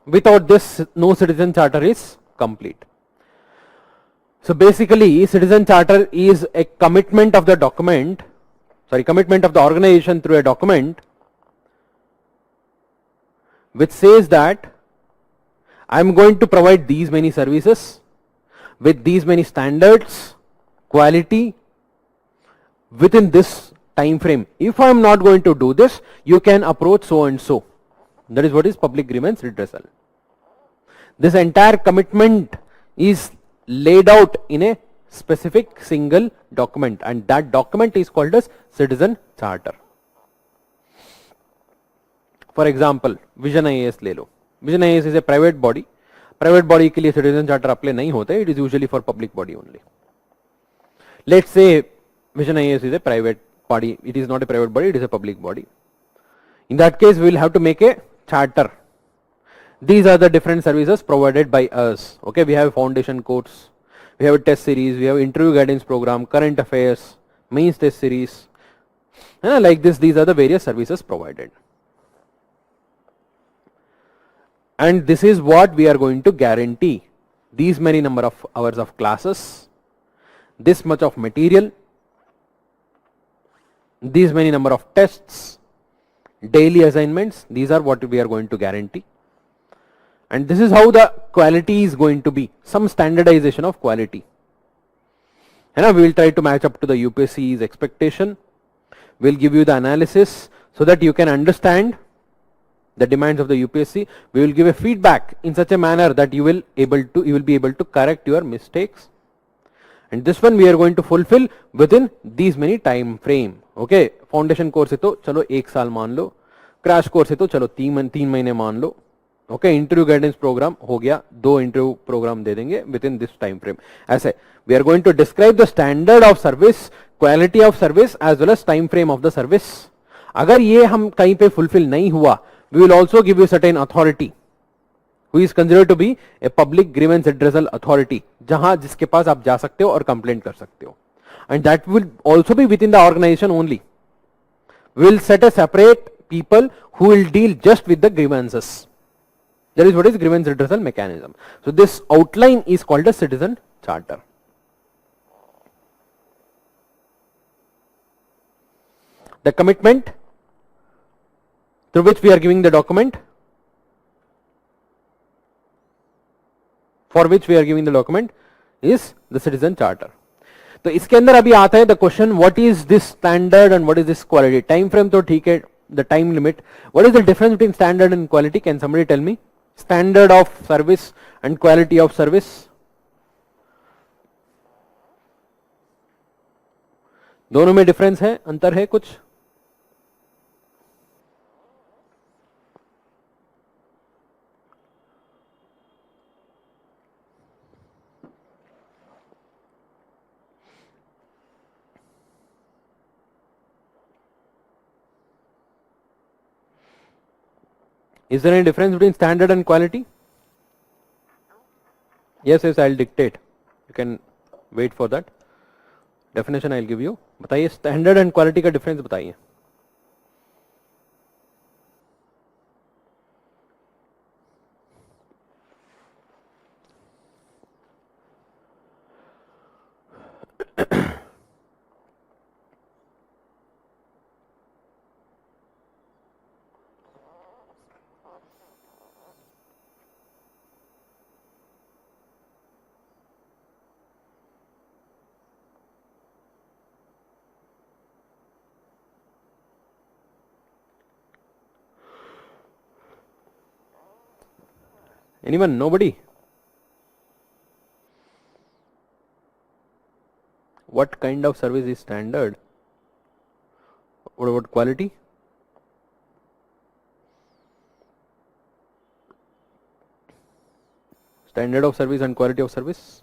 Without this, no citizen charter is complete. So basically, citizen charter is a commitment of the document, commitment of the organization through a document which says that I am going to provide these many services with these many standards, quality, within this time frame. If I am not going to do this, you can approach so and so. That is what is public grievance redressal. This entire commitment is laid out in a specific single document, and that document is called as citizen charter. For example, Vision IAS ले लो. Vision IAS is a private body. Private body के लिए citizen charter apply नहीं होता. It is usually for public body only. Let's say Vision IAS is a private body. It is not a private body, it is a public body. In that case, we will have to make a charter. These are the different services provided by us. Okay, we have foundation course, we have a test series, we have interview guidance program, current affairs, mains test series. Like this, these are the various services provided. And this is what we are going to guarantee. These many number of hours of classes, this much of material, these many number of tests, daily assignments, these are what we are going to guarantee. And this is how the quality is going to be, some standardization of quality. And we will try to match up to the UPSC's expectation. We'll give you the analysis so that you can understand the demands of the UPSC. We will give a feedback in such a manner that you will be able to correct your mistakes. And this one we are going to fulfill within these many time frame. Okay, foundation course है तो चलो 1 साल मान लो, crash course है तो चलो 3 महीने मान लो. Okay, interview guidance program हो गया, 2 interview program दे देंगे within this time frame. ऐसे we are going to describe the standard of service, quality of service as well as time frame of the service. अगर ये हम कहीं पे fulfill नहीं हुआ, we will also give you certain authority who is considered to be a public grievance addressal authority, जहां जिसके पास आप जा सकते हो और complaint कर सकते हो. And that will also be within the organization only. We will set a separate people who will deal just with the grievances. That is what is grievance redressal mechanism. So this outline is called a citizen charter. The commitment through which we are giving the document, for which we are giving the document, is the citizen charter. तो इसके अंदर अभी आता है the question, what is this standard and what is this quality? Time frame तो ठीक है, the time limit. What is the difference between standard and quality? Can somebody tell me? Standard of service and quality of service. दोनों में difference है, अंतर है कुछ? Is there any difference between standard and quality? Yes, I'll dictate. You can wait for that. Definition I'll give you. बताइए standard and quality का difference बताइए. Anyone? Nobody? What kind of service is standard? What about quality? Standard of service and quality of service?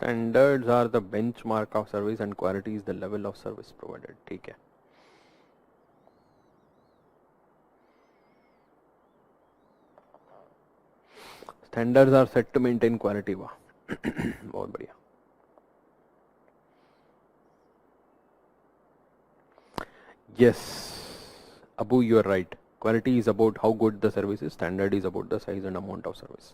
Standards are the benchmark of service and quality is the level of service provided. ठीक है. Standards are set to maintain quality. वाह, बहुत बढ़िया. Yes, Abu, you are right. Quality is about how good the service is. Standard is about the size and amount of service.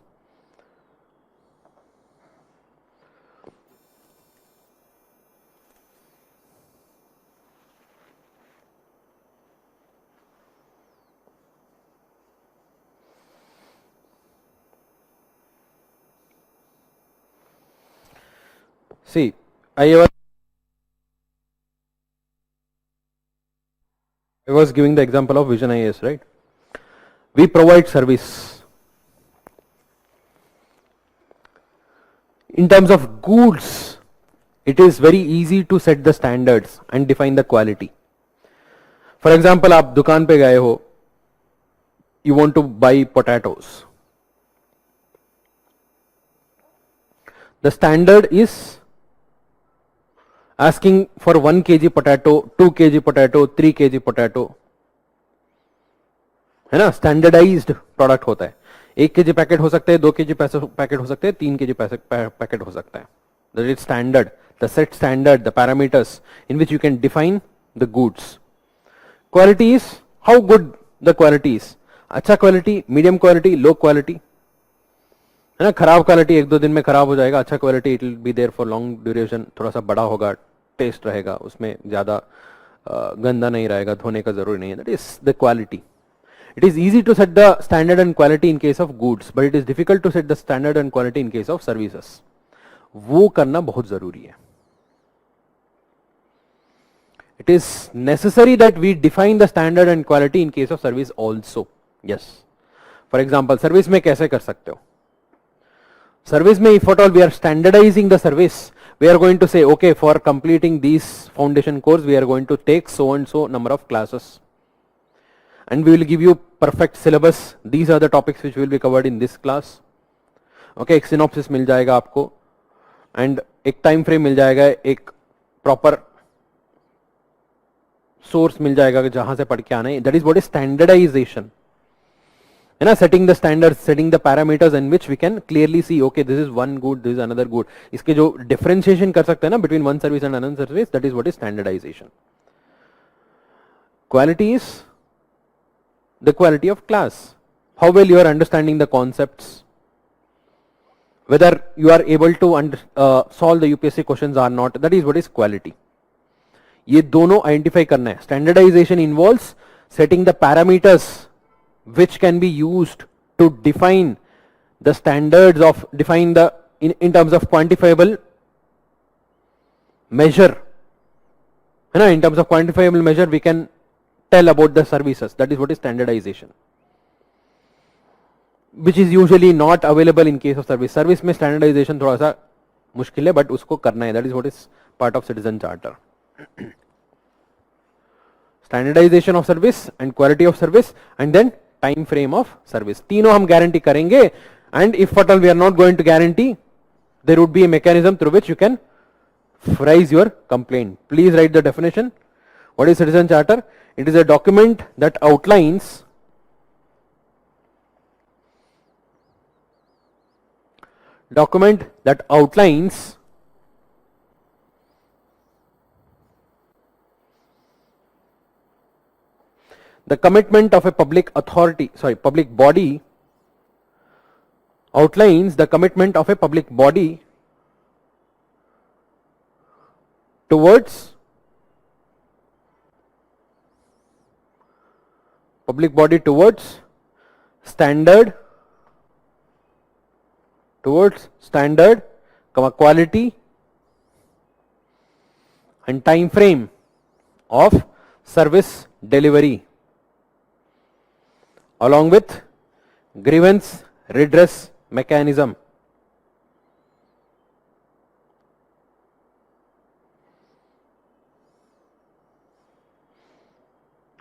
See, I was giving the example of Vision IAS, right? We provide service. In terms of goods, it is very easy to set the standards and define the quality. For example, आप दुकान पे गए हो, you want to buy potatoes. The standard is asking for 1 kg potato, 2 kg potato, 3 kg potato, है ना? Standardized product होता है. 1 kg packet हो सकते हैं, 2 kg पैकेट हो सकते हैं, 3 kg पैकेट हो सकता है. That is standard, the set standard, the parameters in which you can define the goods. Quality is how good the quality is. अच्छा quality, medium quality, low quality, है ना. खराब क्वालिटी 1-2 दिन में खराब हो जाएगा. अच्छा quality it will be there for long duration, थोड़ा सा बड़ा होगा, टेस्ट रहेगा उसमें, ज्यादा गंदा नहीं रहेगा, धोने का जरूरी नहीं है. That is the quality. It is easy to set the standard and quality in case of goods, but it is difficult to set the standard and quality in case of services. वो करना बहुत जरूरी है. It is necessary that we define the standard and quality in case of service also. Yes. For example, service में कैसे कर सकते हो? Service में if at all we are standardizing the service, we are going to say, okay, for completing these foundation course, we are going to take so and so number of classes. And we will give you perfect syllabus. These are the topics which will be covered in this class. Okay, एक synopsis मिल जाएगा आपको, and एक time frame मिल जाएगा, एक proper source मिल जाएगा जहां से पढ़ के आना है. That is what is standardization. है ना, setting the standards, setting the parameters in which we can clearly see, okay, this is one good, this is another good. इसके जो differentiation कर सकते हैं ना between one service and another service, that is what is standardization. Quality is the quality of class, how well you are understanding the concepts, whether you are able to solve the UPSC questions or not. That is what is quality. ये दोनों identify करना है. Standardization involves setting the parameters which can be used to define the standards of, define the in terms of quantifiable measure, है ना. In terms of quantifiable measure we can tell about the services. That is what is standardization, which is usually not available in case of service. Service में standardization थोड़ा सा मुश्किल है, but उसको करना है. That is what is part of citizen charter. Standardization of service and quality of service and then time frame of service. तीनों हम guarantee करेंगे, and if at all we are not going to guarantee, there would be a mechanism through which you can raise your complaint. Please write the definition. What is citizen charter? It is a document that outlines the commitment of a public authority, public body, outlines the commitment of a public body towards standard, quality and time frame of service delivery, along with grievance redress mechanism.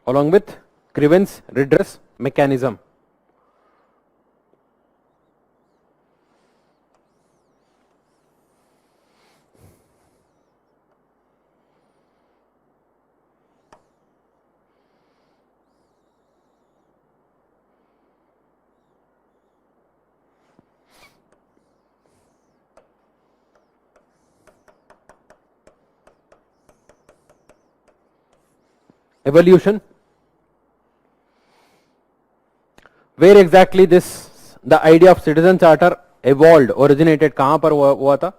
Along with grievance redress mechanism. Evolution. Where exactly the idea of citizen charter evolved, originated, कहां पर हुआ था?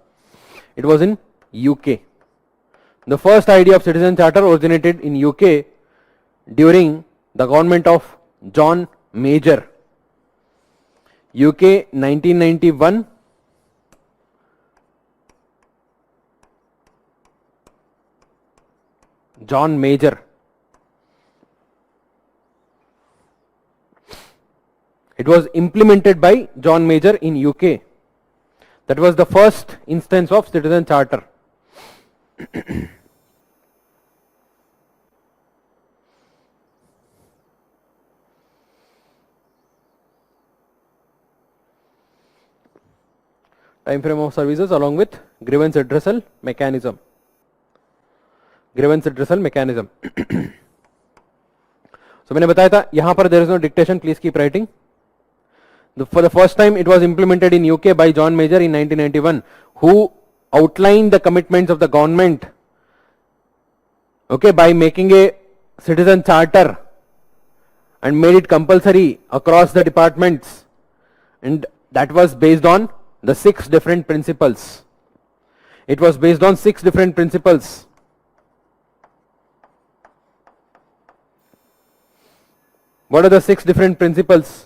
It was in UK. The first idea of citizen charter originated in UK during the government of John Major. UK 1991. John Major. It was implemented by John Major in UK. That was the first instance of citizen charter. Time frame of services along with grievance redressal mechanism. So मैंने बताया था, यहां पर there is no dictation, please keep writing. For the first time, it was implemented in UK by John Major in 1991, who outlined the commitments of the government, okay, by making a citizen charter and made it compulsory across the departments, and that was based on the 6 different principles. It was based on 6 different principles. What are the 6 different principles?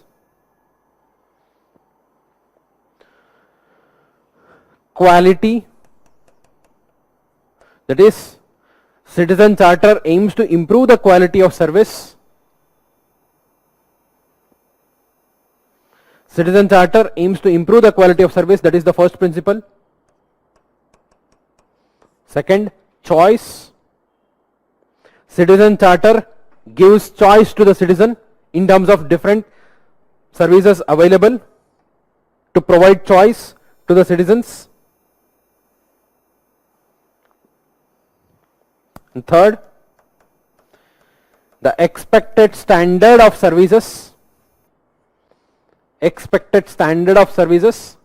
Quality, that is, citizen charter aims to improve the quality of service. Citizen charter aims to improve the quality of service, that is the first principle. Second, choice. Citizen charter gives choice to the citizen in terms of different services available, to provide choice to the citizens. And third, the expected standard of services. Expected standard of services.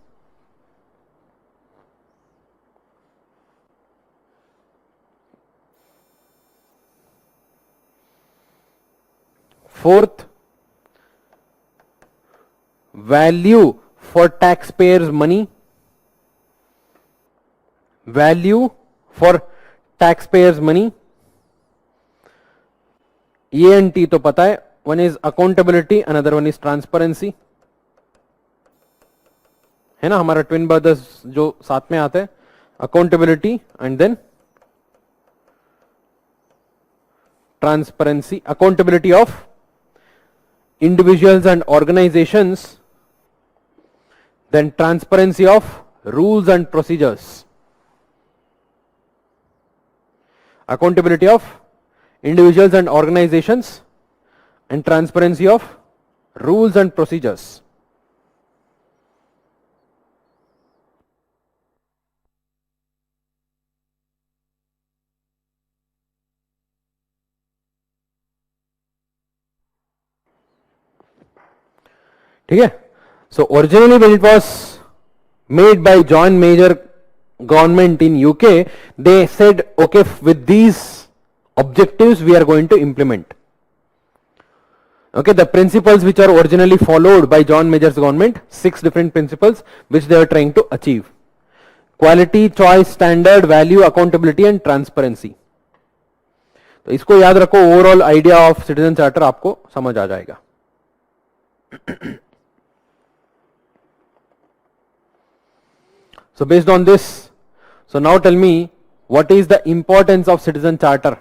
Fourth, value for taxpayers' money. Value for taxpayers' money. E and T तो पता है. One is accountability, another one is transparency. है ना, हमारा twin brothers जो साथ में आते हैं, accountability and then transparency. Accountability of individuals and organizations, then transparency of rules and procedures. Accountability of individuals and organizations and transparency of rules and procedures. ठीक है. So originally when it was made by John Major government in UK, they said, okay, with these objectives we are going to implement. Okay, the principles which are originally followed by John Major's government, 6 different principles which they are trying to achieve. Quality, choice, standard, value, accountability and transparency. तो इसको याद रखो, overall idea of citizen charter आपको समझ आ जाएगा. So based on this, so now tell me, what is the importance of citizen charter?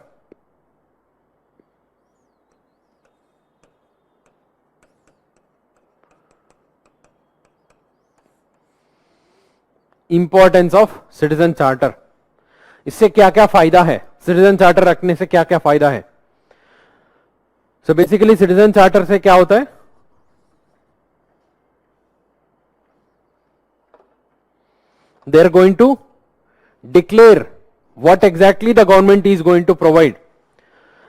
Importance of citizen charter. इससे क्या क्या फायदा है, सिटीजन चार्टर रखने से क्या क्या फायदा है? सो बेसिकली सिटीजन चार्टर से क्या होता है? They are going to declare what exactly the government is going to provide.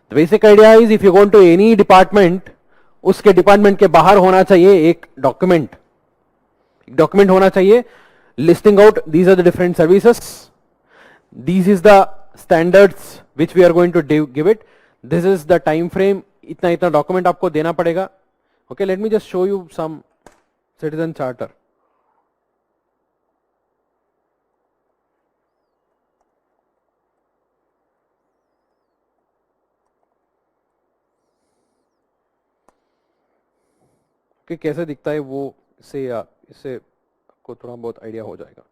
The basic idea is, if you go to any department, उसके डिपार्टमेंट के बाहर होना चाहिए एक डॉक्यूमेंट होना चाहिए listing out these are the different services, this is the standards which we are going to give it, this is the time frame, इतना इतना डॉक्यूमेंट आपको देना पड़ेगा. Okay, let me just show you some citizen charter. कि कैसे दिखता है वो, इससे आपको थोड़ा बहुत आइडिया हो जाएगा.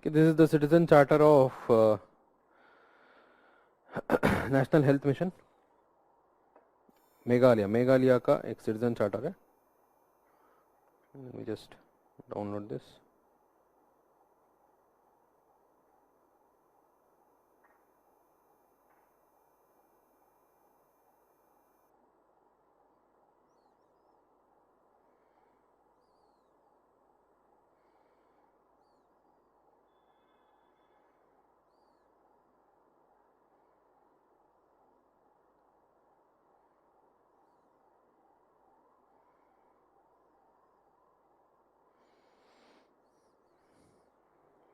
This is the citizen charter of national health mission Meghalaya का एक सिटीजन चार्टर है. Let me just download this.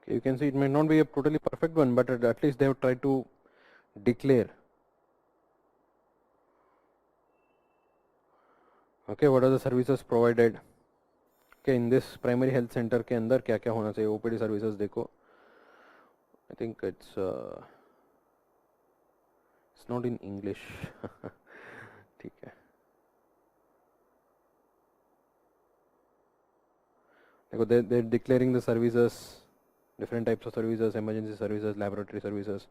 You can see it may not be a totally perfect one, but at least they have tried to declare. Okay, what are the services provided? Okay, in this primary health center के अंदर क्या क्या होना चाहिए? OPD services देखो. I think it's not in English. ठीक है. देखो they're declaring the services. Different types of services, emergency services, laboratory services,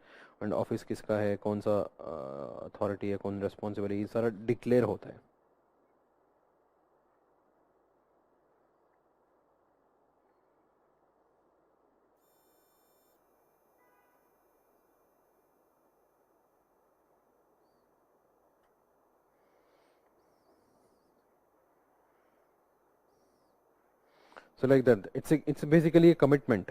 and office किसका है, कौन सा authority है, कौन responsible है, ये सारा declare होता है. So like that, it's basically a commitment.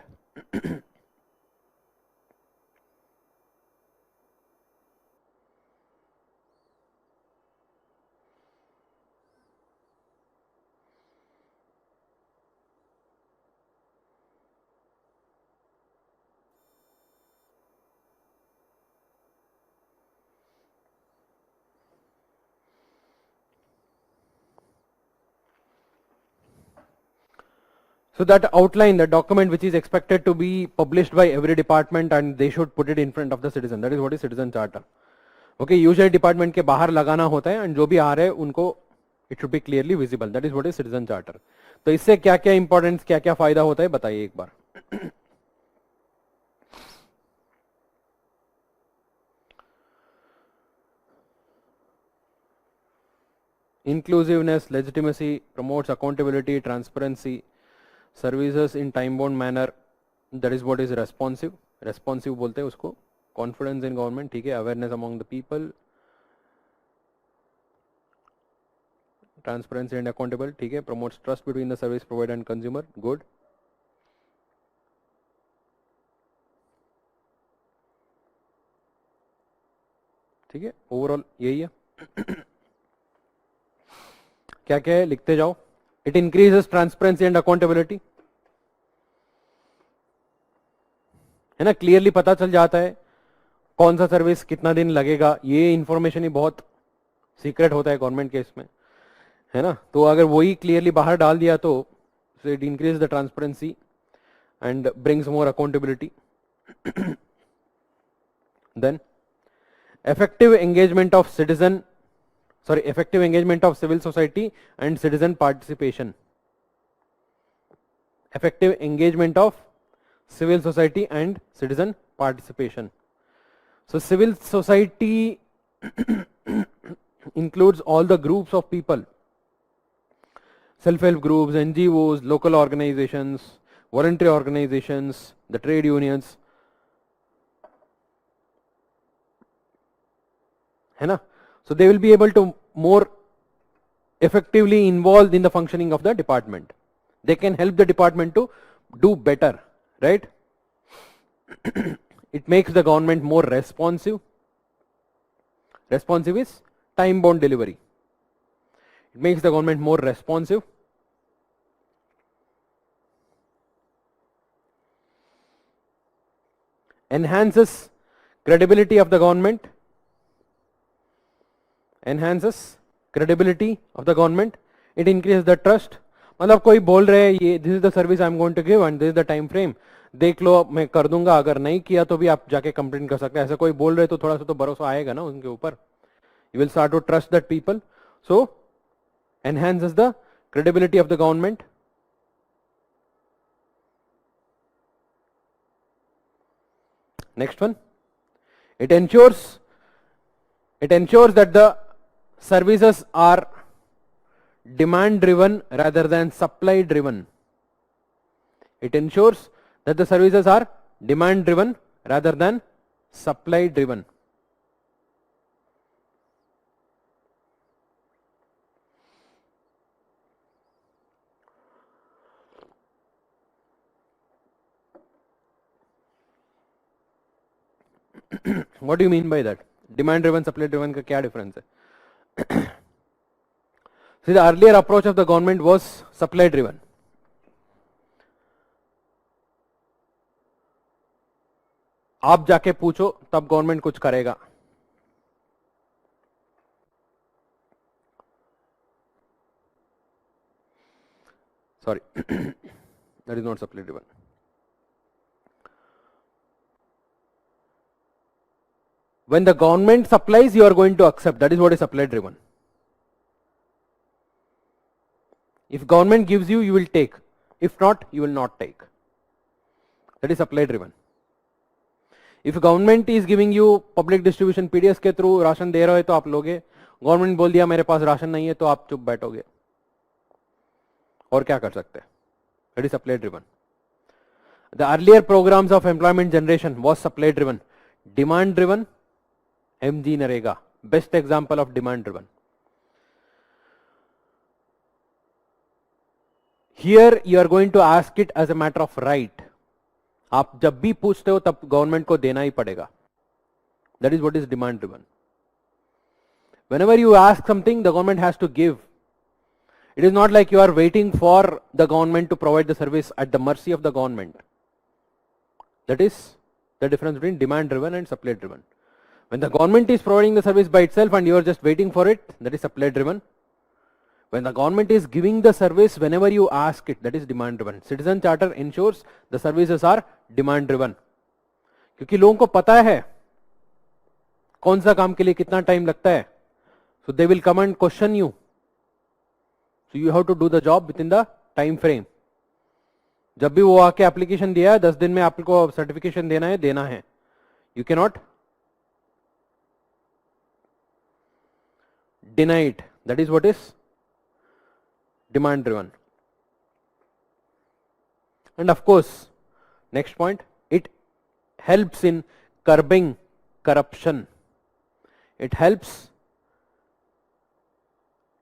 So that outline, the document which is expected to be published by every department and they should put it in front of the citizen. That is what is citizen charter. Okay, usually department के बाहर लगाना होता है and जो भी आ रहे हैं उनको it should be clearly visible. That is what is citizen charter. तो इससे क्या क्या importance, क्या क्या फायदा होता है बताइए एक बार. Inclusiveness, legitimacy, promotes accountability, transparency, services in time bound manner, that is what is responsive. Responsive बोलते हैं उसको. Confidence in government, ठीक है. Awareness among the people, transparency and accountable, ठीक है. Promotes trust between the service provider and consumer, good. ठीक है. Overall यही है. क्या क्या है लिखते जाओ. It increases transparency and accountability. है ना, क्लियरली पता चल जाता है कौन सा सर्विस कितना दिन लगेगा. ये इंफॉर्मेशन ही बहुत सीक्रेट होता है गवर्नमेंट के इसमें, है ना. तो अगर वही क्लियरली बाहर डाल दिया तो it increase the transparency and brings more accountability. Then effective engagement of civil society and citizen participation. Effective engagement of civil society and citizen participation. So civil society includes all the groups of people, self-help groups, NGOs, local organizations, voluntary organizations, the trade unions, है ना. So they will be able to more effectively involved in the functioning of the department. They can help the department to do better, right? It makes the government more responsive. Responsive is time bound delivery. It makes the government more responsive. Enhances credibility of the government. Enhances credibility of the government. It increases the trust. मतलब कोई बोल रहे हैं ये this is the service I am going to give and this is the time frame, देख लो मैं कर दूंगा, अगर नहीं किया तो भी आप जाके कंप्लेंट कर सकते हैं. ऐसा कोई बोल रहे तो थोड़ा सा तो भरोसा आएगा ना उनके ऊपर. You will start to trust that people. So enhances the credibility of the government. Next one, it ensures that the services are demand driven rather than supply driven. It ensures that the services are demand driven rather than supply driven. What do you mean by that? Demand driven, supply driven का क्या difference है? See, the earlier approach of the government was supply driven. आप जाके पूछो तब government कुछ करेगा. Sorry, that is not supply driven. When the government supplies, you are going to accept. That is what is supply driven. If government gives you, you will take. If not, you will not take. That is supply driven. If government is giving you public distribution PDS के through ration दे रहे हो तो आप लोगे. Government बोल दिया मेरे पास ration नहीं है तो आप चुप बैठोगे. और क्या कर सकते हैं? That is supply driven. The earlier programs of employment generation was supply driven. Demand driven, MG Narega, best example of demand driven. Here you are going to ask it as a matter of right. आप जब भी पूछते हो तब government को देना ही पड़ेगा. That is what is demand driven. Whenever you ask something, the government has to give. It is not like you are waiting for the government to provide the service at the mercy of the government. That is the difference between demand driven and supply driven. When the government is providing the service by itself and you are just waiting for it, that is supply driven. When the government is giving the service whenever you ask it, that is demand driven. Citizen Charter ensures the services are demand driven. क्योंकि लोगों को पता है कौन सा काम के लिए कितना टाइम लगता है. So they will come and question you. So you have to do the job within the time frame. जब भी वो आके एप्लीकेशन दिया है 10 दिन में आपको सर्टिफिकेशन देना है. You cannot deny it. That is what is demand driven. And of course, next point, it helps in curbing corruption. It helps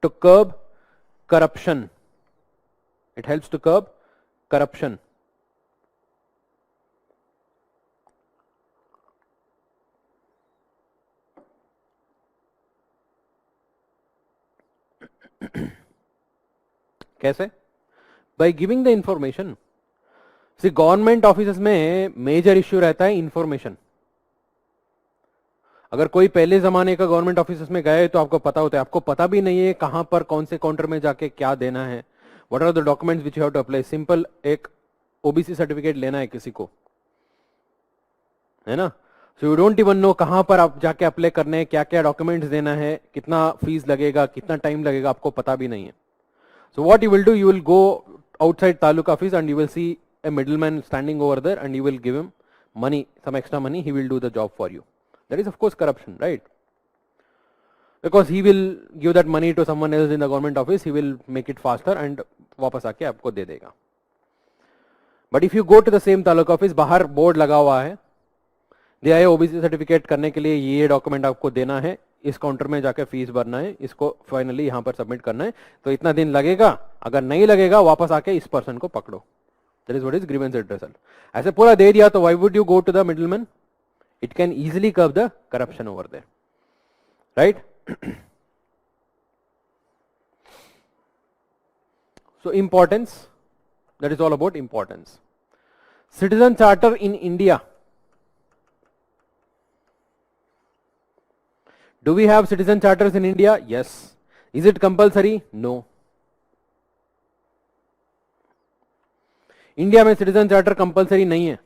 to curb corruption. It helps to curb corruption. कैसे? By giving the information. See, government offices में major issue रहता है information. अगर कोई पहले जमाने का government offices में गए तो आपको पता होता है. आपको पता भी नहीं है कहां पर कौन से काउंटर में जाके क्या देना है. What are the documents which you have to apply. Simple एक ओबीसी सर्टिफिकेट लेना है किसी को, है ना. So you don't even know कहां पर आप जाके अप्लाई करने हैं, क्या क्या डॉक्यूमेंट्स देना है, कितना फीस लगेगा, कितना टाइम लगेगा, आपको पता भी नहीं है. So what you will do, you will go outside taluk office and you will see a middleman standing over there and you will give him money, some extra money, he will do the job for you. That is of course corruption, right? Because he will give that money to someone else in the government office, he will make it faster and वापस आके आपको दे देगा. But if you go to the same taluk office, बाहर board लगा हुआ है, दिया है ओबीसी सर्टिफिकेट करने के लिए ये डॉक्यूमेंट आपको देना है, इस काउंटर में जाकर फीस भरना है, इसको फाइनली यहां पर सबमिट करना है, तो इतना दिन लगेगा. अगर नहीं लगेगा वापस आके इस पर्सन को पकड़ो. That is what is grievance redressal. ऐसे पूरा दे दिया तो why would you go to the middleman? It can easily curb the corruption over there, right. So importance, that is all about importance. Citizen charter in India. Do we have citizen charters in India? Yes. Is it compulsory? No. India में citizen charter compulsory नहीं है.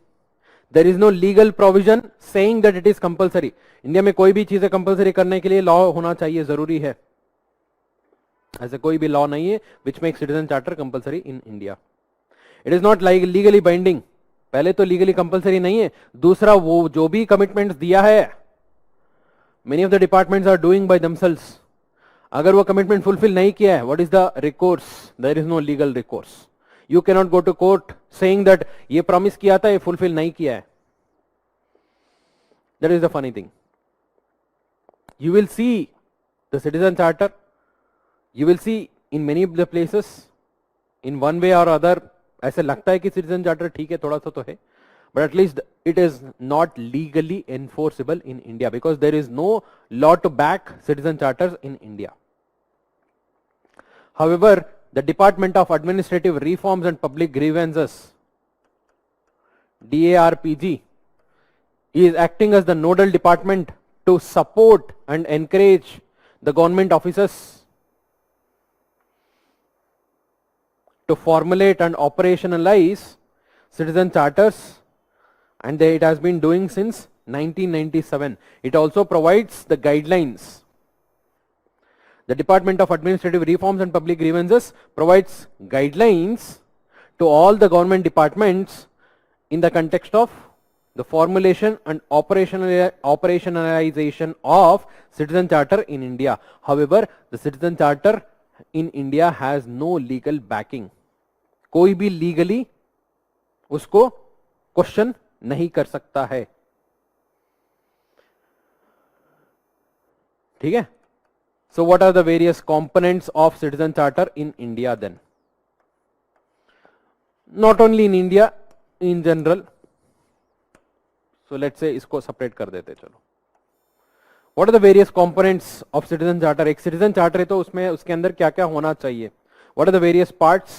There is no legal provision saying that it is compulsory. India में कोई भी चीजें compulsory करने के लिए law होना चाहिए, जरूरी है. ऐसे कोई भी law नहीं है which makes citizen charter compulsory in India. It is not like legally binding. पहले तो लीगली कंपलसरी नहीं है, दूसरा वो जो भी कमिटमेंट्स दिया है many of the departments are doing by themselves, अगर वो कमिटमेंट फुलफिल नहीं किया है, what is the recourse? There is no legal recourse. You can not go to court saying that ये प्रॉमिस किया था, ये फुलफिल नहीं किया है. That is the funny thing. You will see the citizen charter, you will see in many of the places in one way or other. ऐसे लगता है कि citizen charter ठीक है, थोड़ा सा तो है, but at least it is not legally enforceable in India because there is no law to back citizen charters in India. However, the Department of Administrative Reforms and Public Grievances, DARPG, is acting as the nodal department to support and encourage the government officers to formulate and operationalize citizen charters, and it has been doing since 1997. It also provides the guidelines. The Department of Administrative Reforms and Public Grievances provides guidelines to all the government departments in the context of the formulation and operationalization of citizen charter in India. However, the citizen charter in India has no legal backing. कोई भी legally उसको question नहीं कर सकता है. ठीक है? So what are the various components of citizen charter in India then? Not only in India, in general. So let's say इसको separate कर देते. चलो, what are the various components of citizen charter? एक citizen charter है तो उसमें उसके अंदर क्या क्या होना चाहिए? What are the various parts?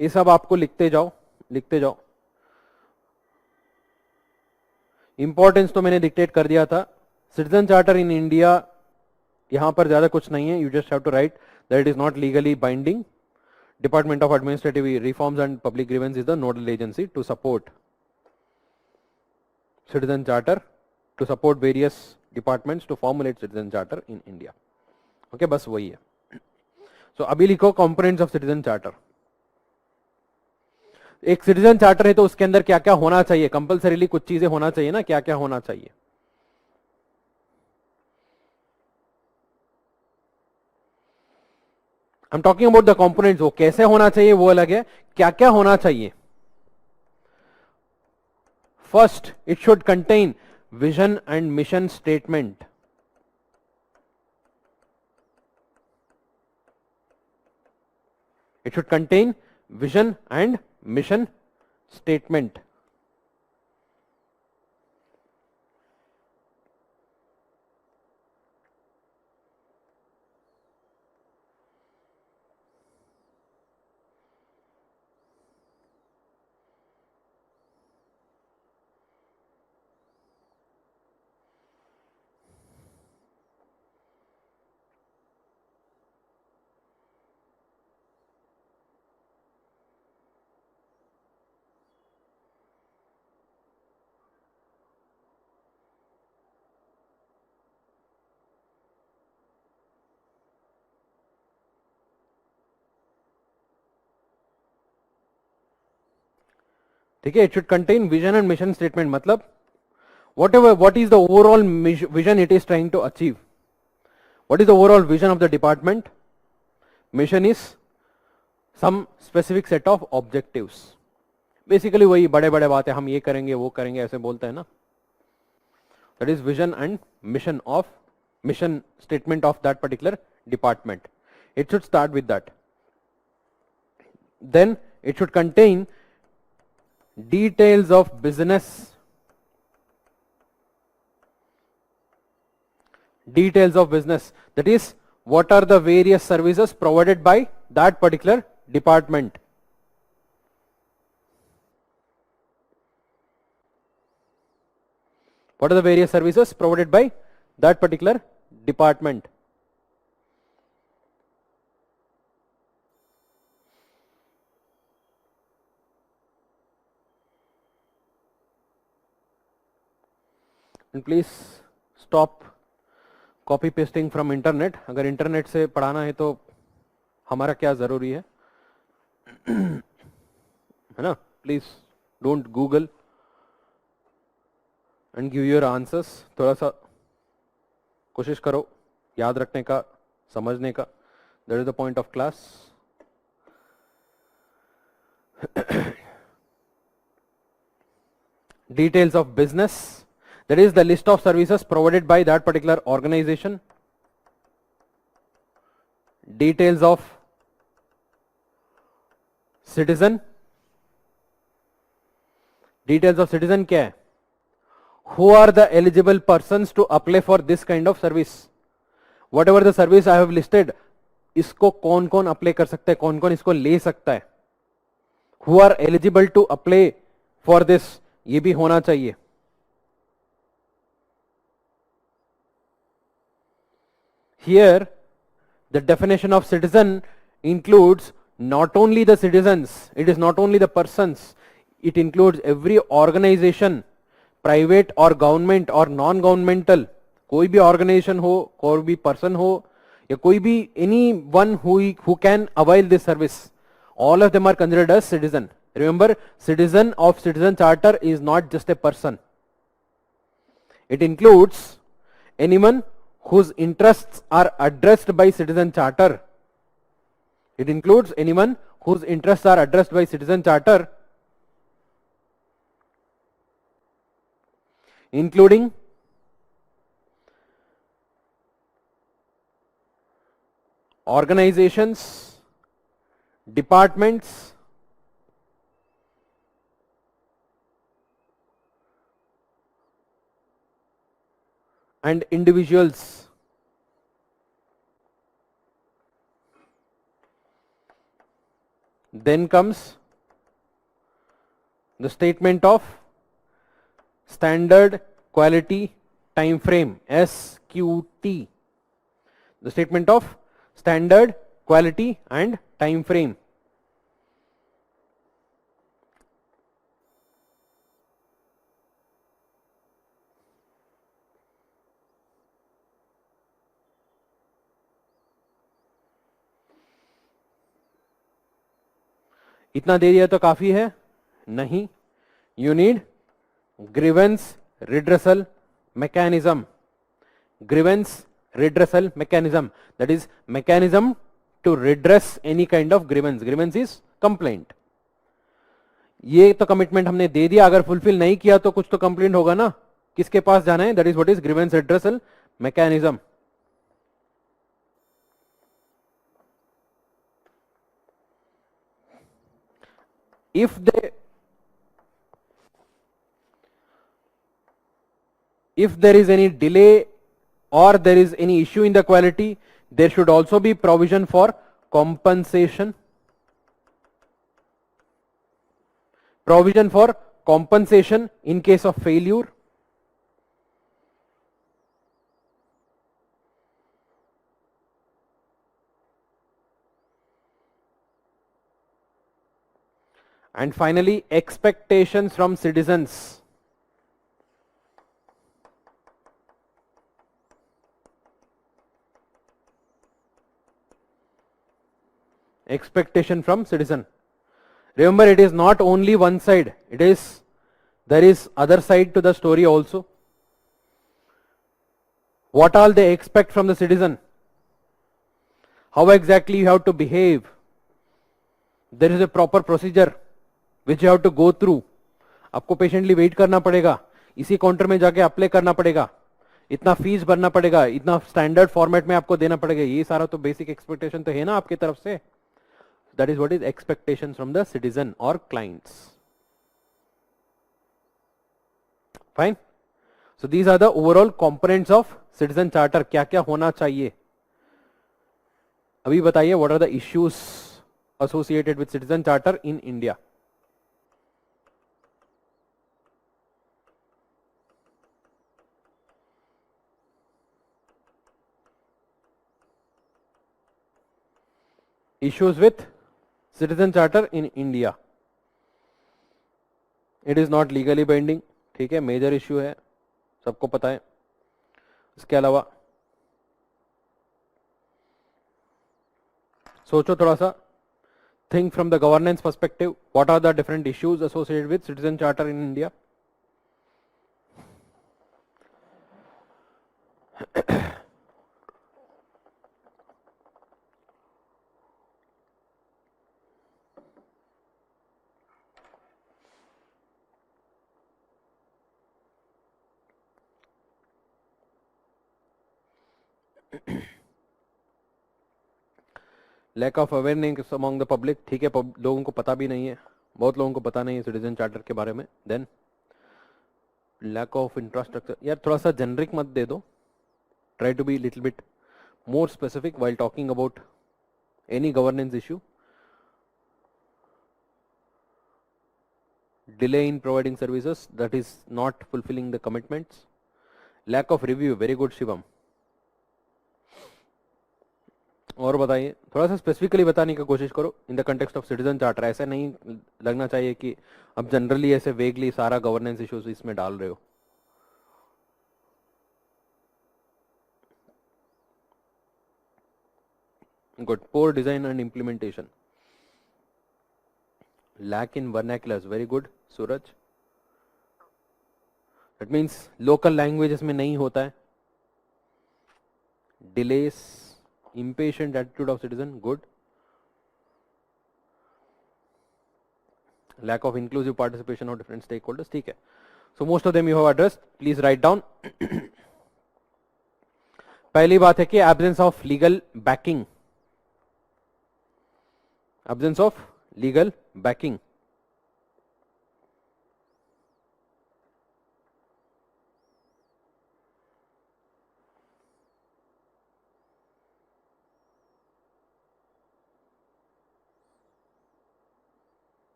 ये सब आपको लिखते जाओ. इंपॉर्टेंस तो मैंने डिक्टेट कर दिया था. सिटीजन चार्टर इन इंडिया, यहां पर ज्यादा कुछ नहीं है. You just have to write that it is not legally binding. Department of Administrative Reforms and Public Grievances is the nodal agency to support citizen charter, to support various departments to formulate citizen charter in India. Okay, बस वही है. So अभी लिखो components of citizen charter. एक citizen charter है तो उसके अंदर क्या क्या होना चाहिए? कंपल्सरीली कुछ चीजें होना चाहिए ना, क्या क्या होना चाहिए? I'm talking about the components. वो कैसे होना चाहिए वो अलग है, क्या क्या होना चाहिए? First, it should contain vision and mission statement. It should contain vision and mission statement. ठीक है, it should contain vision and mission statement. मतलब what is the overall vision it is trying to achieve? What is the overall vision of the department? Mission is some specific set of objectives. Basically वही बड़े बड़े बातें, हम ये करेंगे वो करेंगे ऐसे बोलते हैं ना. That is vision and mission statement of that particular department. It should start with that. Then it should contain details of business, that is what are the various services provided by that particular department. What are the various services provided by that particular department? And please stop copy pasting from internet. अगर internet से पढ़ाना है तो हमारा क्या जरूरी है. है ना. Please don't Google and give your answers. थोड़ा सा कोशिश करो याद रखने का, समझने का. That is the point of class. Details of business, that is the list of services provided by that particular organization. Details of citizen. Details of citizen क्या है? Who are the eligible persons to apply for this kind of service? Whatever the service I have listed, इसको कौन कौन apply कर सकता है, कौन कौन इसको ले सकता है. Who are eligible to apply for this, ये भी होना चाहिए. Here the definition of citizen includes not only the citizens, it is not only the persons, it includes every organization, private or government or non governmental. कोई भी organization हो, कोई भी person हो, या कोई भी anyone who can avail this service, all of them are considered as citizen. Remember, citizen of citizen charter is not just a person. It includes anyone whose interests are addressed by citizen charter. It includes anyone whose interests are addressed by citizen charter, including organizations, departments, and individuals. Then comes the statement of standard quality time frame, SQT. The statement of standard quality and time frame. इतना दे दिया तो काफी है? नहीं. You need grievance redressal mechanism. Grievance redressal mechanism, that is mechanism to redress any kind of grievance. Grievance is complaint. ये तो commitment हमने दे दिया, अगर फुलफिल नहीं किया तो कुछ तो कंप्लेंट होगा ना, किसके पास जाना है? That is what is grievance redressal mechanism. If there is any delay or there is any issue in the quality, there should also be provision for compensation. Provision for compensation in case of failure. And finally, expectations from citizens. Expectation from citizen. Remember, it is not only one side, there is other side to the story also. What all they expect from the citizen? How exactly you have to behave? There is a proper procedure which you have to go through. आपको patiently wait करना पड़ेगा, इसी counter में जाके apply करना पड़ेगा, इतना fees भरना पड़ेगा, इतना स्टैंडर्ड फॉर्मेट में आपको देना पड़ेगा. ये सारा तो बेसिक एक्सपेक्टेशन तो है ना आपकी तरफ से. That is what is expectations from the citizen or clients. Fine. So these are the overall components of citizen charter. क्या क्या होना चाहिए? अभी बताइए, what are the issues associated with citizen charter in India? Issues with citizen charter in India. It is not legally binding. ठीक है, major issue है, सबको पता है. इसके अलावा सोचो थोड़ा सा, think from the governance perspective, what are the different issues associated with citizen charter in India? Lack of awareness among the public, ठीक है, लोगों को पता भी नहीं है, बहुत लोगों को पता नहीं है सिटीजन चार्टर के बारे में. Then lack of infrastructure. यार थोड़ा सा जेनरिक मत दे दो, try to be little bit more specific while talking about any governance issue. Delay in providing services, that is not fulfilling the commitments. Lack of review, very good Shivam. और बताइए, थोड़ा सा स्पेसिफिकली बताने की कोशिश करो in the context of citizen charter. ऐसा नहीं लगना चाहिए कि अब जनरली ऐसे वेगली सारा गवर्नेंस इश्यूज इसमें डाल रहे हो. Good. Poor design and implementation. Lack in vernaculars. Very good, Suraj. That means local languages में नहीं होता है. Delays, impatient attitude of citizen. Good. Lack of inclusive participation of different stakeholders. ठीक है. So most of them you have addressed. Please write down. पहली बात है कि absence of legal backing. Absence of legal backing.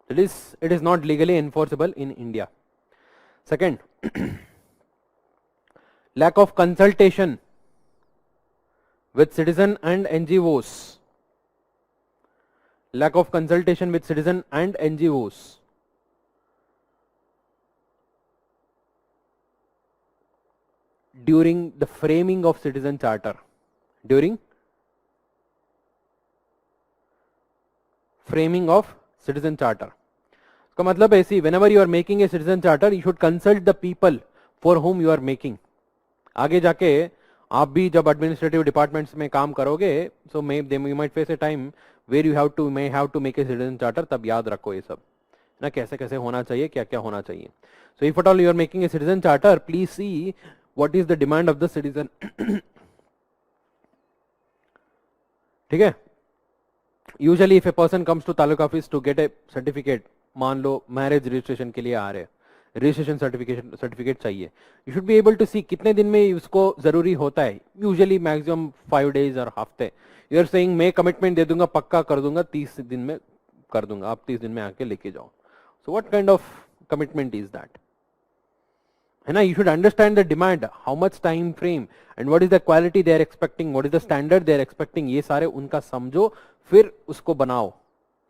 It is not legally enforceable in India. Second, lack of consultation with citizen and NGOs. Lack of consultation with citizen and NGOs. During the framing of citizen charter. During framing of citizen charter. इसका मतलब है, see, whenever you are making a citizen charter, you should consult the people for whom you are making. आगे जाके आप भी जब administrative departments में काम करोगे, so you might face a time where you have to make a citizen charter. तब याद रखो ये सब ना, कैसे कैसे होना चाहिए, क्या क्या होना चाहिए. So if at all you are making a citizen charter, please see what is the demand of the citizen. ठीक है. Usually if a person comes to taluka office to get a certificate, मान लो मैरिज रजिस्ट्रेशन के लिए आ रहे हैं, registration certificate चाहिए, you should be able to see कितने दिन में उसको जरूरी होता है. यूजुअली मैक्सिमम 5 days और हफ्ते. यू आर सेइंग मैं कमिटमेंट दे दूंगा, पक्का कर दूंगा, 30 दिन में कर दूंगा, आप 30 दिन में आके लेके जाओ. So what kind of commitment is that, है ना. You should understand the demand, how much time frame and what is the quality they are expecting, what is the standard they are expecting. ये सारे उनका समझो, फिर उसको बनाओ.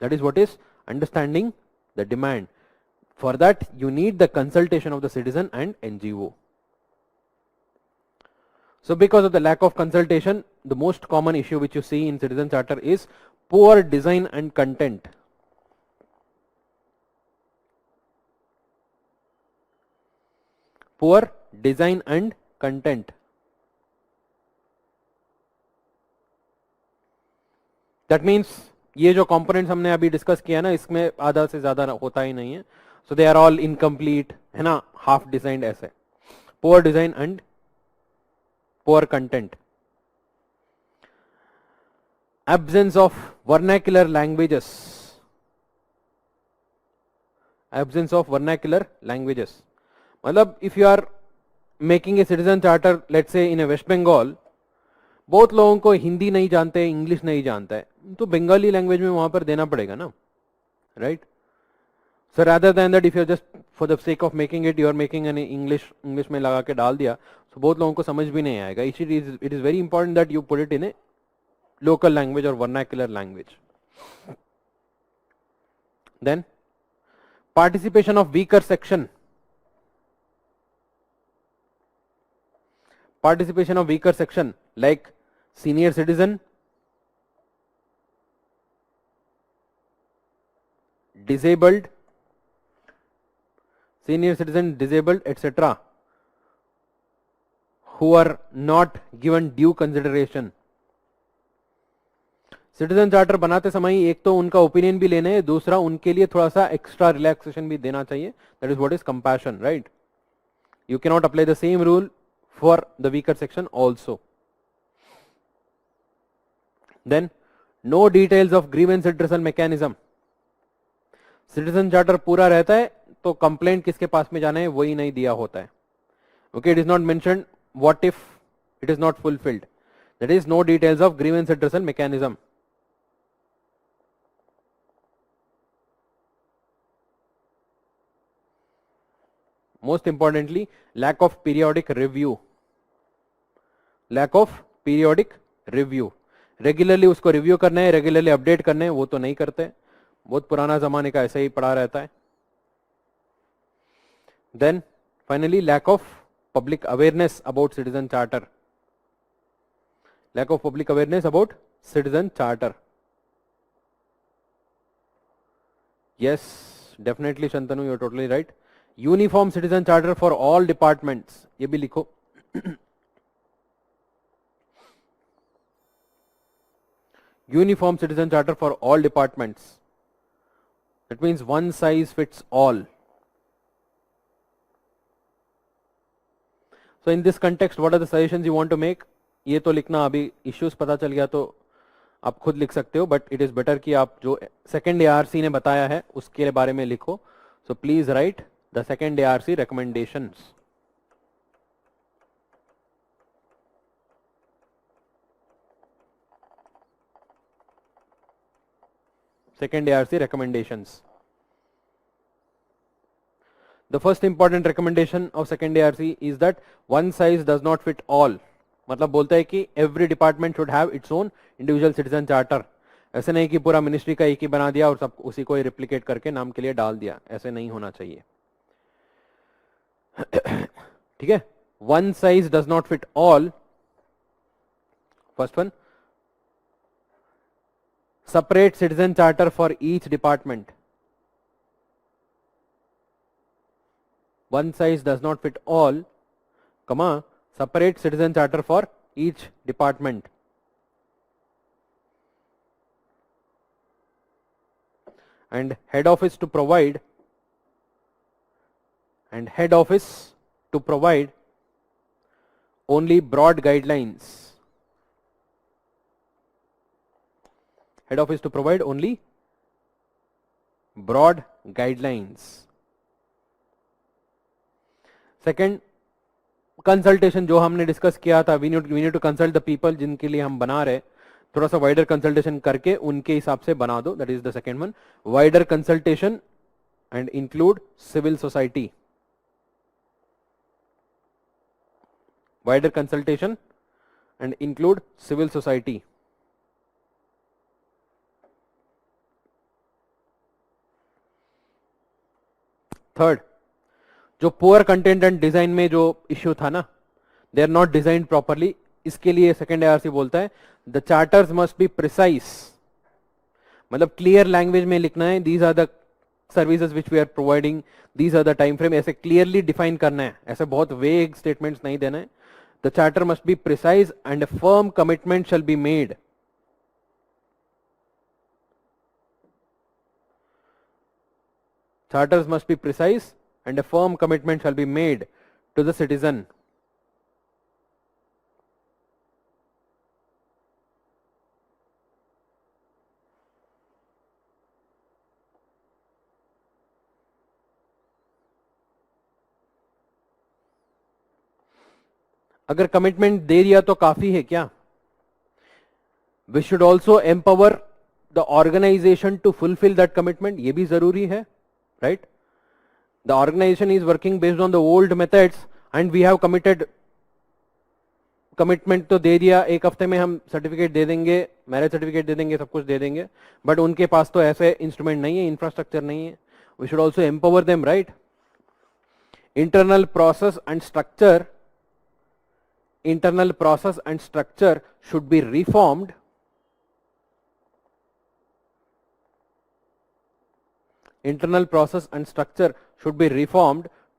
That is what is understanding the demand. For that, you need the consultation of the citizen and NGO. So because of the lack of consultation, the most common issue which you see in citizen charter is poor design and content. Poor design and content. That means ये जो components हमने अभी discuss किया ना, इसमें आधा से ज्यादा होता ही नहीं है. So they are all incomplete, है ना, half designed ऐसे. Poor design and poor content. Absence of vernacular languages. Absence of vernacular languages. मतलब if you are making a citizen charter, let's say in a West Bengal, बहुत लोगों को हिंदी नहीं जानते, English नहीं जानता है, तो बंगाली लैंग्वेज में वहां पर देना पड़ेगा ना, right. So rather than that, if you're just for the sake of making it, you are making an English में लगा के डाल दिया, so बहुत लोगों को समझ भी नहीं आएगा. It is very important that you put it in a local language or vernacular language. Then participation of weaker section. participation of weaker section like senior citizen, disabled, senior citizen, disabled, etc., who are not given due consideration. Citizen charter बनाते समय एक तो उनका opinion भी लेना है, दूसरा उनके लिए थोड़ा सा एक्स्ट्रा रिलैक्सेशन भी देना चाहिए. That is what is compassion, right? You can not apply the same rule for the weaker section also. Then no details of grievance addressal mechanism. Citizen charter पूरा रहता है तो कंप्लेंट किसके पास में जाना है वही नहीं दिया होता है. Okay, it is not mentioned what if it is not fulfilled. That is no details of grievance addressal mechanism. Most importantly, lack of periodic review. Lack of periodic review. Regularly उसको रिव्यू करना है, regularly update करना है, वो तो नहीं करते. बहुत पुराना जमाने का ऐसा ही पड़ा रहता है. Then finally, lack of public awareness about citizen charter. Lack of public awareness about citizen charter. Yes, definitely Shantanu, you're totally right. Uniform citizen charter for all departments, ये भी लिखो. Uniform citizen charter for all departments. That means one size fits all. So in this context what are the suggestions you want to make? ये तो लिखना, अभी issues पता चल गया तो आप खुद लिख सकते हो, बट इट इज बेटर कि आप जो सेकेंड ARC ने बताया है उसके बारे में लिखो. So please right the second ARC recommendations. Second ARC recommendations. The first important recommendation of second ARC is that one size does not fit all. मतलब बोलता है कि every department should have its own individual citizen charter. ऐसे नहीं कि पूरा ministry का एक ही बना दिया और सब उसी को ही रिप्लिकेट करके नाम के लिए डाल दिया. ऐसे नहीं होना चाहिए. ठीक है. One size does not fit all. First one, separate citizen charter for each department. One size does not fit all, comma, separate citizen charter for each department. And head office to provide only broad guidelines. Head office to provide only broad guidelines. Second, consultation जो हमने discuss किया था, we need to consult the people जिनके लिए हम बना रहे. थोड़ा सा वाइडर कंसल्टेशन करके उनके हिसाब से बना दो. That is the second one. Wider consultation and include civil society. Wider consultation and include civil society. Third, जो poor content and design में जो issue था ना, they are not designed properly. इसके लिए second ARC बोलता है the charters must be precise. मतलब clear language में लिखना है. These are the services which we are providing. These are the time frame. ऐसे clearly define करना है. ऐसे बहुत vague statements नहीं देना है. The charter must be precise and a firm commitment shall be made. Charters must be precise and a firm commitment shall be made to the citizen. अगर commitment दे दिया तो काफी है क्या? We should also empower the organisation to fulfil that commitment. ये भी जरूरी है, right? The organisation is working based on the old methods and we have committed. Commitment तो दे दिया, एक हफ्ते में हम सर्टिफिकेट दे देंगे, मैरिज सर्टिफिकेट दे देंगे, सब कुछ दे देंगे, बट उनके पास तो ऐसे इंस्ट्रूमेंट नहीं है, इंफ्रास्ट्रक्चर नहीं है. We should also empower them, right? Internal process and structure internal process and structure should be reformed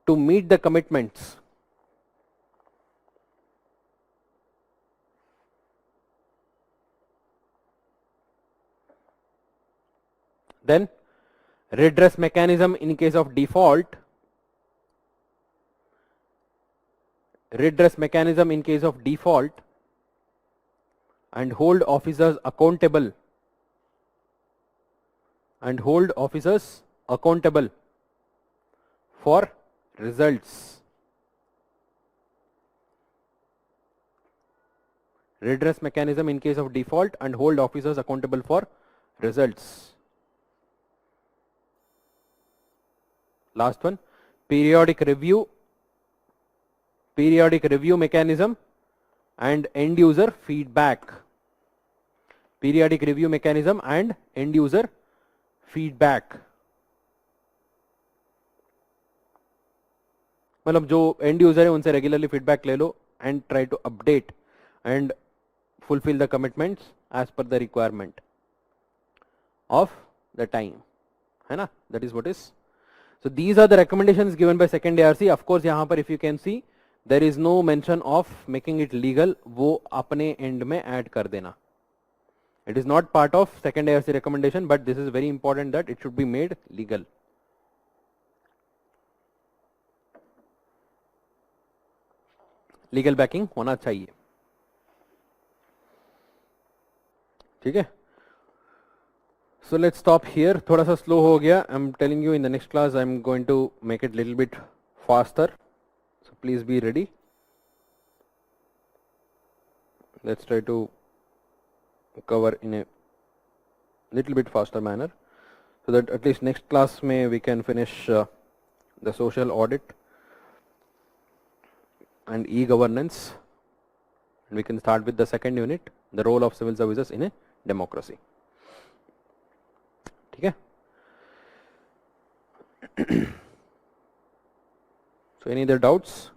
to meet the commitments then redress mechanism in case of default and hold officers accountable for results. Redress mechanism in case of default and hold officers accountable for results. Last one, periodic review mechanism and end user feedback. Periodic review mechanism and end user feedback. मतलब जो end user है उनसे regularly feedback ले लो and try to update and fulfill the commitments as per the requirement of the time, है ना? That is what is. So these are the recommendations given by second ARC. Of course यहाँ पर if you can see there is no mention of making it legal. वो अपने end में add कर देना. It is not part of second ARC recommendation, but this is very important that it should be made legal. Legal backing होना चाहिए. ठीक है? So let's stop here. थोड़ा सा slow हो गया. I'm telling you in the next class I'm going to make it little bit faster. So please be ready. Let's try to cover in a little bit faster manner so that at least next class may we can finish the social audit and e-governance, and we can start with the second unit, the role of civil services in a democracy. ठीक है? So any other doubts?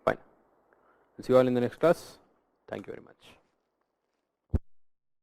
Fine. See you all in the next class. Thank you very much.